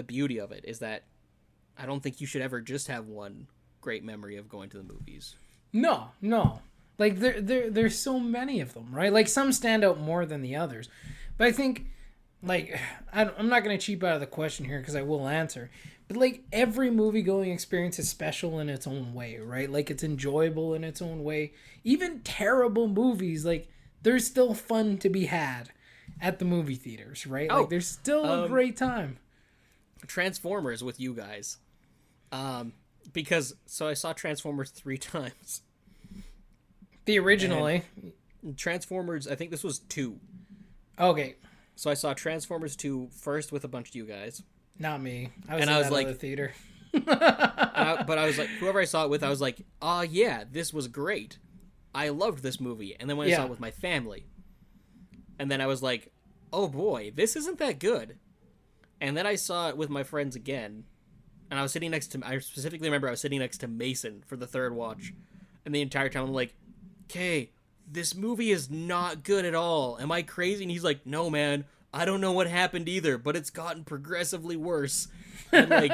beauty of it, is that I don't think you should ever just have one great memory of going to the movies.
No. Like, there's so many of them, right? Like, some stand out more than the others. But I think, like, I'm not going to cheap out of the question here because I will answer. But, like, every movie-going experience is special in its own way, right? Like, it's enjoyable in its own way. Even terrible movies, like, there's still fun to be had at the movie theaters, right? Like, there's still a great time.
Transformers with you guys. Because I saw Transformers 3 times.
The originally.
And Transformers, I think this was 2.
Okay.
So I saw Transformers 2 first with a bunch of you guys.
Not me. I was in the theater.
But I was like, whoever I saw it with, I was like, yeah, this was great. I loved this movie. And then when I saw it with my family, and then I was like, oh boy, this isn't that good. And then I saw it with my friends again, and I specifically remember I was sitting next to Mason for the third watch, and the entire time I'm like, okay, this movie is not good at all. Am I crazy? And he's like, no, man, I don't know what happened either, but it's gotten progressively worse. And, like,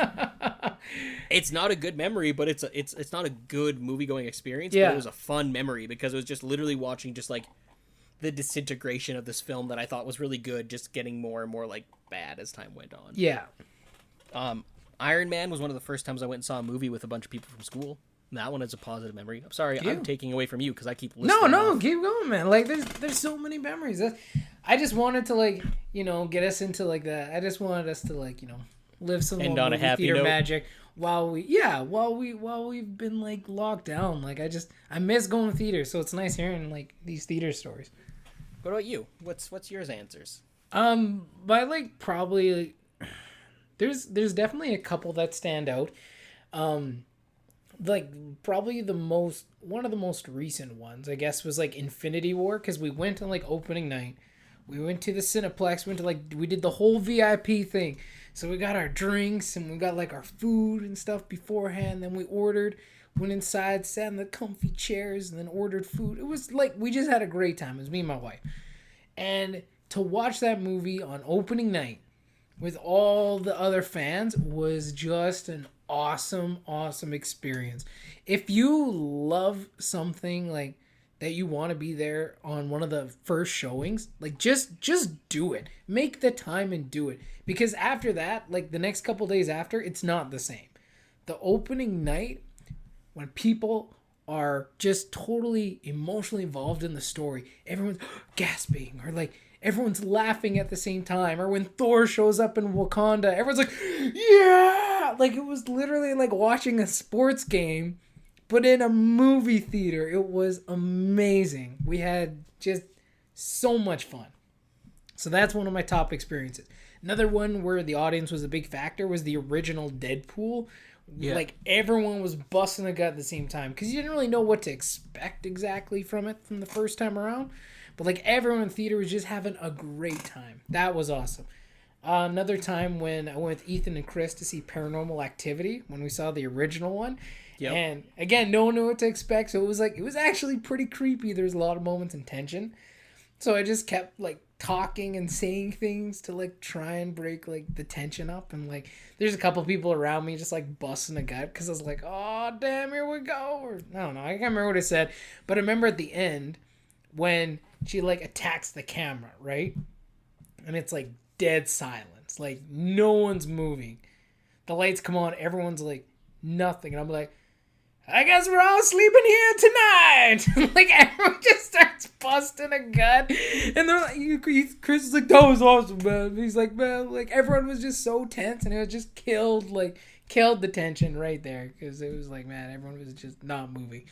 it's not a good memory, but it's not a good movie-going experience, but it was a fun memory because it was just literally watching just, like, the disintegration of this film that I thought was really good, just getting more and more, like, bad as time went on.
Yeah.
Iron Man was one of the first times I went and saw a movie with a bunch of people from school. That one is a positive memory. I'm sorry, I'm taking away from you because I keep listening.
No, keep going, man. Like, there's so many memories. I just wanted to, like, you know, get us into, like, that. I just wanted us to, like, you know, live some
more movie
theater
note.
magic while we've been, like, locked down. Like, I miss going to theater, so it's nice hearing, like, these theater stories.
What about you? What's yours answers?
But, like, probably, there's definitely a couple that stand out. Like, probably one of the most recent ones, I guess, was, like, Infinity War, because we went on, like, opening night. We went to the Cineplex, we did the whole VIP thing. So we got our drinks, and we got, like, our food and stuff beforehand. Then we ordered, went inside, sat in the comfy chairs, and then ordered food. It was, like, we just had a great time. It was me and my wife. And to watch that movie on opening night with all the other fans was just an awesome experience. If you love something like that you want to be there on one of the first showings, like just do it. Make the time and do it. Because after that, like the next couple days after, it's not the same. The opening night, when people are just totally emotionally involved in the story, everyone's gasping or like everyone's laughing at the same time, or when Thor shows up in Wakanda, everyone's like, yeah, like it was literally like watching a sports game but in a movie theater. It was amazing. We had just so much fun. So that's one of my top experiences. Another one where the audience was a big factor was the original Deadpool. Yeah. Like everyone was busting a gut at the same time because you didn't really know what to expect exactly from it from the first time around. But like everyone in the theater was just having a great time. That was awesome. Another time when I went with Ethan and Chris to see Paranormal Activity when we saw the original one. Yep. And again, no one knew what to expect. So it was actually pretty creepy. There's a lot of moments in tension. So I just kept like talking and saying things to like try and break like the tension up. And like there's a couple people around me just like busting a gut because I was like, oh damn, here we go. Or I don't know, I can't remember what I said. But I remember at the end when she like attacks the camera, right? And it's like dead silence. Like no one's moving. The lights come on, everyone's like nothing. And I'm like, I guess we're all sleeping here tonight. Like everyone just starts busting a gut, and they're like, Chris is like, that was awesome, man. He's like, man, like everyone was just so tense, and it was just killed the tension right there because it was like, man, everyone was just not moving.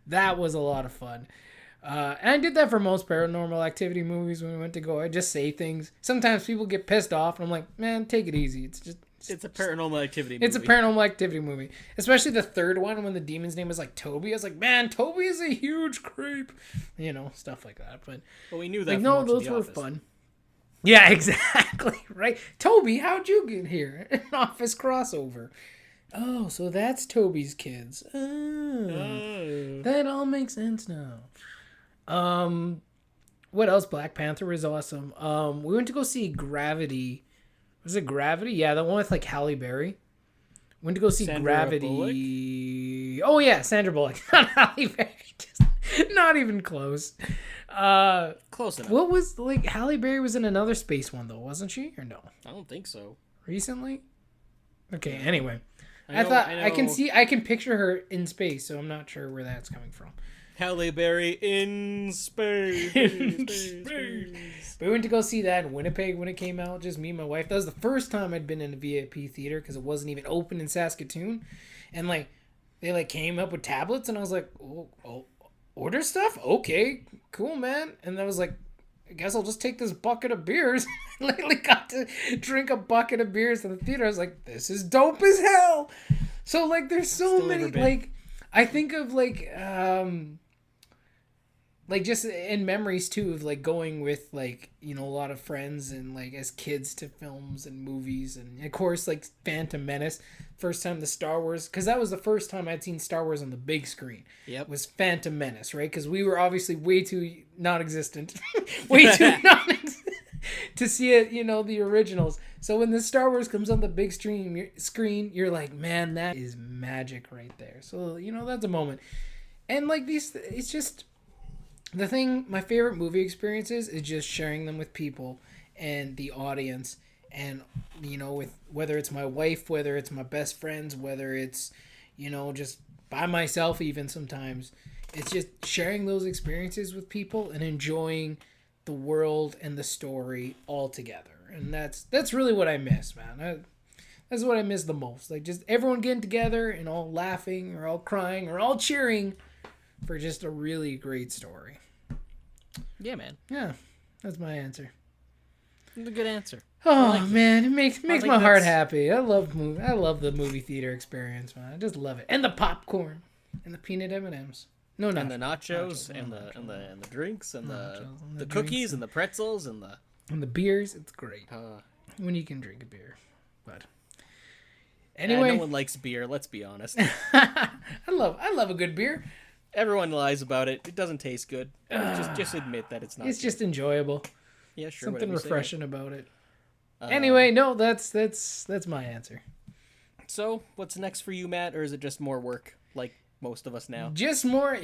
That was a lot of fun. And I did that for most Paranormal Activity movies when we went to go. I just say things. Sometimes people get pissed off, and I'm like, man, take it easy.
It's a Paranormal Activity movie.
It's a Paranormal Activity movie. Especially the third one when the demon's name was like Toby. I was like, man, Toby is a huge creep. You know, stuff like that. But
we knew that
like,
from
no,
watching
those
The
were
Office.
fun. Yeah, exactly. Right? Toby, how'd you get here? An Office crossover. Oh, so that's Toby's kids. Oh. That all makes sense now. What else? Black Panther was awesome. We went to go see Gravity. Was it Gravity? Yeah, the one with like Halle Berry. Went to go see
Sandra
Gravity. Bullock? Oh yeah, Sandra Bullock, not Halle Berry. Just not even close.
Close enough.
What was like Halle Berry was in another space one though, wasn't she? Or no?
I don't think so.
Recently? Okay. Anyway,
I
I can picture her in space, so I'm not sure where that's coming from.
Halle Berry in space.
But we went to go see that in Winnipeg when it came out, just me and my wife. That was the first time I'd been in a VIP theater because it wasn't even open in Saskatoon. And like they like came up with tablets and I was like, oh, order stuff? Okay, cool, man. And I was like, I guess I'll just take this bucket of beers. I literally got to drink a bucket of beers in the theater. I was like, this is dope as hell. So like there's so many like I think of like just in memories too of like going with like, you know, a lot of friends and like as kids to films and movies, and of course like Phantom Menace, first time the Star Wars, because that was the first time I'd seen Star Wars on the big screen. Yep. Was Phantom Menace, right? Because we were obviously way too non-existent, to see it, you know, the originals. So when the Star Wars comes on the big screen, you're like, man, that is magic right there. So, you know, that's a moment. And like these, it's just the thing, my favorite movie experiences is just sharing them with people and the audience, and, you know, with whether it's my wife, whether it's my best friends, whether it's, you know, just by myself even sometimes. It's just sharing those experiences with people and enjoying the world and the story all together. And that's really what I miss, man. That's what I miss the most. Like just everyone getting together and all laughing or all crying or all cheering for just a really great story.
Yeah, man.
Yeah, that's my answer.
That's a good answer.
Oh man, it makes my heart happy. I love the movie theater experience, man. I just love it. And the popcorn and the peanut M&Ms. No,
and the nachos, and the drinks and the cookies and the pretzels and
the beers. It's great when you can drink a beer. But anyway,
no one likes beer. Let's be honest.
I love a good beer.
Everyone lies about it. It doesn't taste good. Just admit that it's not.
It's just enjoyable.
Yeah, sure.
Something refreshing about it. Anyway, no, that's my answer.
So, what's next for you, Matt, or is it just more work? Like most of us now.
Just more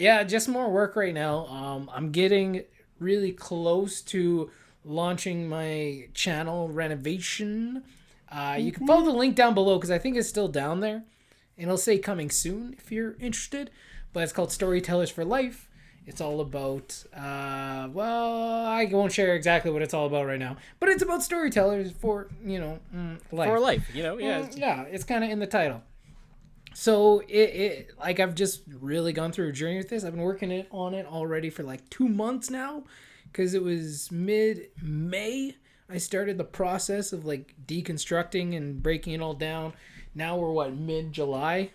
work right now. I'm getting really close to launching my channel renovation. You can follow the link down below because I think it's still down there. And it'll say coming soon if you're interested. But it's called Storytellers for Life. It's all about, I won't share exactly what it's all about right now. But it's about storytellers for, life.
For life, yeah.
Yeah, it's kind of in the title. So, I've just really gone through a journey with this. I've been working on it already for like 2 months now. Because it was mid-May. I started the process of like deconstructing and breaking it all down. Now we're mid-July?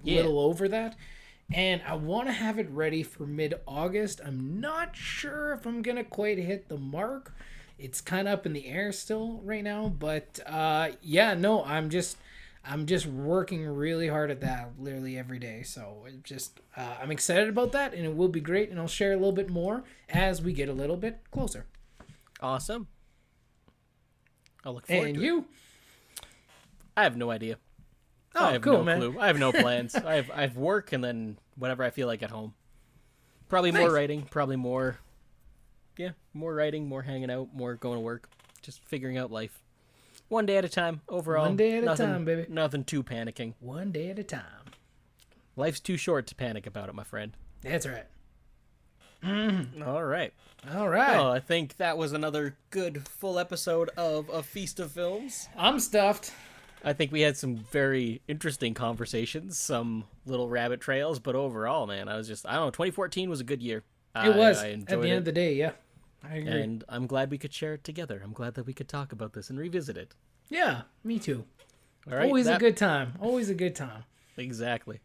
A little over that. And I want to have it ready for mid-August. I'm not sure if I'm going to quite hit the mark. It's kind of up in the air still right now. But I'm just working really hard at that literally every day. So I'm excited about that, and it will be great. And I'll share a little bit more as we get a little bit closer.
Awesome. I'll look forward to it.
And you?
I have no idea.
Oh,
I have
cool,
no
man.
clue. I have no plans. I have work and then whatever I feel like at home. Probably more writing. Probably more writing, more hanging out, more going to work. Just figuring out life. One day at a time, overall.
One day at a time, baby.
Nothing too panicking.
One day at a time.
Life's too short to panic about it, my friend.
That's right.
All right.
Well,
I think that was another good full episode of A Feast of Films.
I'm stuffed.
I think we had some very interesting conversations, some little rabbit trails, but overall, man, I don't know, 2014 was a good year.
It was.
I enjoyed
at the end of the day, yeah. I agree.
And I'm glad we could share it together. I'm glad that we could talk about this and revisit it.
Yeah, me too.
All right,
Always a good time. Always a good time.
Exactly.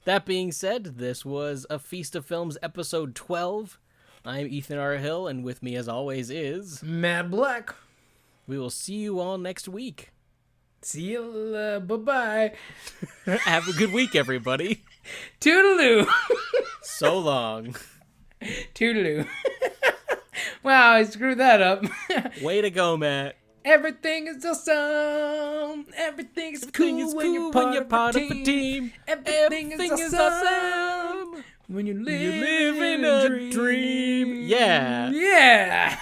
That being said, this was A Feast of Films, episode 12. I'm Ethan R. Hill, and with me, as always, is...
Matt Black.
We will see you all next week.
See you. Bye-bye.
Have a good week, everybody.
Toodaloo.
So long.
Toodaloo. Wow, I screwed that up.
Way to go, Matt.
Everything is awesome. Everything is cool when you're part of a team. Everything is awesome when you live in a dream.
Yeah.
Yeah.